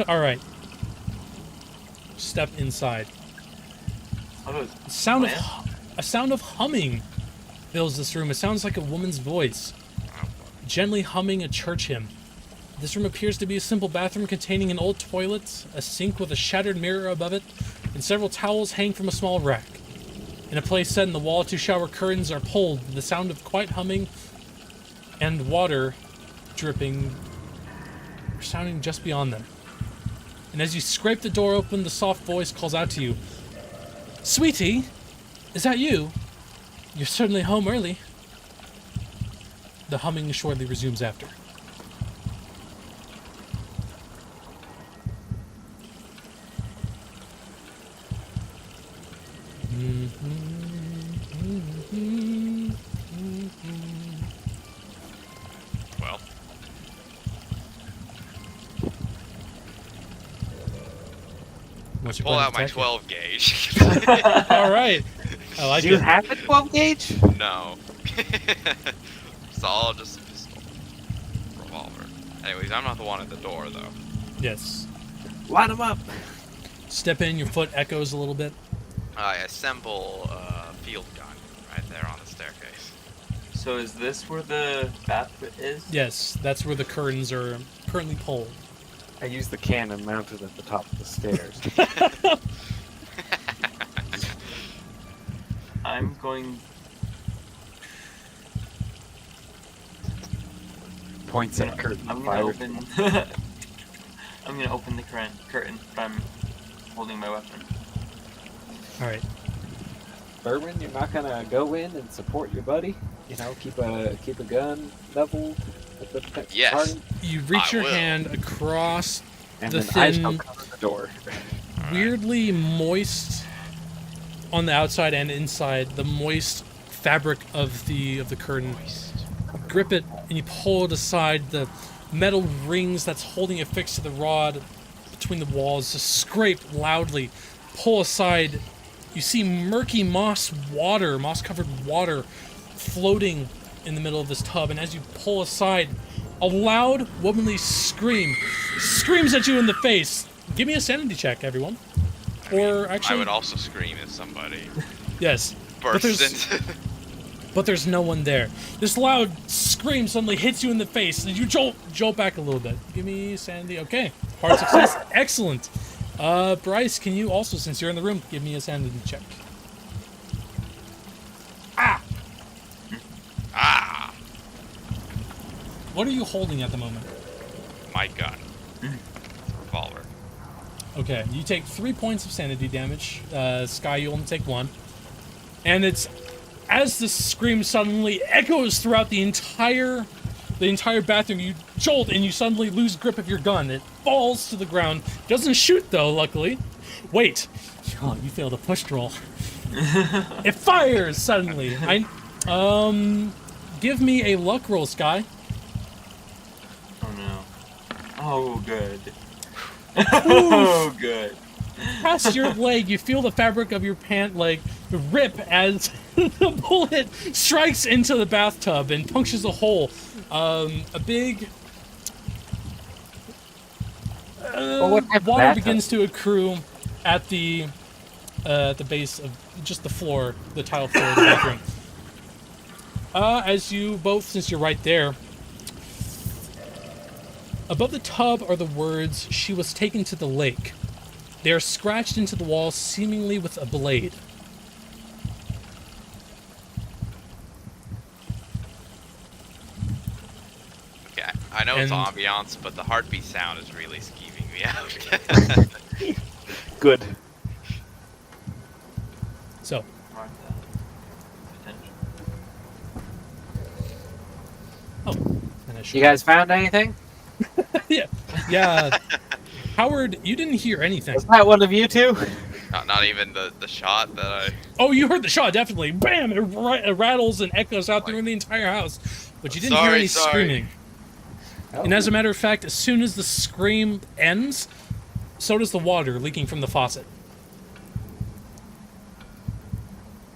All right. Step inside. What is A sound of humming fills this room. It sounds like a woman's voice, gently humming a church hymn. This room appears to be a simple bathroom containing an old toilet, a sink with a shattered mirror above it, and several towels hang from a small rack. In a place set in the wall, 2 shower curtains are pulled. The sound of quiet humming and water dripping are sounding just beyond them. And as you scrape the door open, the soft voice calls out to you, "Sweetie, is that you? You're certainly home early." The humming shortly resumes after. Well, What's your pull plan out to my attack 12 gauge. it? All right. I like Do you it. have a 12 gauge? No. It's all just a pistol. Revolver. Anyways, I'm not the one at the door, though. Yes. Line them up. Step in, your foot echoes a little bit. I assemble a field gun right there on the staircase. So is this where the bath is? Yes, that's where the curtains are currently pulled. I use the cannon mounted at the top of the stairs. I'm going. Points at curtain. I'm gonna fires. open. I'm gonna open the curtain, but I'm holding my weapon. All right. Berwin, you're not gonna go in and support your buddy? keep a gun leveled at the Yes. target, You reach I your will. hand across and the then I shall thin, cover the door. weirdly moist on the outside and inside, the moist fabric of the curtain. Grip it and you pull it aside. The metal rings that's holding it fixed to the rod between the walls just scrape loudly. Pull aside. You see murky moss-covered water floating in the middle of this tub, and as you pull aside, a loud womanly scream screams at you in the face. Give me a sanity check, everyone. Or I actually, would also scream if somebody yes, but burst there's, into. but there's no one there. This loud scream suddenly hits you in the face, and you jolt back a little bit. Give me sanity. Okay, hard success. Excellent. Bryce, can you also, since you're in the room, give me a sanity check? Ah, What are you holding at the moment? my gun. Revolver. Okay, you take 3 points of sanity damage. Sky, you only take 1. And it's as this scream suddenly echoes throughout the entire bathroom. You jolt and you suddenly lose grip of your gun. It falls to the ground. Doesn't shoot though, luckily. Wait, oh, you failed a push roll. It fires suddenly. Give me a luck roll, Sky. Oh no. Oh good. Oh good. Past your leg, you feel the fabric of your pant leg rip as the bullet strikes into the bathtub and punctures a hole. A big what type of water bathtub? begins to accrue at the base of just the floor, the tile floor of the bathroom. As you both, since you're right there, above the tub are the words, "She was taken to the lake." They are scratched into the wall, seemingly with a blade. Okay, I know it's And- ambiance, but the heartbeat sound is really skeeving me out. Good. So, Mark that. Potential. finish. You guys found anything? Yeah. Howard, you didn't hear anything. Was that one of you two? not even the shot that I. Oh, you heard the shot, definitely. Bam! It rattles and echoes out through the entire house. But you didn't hear any screaming. And as a matter of fact, as soon as the scream ends, so does the water leaking from the faucet.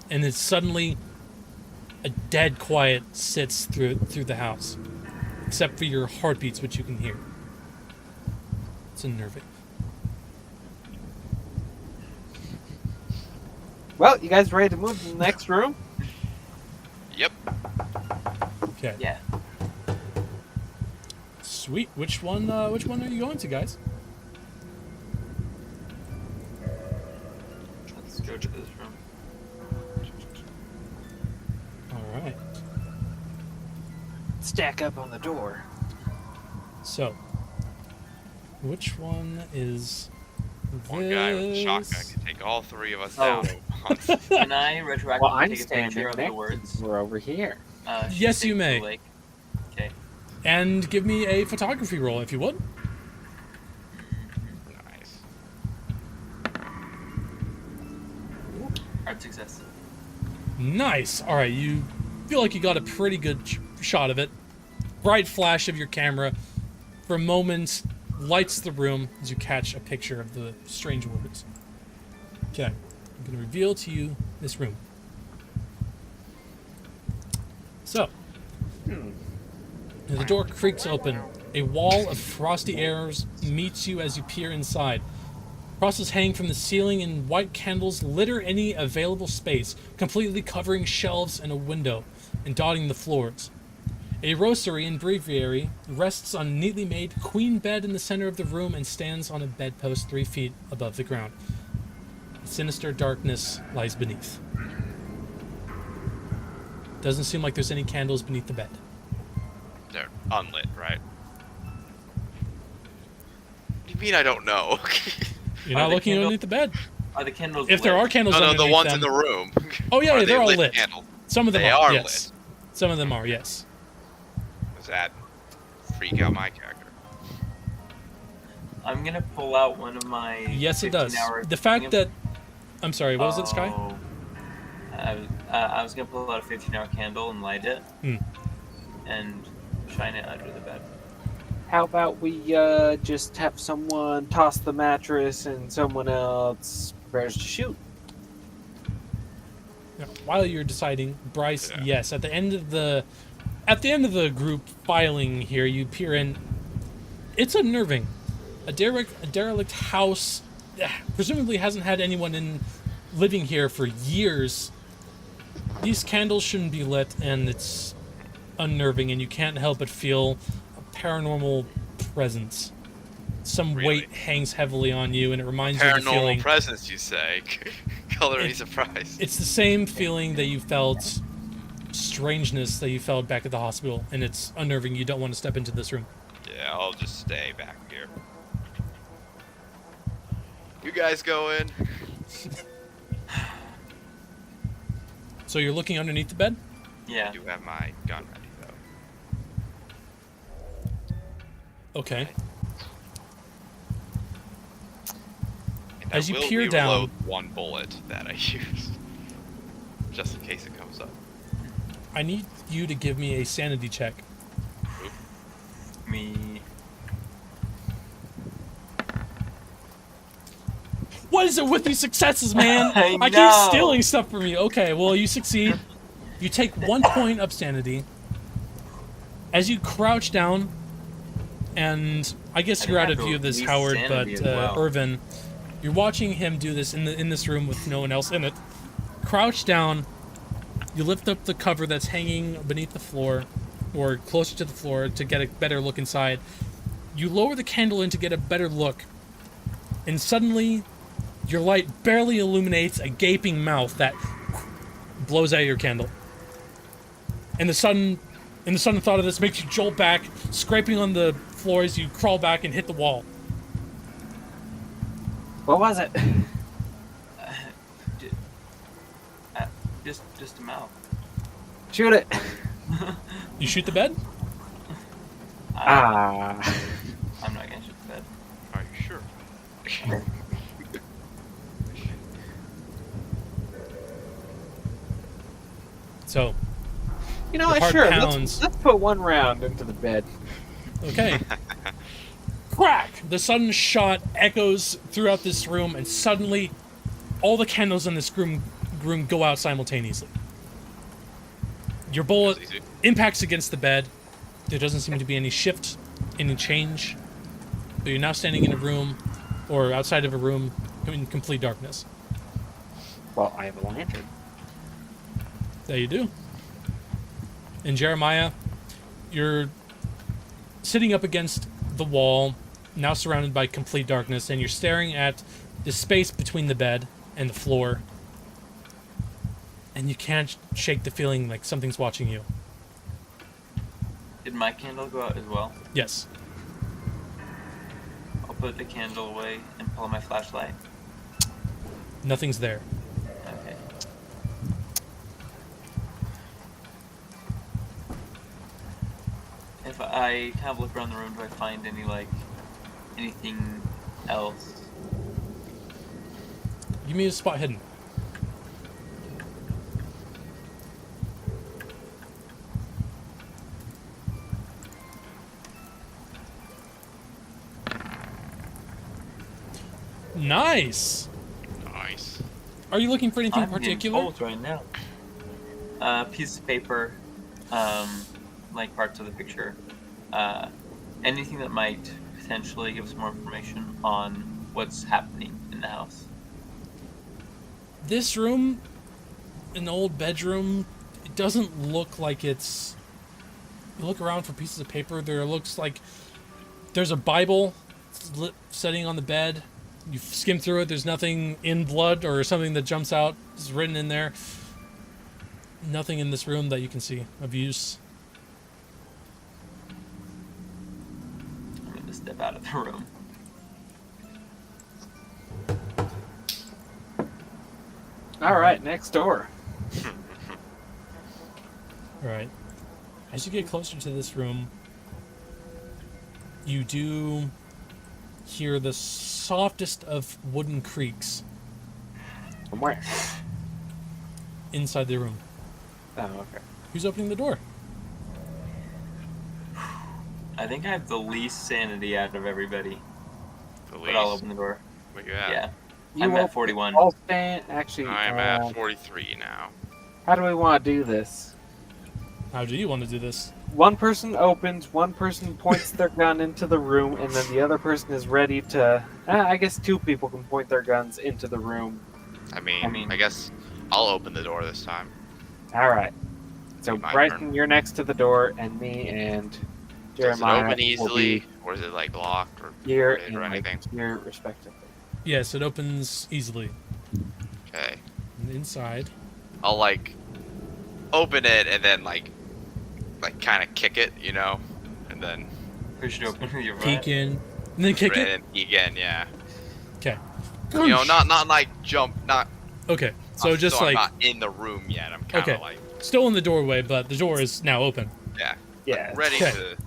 And it's suddenly a dead quiet sits through the house. Except for your heartbeats, which you can hear. It's unnerving. Well, you guys ready to move to the next room? Yep. Okay. Yeah. Sweet. Which one are you going to, guys? Let's go to this room. All right. Stack up on the door. So, which one is One guy with a this? shotgun can take all three of us Oh. down at once. Can I retroactively Well, I'm take a standing picture of next. the words? We're over here. She's Yes, taken you to may. the lake? Okay. And give me a photography roll, if you would. Nice. Hard success. Nice. All right, you feel like you got a pretty good shot of it. Bright flash of your camera. For a moment, lights the room as you catch a picture of the strange words. Okay, I'm going to reveal to you this room. So, as the door creaks open, a wall of frosty airs meets you as you peer inside. Crosses hang from the ceiling and white candles litter any available space, completely covering shelves and a window and dotting the floors. A roastery and breviary rests on a neatly made queen bed in the center of the room and stands on a bedpost 3 feet above the ground. Sinister darkness lies beneath. Doesn't seem like there's any candles beneath the bed. They're unlit, right? What do you mean I don't know? You're Are not the looking candle- underneath the bed. Are the candles If there lit? are candles No, underneath the ones them, in the room. oh yeah, Are they're they all lit lit. candles? Some of them They are, are yes. Some of them are, yes. Does that freak out my character? I'm gonna pull out one of my. Yes, it does. 15-hour The fact that... I'm sorry, what was it, Sky? Oh. I was gonna pull out a 15-hour candle and light it, and shine it under the bed. How about we just have someone toss the mattress and someone else prepares to shoot? Yeah, while you're deciding, Bryce, Yeah. yes. At the end of the group filing here, you peer in. It's unnerving. A derelict house, presumably hasn't had anyone living here for years. These candles shouldn't be lit, and it's unnerving, and you can't help but feel a paranormal presence. Some Really? weight hangs heavily on you, and it reminds you of the Paranormal feeling. presence, you say? Color me surprised. It's the same feeling that you felt, strangeness that you felt back at the hospital, and it's unnerving. You don't want to step into this room. Yeah, I'll just stay back here. You guys go in. So you're looking underneath the bed? Yeah. I do have my gun ready, though. Okay. And As you I will peer down- reload one bullet that I used, just in case it comes up. I need you to give me a sanity check. Me. What is it with these successes, man? I I keep know. stealing stuff from you. Okay, well, you succeed. You take 1 point of sanity. As you crouch down, and I guess I you're think out I of have view of this, at least Howard, but sanity as well. Irvin, you're watching him do this in this room with no one else in it. Crouch down. You lift up the cover that's hanging beneath the floor, or closer to the floor, to get a better look inside. You lower the candle in to get a better look, and suddenly, your light barely illuminates a gaping mouth that blows out your candle. And the sudden thought of this makes you jolt back, scraping on the floor as you crawl back and hit the wall. What was it? Just a mouth. Shoot it. You shoot the bed? Ah. I'm not gonna shoot the bed. Are you sure? So, You know Your what? heart Sure. pounds. Let's put one round into the bed. okay. Crack! The sudden shot echoes throughout this room, and suddenly, all the candles in this room go out simultaneously. Your bullet Easy. impacts against the bed. There doesn't seem to be any shift, any change. But you're now standing in a room, or outside of a room, in complete darkness. Well, I have a lantern. There you do. And Jeremiah, you're sitting up against the wall, now surrounded by complete darkness, and you're staring at the space between the bed and the floor. And you can't shake the feeling like something's watching you. Did my candle go out as well? Yes. I'll put the candle away and pull out my flashlight. Nothing's there. Okay. If I kind of look around the room, do I find anything else? Give me a spot hidden. Nice. Nice. Are you looking for anything I'm getting particular? cold right now. Piece of paper, like parts of the picture. Anything that might potentially give us more information on what's happening in the house. This room, an old bedroom, it doesn't look like it's... You look around for pieces of paper, there looks like there's a Bible sitting on the bed. You skim through it, there's nothing in blood or something that jumps out. It's written in there. Nothing in this room that you can see of use. I'm going to step out of the room. All right, next door. Alright. As you get closer to this room, you do hear the softest of wooden creaks From where? inside the room. Oh, okay. Who's opening the door? I think I have the least sanity out of everybody, The but I'll least. open the door. What you at? Yeah. You I'm at open 41. all stand. Actually, I'm at 43 now. how do we want to do this? How do you want to do this? One person opens, one person points their gun into the room, and then the other person is ready to. I guess two people can point their guns into the room. I mean, I guess I'll open the door this time. All right. So My Bryson, turn. you're next to the door, and me and Does it Jeremiah open will be easily, or is it like locked or here guarded and or like anything? here respectively. Yes, it opens easily. Okay. And inside, I'll like open it and then like kind of kick it, you know, and then Who should open with your peek right? in, and then kick it. and again, yeah. Okay. You know, not like jump, not. Okay, so just I'm like not in the room yet. I'm kind of Okay. like still in the doorway, but the door is now open. Yeah. ready Okay. to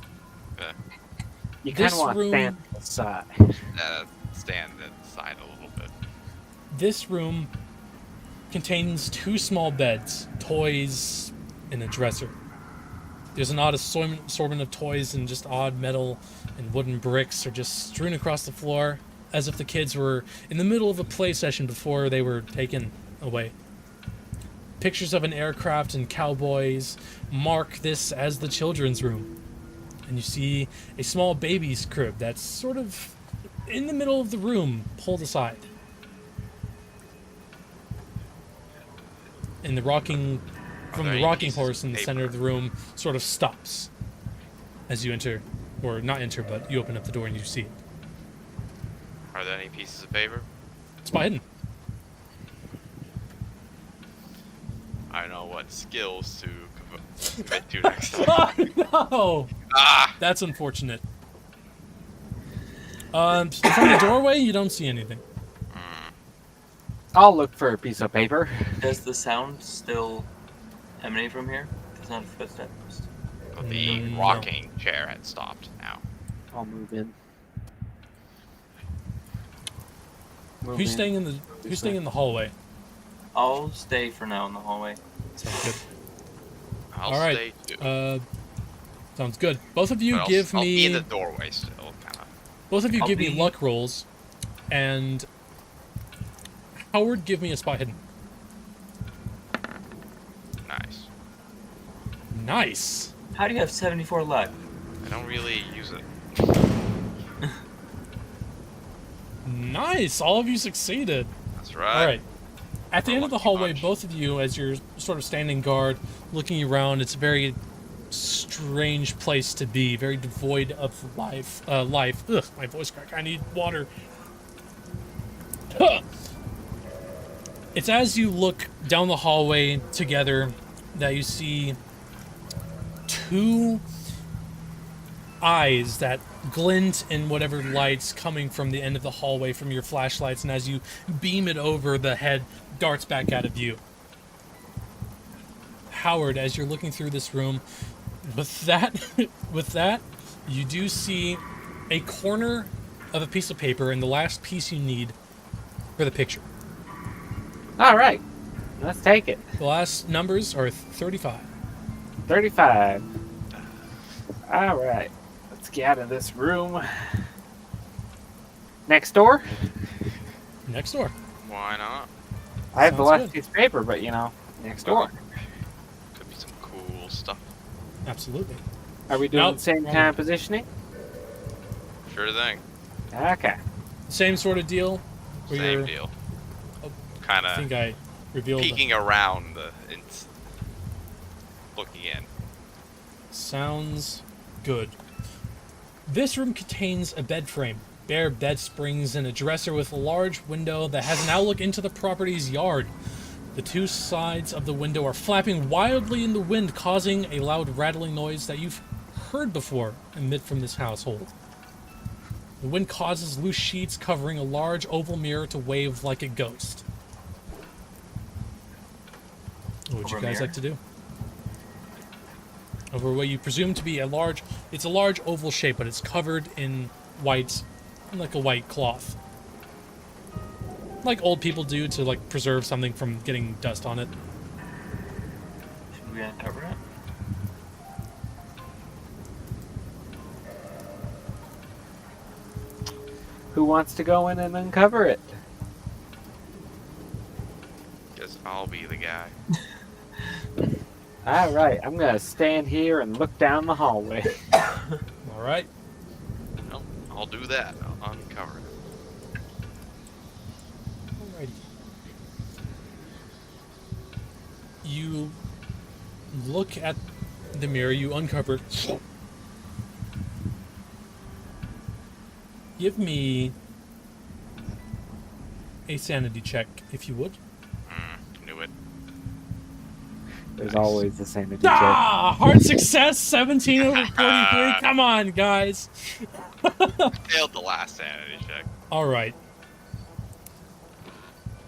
You kind This of want to room- stand to the side. stand aside a little bit. This room contains two small beds, toys, and a dresser. There's an odd assortment of toys and just odd metal and wooden bricks are just strewn across the floor as if the kids were in the middle of a play session before they were taken away. Pictures of an aircraft and cowboys mark this as the children's room. And you see a small baby's crib that's sort of in the middle of the room, pulled aside. And the rocking Are from there the any rocking pieces of horse in the center paper? of the room sort of stops as you enter, or not enter, but you open up the door and you see it. Are there any pieces of paper? It's by hidden. I know what skills to commit to next time. Oh no! Ah! That's unfortunate. From the doorway, you don't see anything. I'll look for a piece of paper. Does the sound still emanate from here? There's not a footsteps. But the No. rocking chair had stopped now. I'll move in. Move Who's in. staying in the Who's staying in the hallway? I'll stay for now in the hallway. Sounds good. I'll All right. stay too. Sounds good. Both of you But give I'll be in me the doorway still, kind of. both of you I'll give me be- luck rolls, and Howard, give me a spot hidden. Nice. Nice. How do you have 74 luck? I don't really use it. Nice. All of you succeeded. That's right. All right. At the For end of the lucky hallway, punch. both of you, as you're sort of standing guard, looking around, it's a very strange place to be, very devoid of life. Ugh, my voice crack. I need water. Huh. It's as you look down the hallway together that you see two eyes that glint in whatever lights coming from the end of the hallway from your flashlights, and as you beam it over, the head darts back out of view. Howard, as you're looking through this room, with that, you do see a corner of a piece of paper and the last piece you need for the picture. All right. Let's take it. The last numbers are 35. 35. All right. Let's get out of this room. Next door? Next door. Why not? I have the Sounds last good. piece of paper, but next door. Could be some cool stuff. Absolutely. Are we doing Nope. the same kind of positioning? Sure thing. Okay. Same sort of deal. Where Same you're- deal. Oh, Kind I think of I revealed. peeking around looking in. Sounds good. This room contains a bed frame, bare bed springs, and a dresser with a large window that has an outlook into the property's yard. The two sides of the window are flapping wildly in the wind, causing a loud rattling noise that you've heard before emit from this household. The wind causes loose sheets covering a large oval mirror to wave like a ghost. What would you Over a guys mirror? like to do? over what you presume to be a large oval shape, but it's covered in white, like a white cloth. Like old people do to like preserve something from getting dust on it. Should we uncover it? Who wants to go in and uncover it? Guess I'll be the guy. All right, I'm gonna stand here and look down the hallway. All right. No, I'll do that. I'll uncover it. Alrighty. You look at the mirror, you uncover it. Give me a sanity check, if you would. Knew it. There's Nice. always the sanity check. Ah! Hard success, 17 over 43. Come on, guys. Failed the last sanity check. Alright.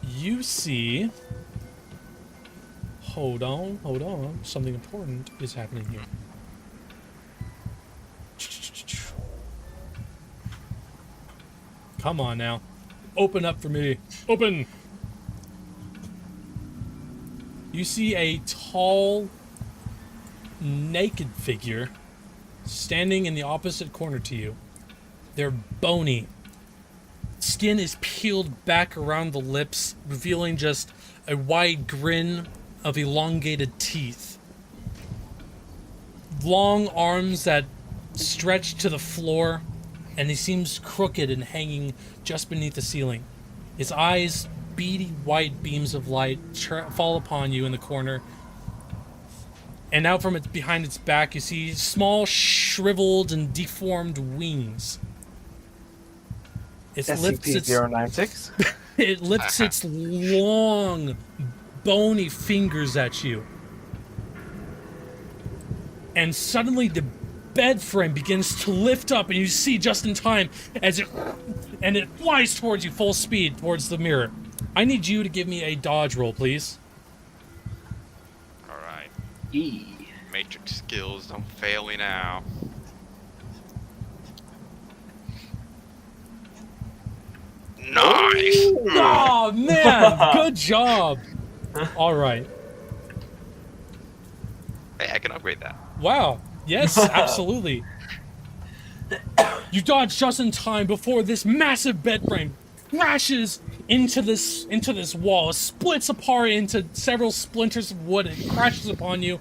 You see... Hold on. Something important is happening here. Come on now. Open up for me. Open! You see a tall, naked figure standing in the opposite corner to you. They're bony. Skin is peeled back around the lips, revealing just a wide grin of elongated teeth. Long arms that stretch to the floor, and he seems crooked and hanging just beneath the ceiling. His eyes, beady white beams of light, fall upon you in the corner. And out from behind its back, you see small, shriveled, and deformed wings. It lifts its SCP-096. it lifts its long, bony fingers at you. And suddenly the bed frame begins to lift up, and you see just in time as it flies towards you full speed towards the mirror. I need you to give me a dodge roll, please. Alright. E. Matrix skills, don't fail me now. Nice! Oh man, good job. All right. Hey, I can upgrade that. Wow. Yes, absolutely. You dodge just in time before this massive bed frame crashes into this wall. It splits apart into several splinters of wood and crashes upon you.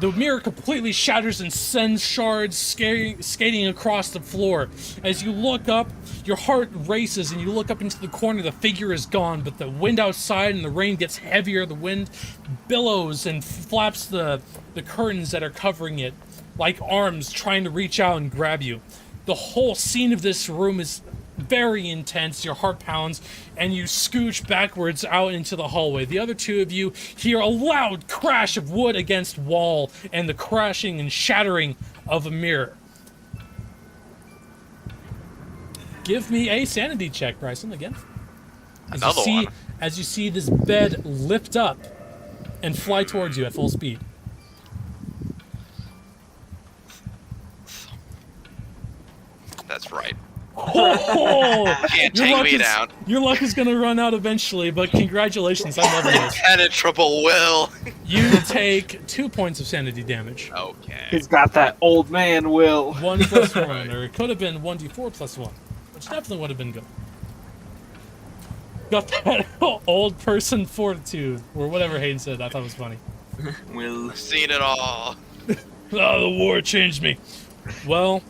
The mirror completely shatters and sends shards skating across the floor. As you look up, your heart races and you look up into the corner. The figure is gone, but the wind outside and the rain gets heavier. The wind billows and flaps the curtains that are covering it like arms trying to reach out and grab you. The whole scene of this room is very intense. Your heart pounds, and you scooch backwards out into the hallway. The other two of you hear a loud crash of wood against wall and the crashing and shattering of a mirror. Give me a sanity check, Bryson, again. Another one. As you see this bed lift up and fly towards you at full speed. That's right. Oh, Can't take me down. Your luck is going to run out eventually, but congratulations, I'm loving this. Impenetrable will. You take 2 points of sanity damage. Okay. He's got that old man will. 1 plus 1, or it could have been 1d4 plus 1, which definitely would have been good. Got that old person fortitude, or whatever Hayden said. I thought it was funny. Will. Seen it all. Oh, the war changed me. Well,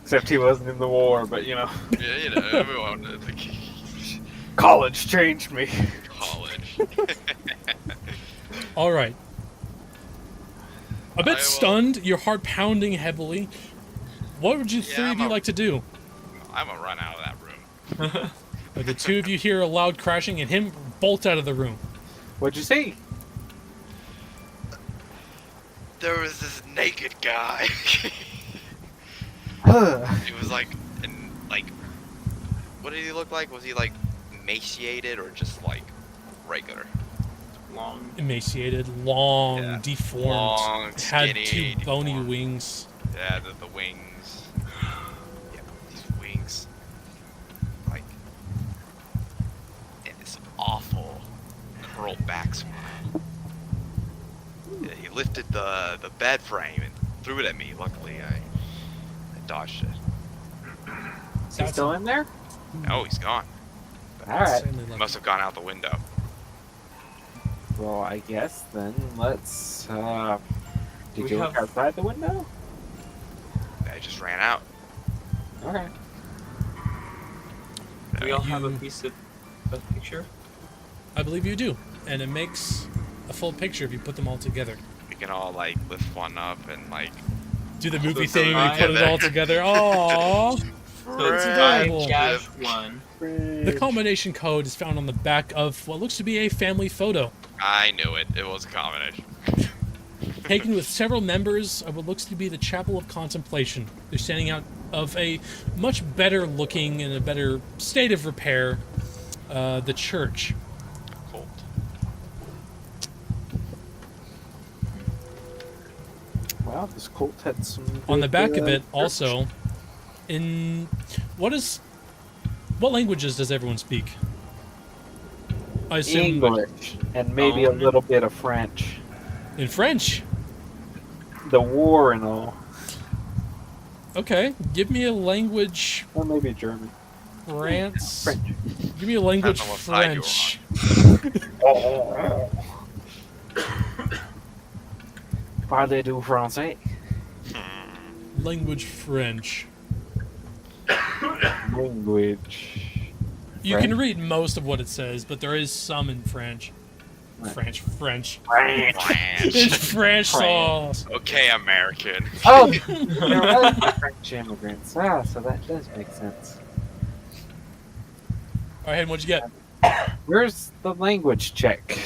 Except he wasn't in the war, but you know. Yeah, you know, everyone at the College changed me. college. all right. A bit I will- stunned, your heart pounding heavily. What would you three of you like to do? I'm gonna run out of that room. The two of you hear a loud crashing and him bolt out of the room. What'd you see? There was this naked guy. Huh. He was like, what did he look like? Was he like emaciated or just like regular? long. Emaciated, long, Yeah. deformed, Long, had skinny, two bony deformed. wings. Yeah, the wings. Yeah, these wings. Like, and this awful curled back smile. Yeah, he lifted the bed frame and threw it at me. Luckily, I dodged it. Is he still in there? Oh, he's gone. All right. Certainly He left. must have gone out the window. Well, I guess then let's. Did We you look have- outside the window? I just ran out. Okay. We all have a You- piece of picture. I believe you do, and it makes a full picture if you put them all together. We can all like lift one up and like. Do the movie So thing where you I- put it all together. Aww. So it's adorable. 5-1. The combination code is found on the back of what looks to be a family photo, I knew it. It was a combination. taken with several members of what looks to be the Chapel of Contemplation. They're standing out of a much better looking and a better state of repair, the church. Cold. Well, this cult had some. On the good, back of it, church. also, in what languages does everyone speak? I assume English and maybe a Own. little bit of French. in French. The war and all, Okay, give me a language. or maybe German. France. French. Give me a language on what side you were French. Parlez-vous français? Language French. Language. You French? can read most of what it says, but there is some in French. French. French. It's French sauce. Okay, American. Oh, there was French immigrants. Ah, so that does make sense. All right, what'd you get? Where's the language check?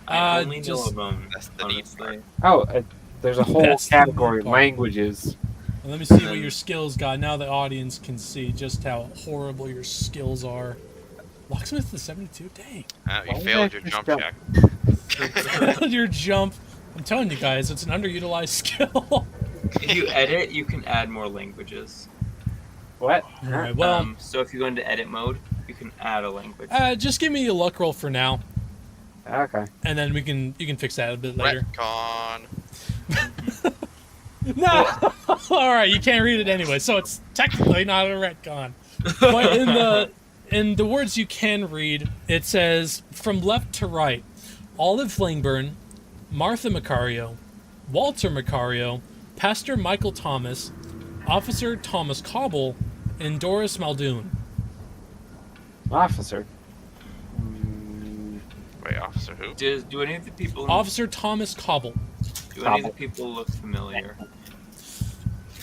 I only know just- of them. That's the neat Honestly. Oh, there's a whole That's the category, part. languages. Well, let me see what your skills got. Now the audience can see just how horrible your skills are. Locksmith is 72? Dang. You Why failed did your I jump just check. Your jump. I'm telling you guys, it's an underutilized skill. If you edit, you can add more languages. What? All right, well, So if you go into edit mode, you can add a language. just give me a luck roll for now, Okay. and then you can fix that a bit later. Retcon. No. All right, you can't read it anyway, so it's technically not a retcon. But in the words you can read, it says from left to right: Olive Langburn, Martha Macario, Walter Macario, Pastor Michael Thomas, Officer Thomas Cobble, and Doris Muldoon. Officer. Wait, officer who? Do any of the people? Officer Thomas Cobble. Do any of the people look familiar?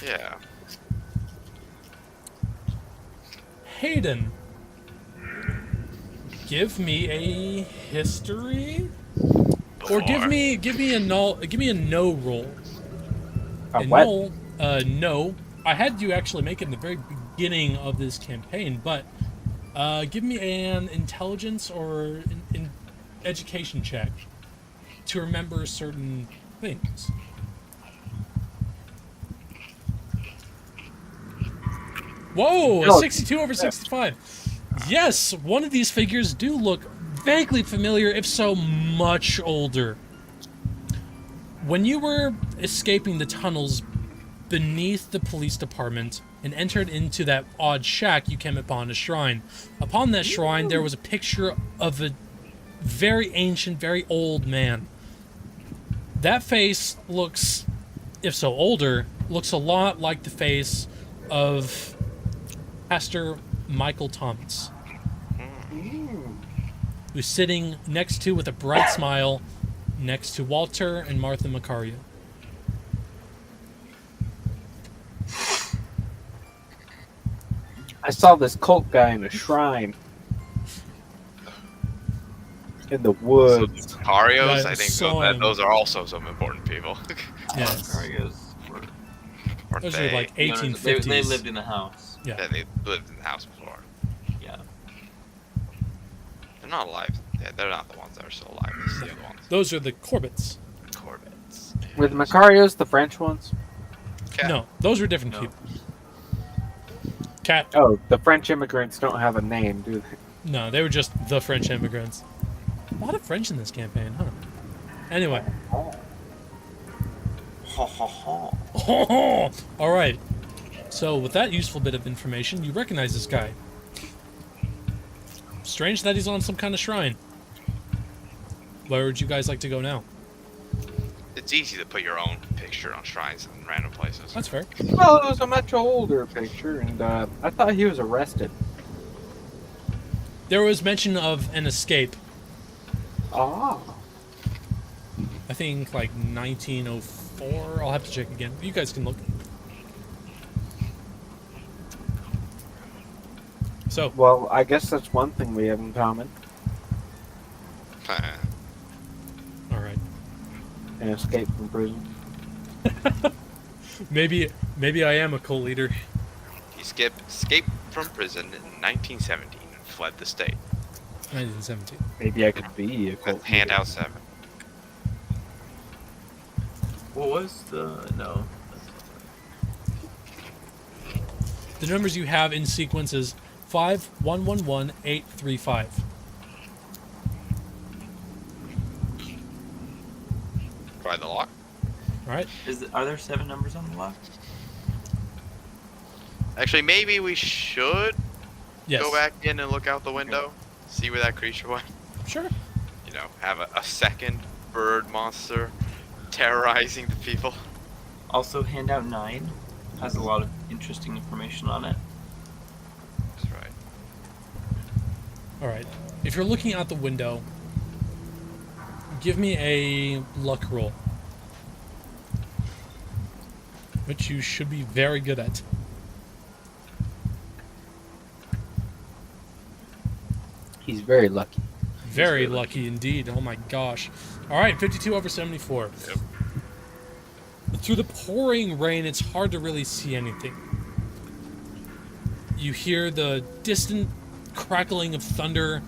Yeah. Hayden. Give me a history, or give me a no roll. A And what? no. I had you actually make it in the very beginning of this campaign, but give me an intelligence or an education check to remember certain things. Whoa, a No. 62 over 65. Yes, one of these figures do look vaguely familiar, if so much older. When you were escaping the tunnels beneath the police department and entered into that odd shack, you came upon a shrine. Upon that shrine, there was a picture of a very ancient, very old man. That face looks, if so older, looks a lot like the face of Pastor Michael Thomas, who's sitting next to, with a bright smile, next to Walter and Martha Macario. I saw this cult guy in a shrine. In the So woods. Macarios, Yeah, I think so, those are also some important people. Yes. Aren't Those they? are like No, no, 1850s. they lived in the house. Yeah, they lived in the house before. Yeah. They're not alive. Yeah, they're not the ones that are still alive. It's the other ones. Those are the Corbitts. Corbitt's. Were the Macarios the French ones? Cat. No, those are different No. people. Cat. Oh, the French immigrants don't have a name, do they? No, they were just the French immigrants. A lot of French in this campaign, huh? Anyway. Ha ha ha. All right. So with that useful bit of information, you recognize this guy. Strange that he's on some kind of shrine. Where would you guys like to go now? It's easy to put your own picture on shrines in random places. That's fair. Well, it was a much older picture, and I thought he was arrested. There was mention of an escape. Ah. I think like 1904. I'll have to check again. You guys can look. So, Well, I guess that's one thing we have in common. all right. An escape from prison. Maybe I am a cult leader. He escaped from prison in 1917 and fled the state. 1917. Maybe I could be a With cult handout 7. What was the no? The numbers you have in sequence is 5111835. Try the lock. All right. Are there 7 numbers on the lock? Actually, maybe we should Yes. go back in and look out the window, see where that creature went. Sure. You know, have a second bird monster terrorizing the people. Also, handout 9 has a lot of interesting information on it. That's right. All right. If you're looking out the window, give me a luck roll, which you should be very good at. He's very lucky. Very really lucky indeed. Oh my gosh. All right, 52 over 74. Yep. Through the pouring rain, it's hard to really see anything. You hear the distant crackling of thunder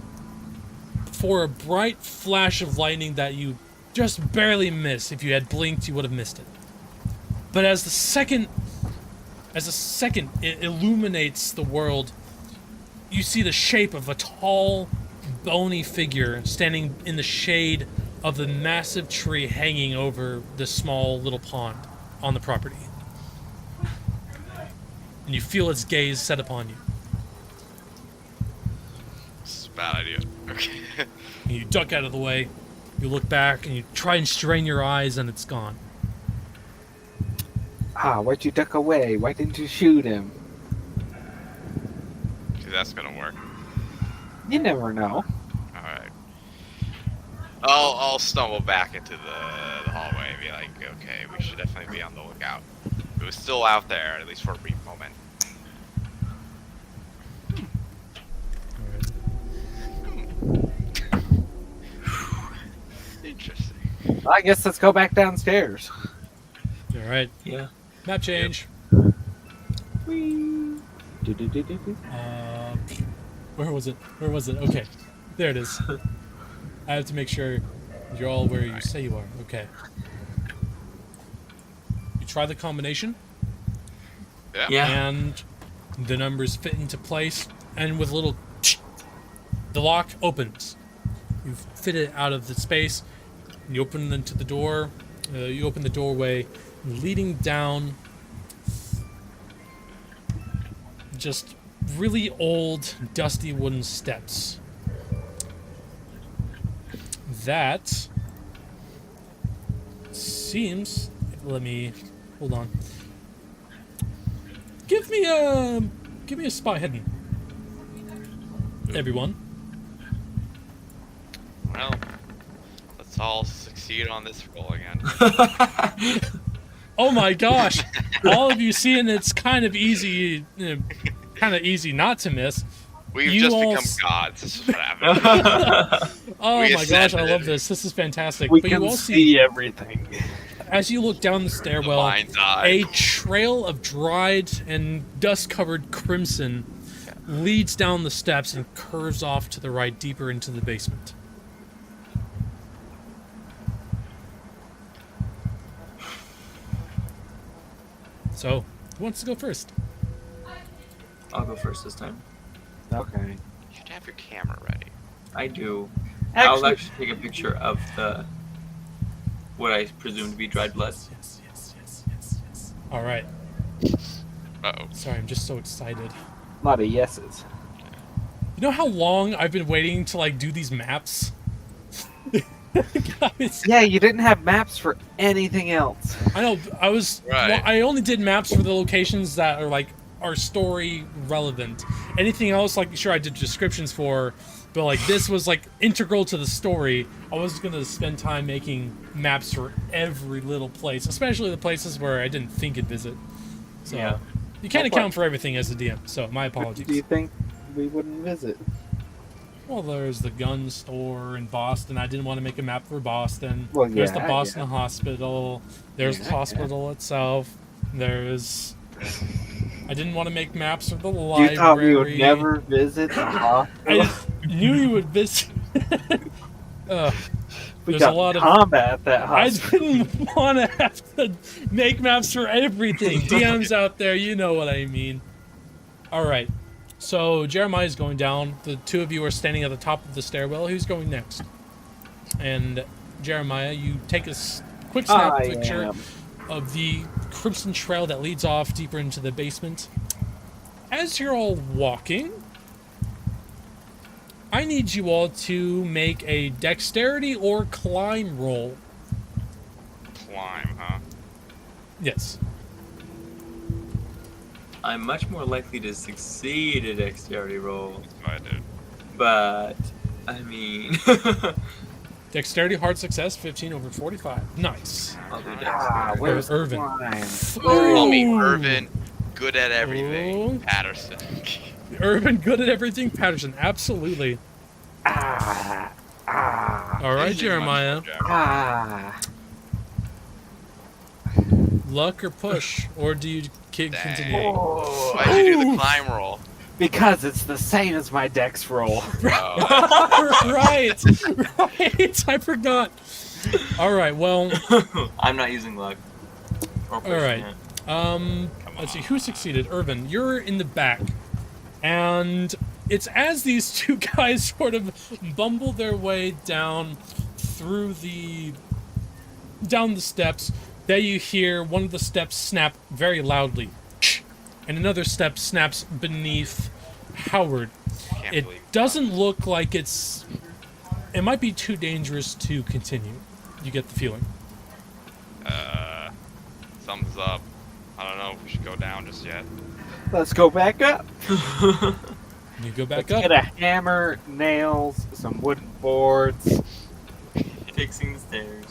before a bright flash of lightning that you just barely miss. If you had blinked, you would have missed it. But as the second it illuminates the world, you see the shape of a tall, bony figure standing in the shade of the massive tree hanging over the small little pond on the property. And you feel its gaze set upon you. This is a bad idea. Okay. And you duck out of the way, you look back, and you try and strain your eyes, and it's gone. Ah, why'd you duck away? Why didn't you shoot him? See, that's gonna work. You never know. Alright. I'll stumble back into the hallway and be like, okay, we should definitely be on the lookout. It was still out there, at least for a brief moment. Interesting. I guess let's go back downstairs. All right. Yeah. Map change. Whee. Do-do-do-do-do. Where was it? Where was it? Okay. There it is. I have to make sure you're all where you say you are. Okay. You try the combination, Yeah. and the numbers fit into place, and with a little the lock opens. You fit it out of the space, and you open into the door. You open the doorway leading down just really old, dusty wooden steps. That seems. Let me hold on. Give me a spot hidden. Everyone. Well, let's all succeed on this roll again. Oh my gosh! All of you see, and it's kind of easy not to miss. We've You just all become gods. This is what happened. Oh We my gosh, I ascended. love this. This is fantastic. We But can you all see everything. as you look down the The stairwell, mind's eye. a trail of dried and dust-covered crimson leads down the steps and curves off to the right, deeper into the basement. So, who wants to go first? I'll go first this time. Okay. You should have your camera ready. I do. I'll Actually, actually take a picture of the what I presume to be dried blood. Yes. All right. Uh-oh. Sorry, I'm just so excited. a lot of yeses. You know how long I've been waiting to like do these maps? Guys, Yeah, you didn't have maps for anything else. I know. Right. Well, I only did maps for the locations that are like are story relevant. Anything else, like sure, I did descriptions for, but like this was like integral to the story. I was gonna spend time making maps for every little place, especially the places where I didn't think it'd visit. So Yeah. you can't What account for everything as a DM. So my apologies. Do you think we wouldn't visit? Well, there's the gun store in Boston. I didn't want to make a map for Boston. Well, There's the yeah, Boston Hospital. There's the Yeah, hospital itself. There's... I didn't want to make maps for the You library. thought we would never visit the hospital? I knew you would visit. We there's got a lot of... combat at that I hospital. didn't want to have to make maps for everything. DMs out there, you know what I mean. All right. So Jeremiah's going down. The two of you are standing at the top of the stairwell. Who's going next? And Jeremiah, you take a quick snap I picture am. of the crimson trail that leads off deeper into the basement. As you're all walking, I need you all to make a dexterity or climb roll. Climb, huh? Yes. I'm much more likely to succeed a dexterity roll, I did. but I mean, Dexterity, hard success, 15 over 45. Nice. I'll do Ah, dexterity. where's Irvin. Irvin? Call me Ooh. Irvin, good at everything. Ooh. Patterson. Irvin, good at everything. Patterson, absolutely. Ah, All right, This is much Jeremiah. more Jeremiah. ah. Luck or push, or do you Dang. continue? Oh, Why'd you do the climb roll? because it's the same as my dex roll. Oh. right. I forgot. All right. Well, I'm not using luck. Or push, right. yeah. Come let's see on. who succeeded. Irvin, you're in the back, and it's as these two guys sort of bumble their way down through down the steps that you hear one of the steps snap very loudly, and another step snaps beneath Howard. Can't It believe doesn't look like it might be too dangerous to continue. You get the feeling. Thumbs up. I don't know if we should go down just yet. Let's go back up. You go back Let's up. get a hammer, nails, some wooden boards. Fixing the stairs.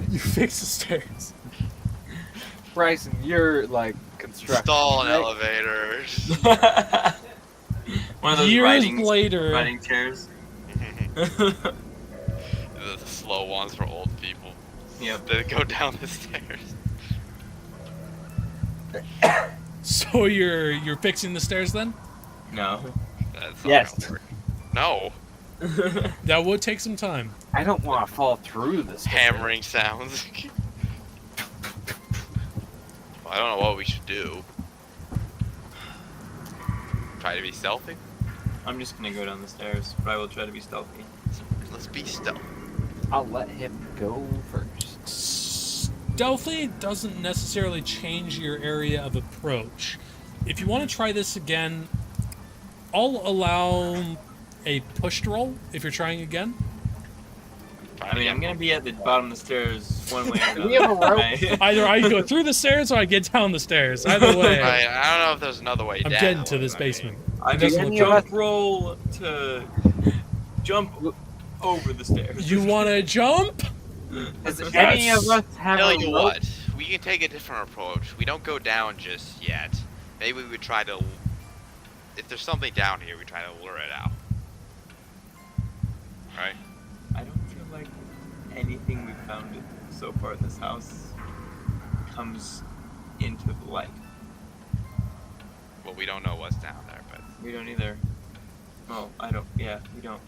You fix the stairs. Bryson, you're like construction. Stall an right? elevator. One of those Years later, riding chairs. The slow ones for old people. Yep. They go down the stairs. so you're fixing the stairs then? No. That's not Yes. gonna work. No. That would take some time. I don't want to fall through this. Hammering sounds. Well, I don't know what we should do. Try to be stealthy? I'm just gonna go down the stairs, but I will try to be stealthy. Let's be stealthy. I'll let him go first. Stealthy doesn't necessarily change your area of approach. If you want to try this again, I'll allow a pushed roll if you're trying again. I mean, I'm gonna be at the bottom of the stairs one way or another. We have a rope. right? Either I go through the stairs or I get down the stairs. Either way, Right, I don't know if there's another way I'm down. getting to this I mean, basement. I'm Doesn't just look gonna good. jump roll to jump over the stairs. You want to jump? Does any of us have Tell a you rope? what, we can take a different approach. We don't go down just yet. Maybe we would try to. If there's something down here, we try to lure it out. Right? I don't feel like anything we've found so far in this house comes into the light. Well, we don't know what's down there, but We don't either. Oh, I don't. Yeah, we don't.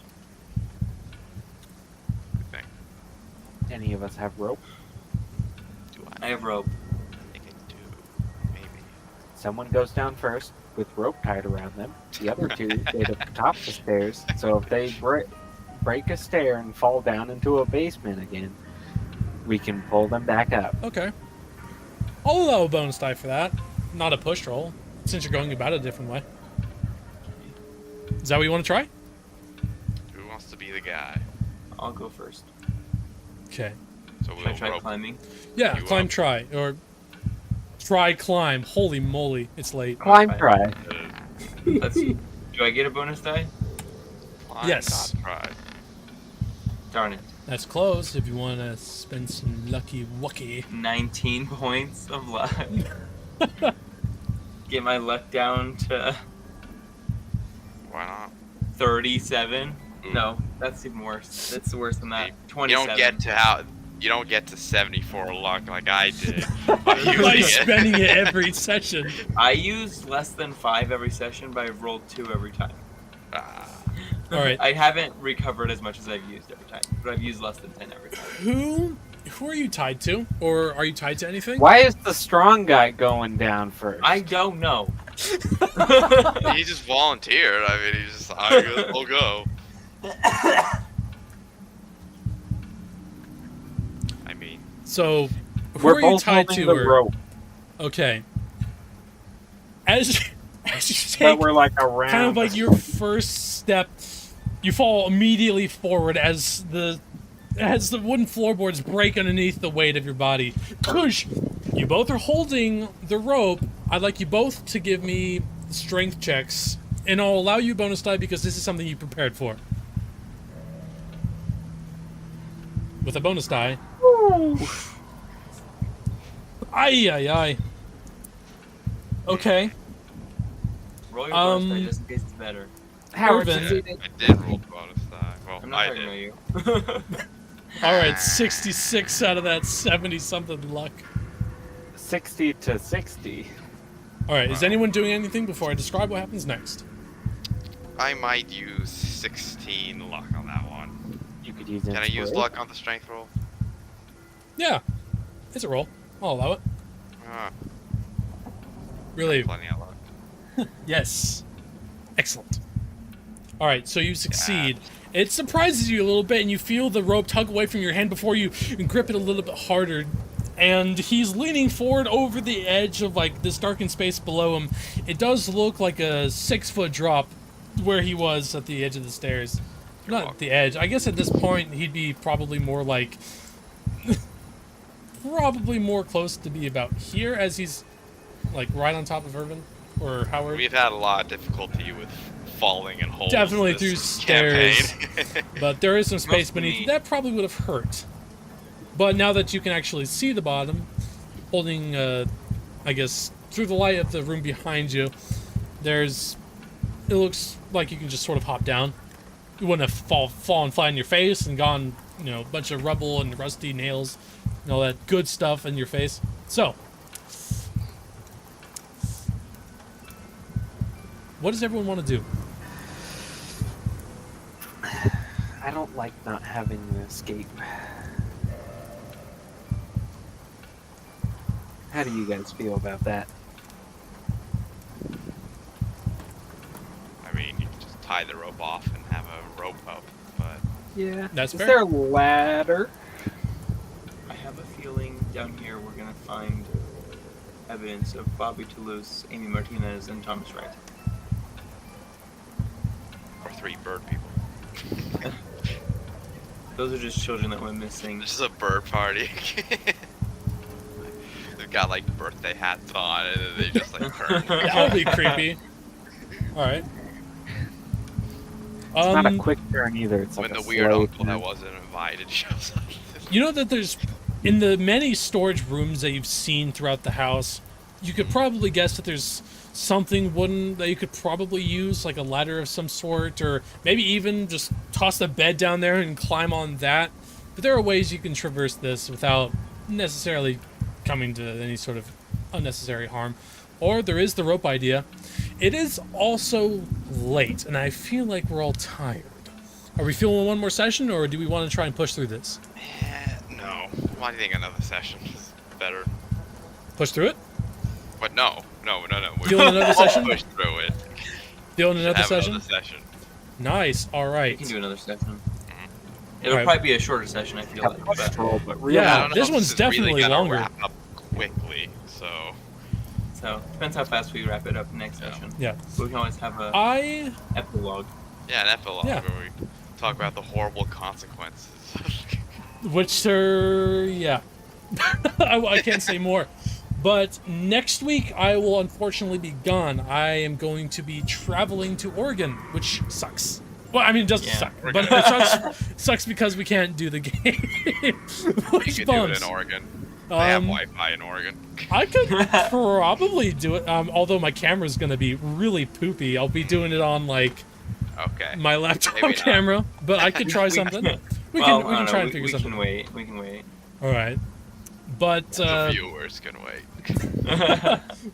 Good thing. Any of us have rope? Do I have rope. think I do? Maybe. Someone goes down first with rope tied around them. The other two stay at the top of the stairs, so if they break a stair and fall down into a basement again, we can pull them back up. Okay. I'll allow a bonus die for that. Not a push roll, since you're going about it a different way. Is that what you want to try? Who wants to be the guy? I'll go first. Okay. So Should I we'll try rope. climbing? Yeah, You climb up. try. Or try climb. Holy moly, it's late. Climb Fine. try. Let's. Do I get a bonus die? Climb, Yes. not try. Darn it. That's close if you want to spend some lucky wucky. 19 points of luck. Get my luck down to Why not? 37. Ooh. No, that's even worse. That's worse than that. You 27. You don't get to 74 luck like I did. By Using it. spending it every session. I use less than 5 every session, but I've rolled 2 every time. Ah, All right. I haven't recovered as much as I've used every time, but I've used less than 10 every time. Who are you tied to? Or are you tied to anything? Why is the strong guy going down first? I don't know. he just volunteered. I mean, he's just, I'll go. I mean, So, who We're are you both tied holding to? the rope, Okay. As you but take we're like around. kind of like your first step, you fall immediately forward as the wooden floorboards break underneath the weight of your body. Kush! You both are holding the rope. I'd like you both to give me strength checks, and I'll allow you a bonus die because this is something you prepared for. With a bonus die. Ay, ay, ay. Okay. Roll your bonus die Um, just in case it's better. Howard, Irvin. yeah, I did roll bonus die. Well, I'm not I talking about did. you. Alright, 66 out of that 70-something luck. 60 to 60. Alright, is anyone doing anything before I describe what happens next? I might use 16 luck on that one. You could use Can I use inspiration. luck on the strength roll? Yeah, it's a roll. I'll allow it. Ah, Really? plenty of luck. Yes. Excellent. Alright, so you succeed. It surprises you a little bit, and you feel the rope tug away from your hand before you grip it a little bit harder. And he's leaning forward over the edge of, like, this darkened space below him. It does look like a 6-foot drop where he was at the edge of the stairs. Not at the edge. I guess at this point, he'd be probably more like... probably more close to be about here, as he's, like, right on top of Irvin. Or Howard. We've had a lot of difficulty with falling in holes. Definitely this through stairs. campaign. But there is some space Must be beneath. me. That probably would have hurt. But now that you can actually see the bottom, holding, I guess, through the light of the room behind you, it looks like you can just sort of hop down. You wouldn't have fallen flat in your face and gone, a bunch of rubble and rusty nails and all that good stuff in your face. So, what does everyone want to do? I don't like not having the escape. How do you guys feel about that? I mean, you can just tie the rope off and have a rope up, but Yeah. That's Is fair. there a ladder? I have a feeling down here we're gonna find evidence of Bobby Toulouse, Amy Martinez, and Thomas Wright. or 3 bird people. Those are just children that went missing. This is a bird party. They've got like birthday hats on, and then they just like turn. That would be creepy. Alright. It's not a quick turn either. It's like when a the weird slow uncle that turn. wasn't invited shows up. You know that there's, in the many storage rooms that you've seen throughout the house, you could probably guess that there's something wooden that you could probably use, like a ladder of some sort, or maybe even just toss the bed down there and climb on that. But there are ways you can traverse this without necessarily coming to any sort of unnecessary harm. Or there is the rope idea. it is also late, and I feel like we're all tired. Are we feeling one more session, or do we want to try and push through this? No. Why do you think another session is better? Push through it? But no. We Feeling another session? push through it. Feeling another Have session? Another session. Nice. All We right. can do another session. It'll Alright. probably be a shorter session, I feel like. But Yeah, I don't know this if one's is really definitely gonna longer. Wrap up quickly, so so depends how fast we wrap it up next Yeah. session. Yeah. But we can always have a I epilogue. yeah, an epilogue Yeah. where we talk about the horrible consequences. Which are, yeah. I can't say more. But next week, I will unfortunately be gone. I am going to be traveling to Oregon, which sucks. Well, I mean, it doesn't Yeah. suck, but it sucks because we can't do the game. You Which could do it bums. in Oregon. They have Um, Wi-Fi in Oregon. I could probably do it, although my camera's going to be really poopy. I'll be doing it on, like, Okay. my laptop Maybe not. camera, but I could try We something. can- We well, can I don't try know, and figure we something. can wait. We can wait. All right. But The viewers can wait.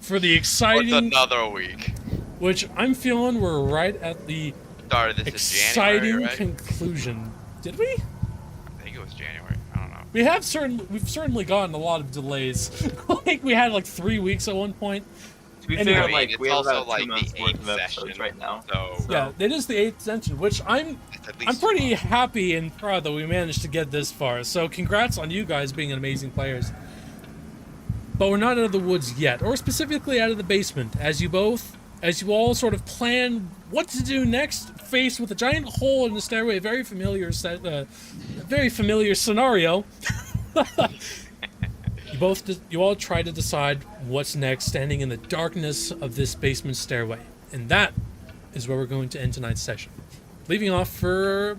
for the What's exciting, another week? which I'm feeling we're right at the Started this in exciting January, right? conclusion. Did we? I think it was January. I don't know. We've certainly gotten a lot of delays. Like we had like 3 weeks at one point. To be Anyway, fair, I mean, like it's we have also about 2 like months the worth 8th of episodes session right now. So Yeah, it is the 8th session, which I'm it's at least pretty happy and proud that we managed to get this far. So congrats on you guys being amazing players. But we're not out of the woods yet, or specifically out of the basement, as you all sort of plan what to do next, faced with a giant hole in the stairway, a very familiar scenario. You all try to decide what's next, standing in the darkness of this basement stairway, and that is where we're going to end tonight's session. Leaving off for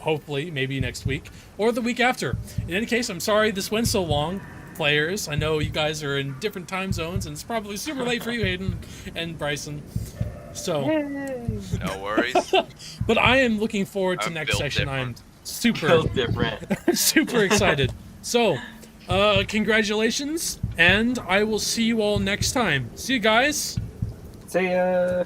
hopefully next week or the week after. In any case, I'm sorry this went so long, players. I know you guys are in different time zones, and it's probably super late for you, Hayden and Bryson. So, no worries. but I am looking forward to I'm next built session. different. I'm super, Built different. super excited. So, congratulations, and I will see you all next time. See you guys. See ya.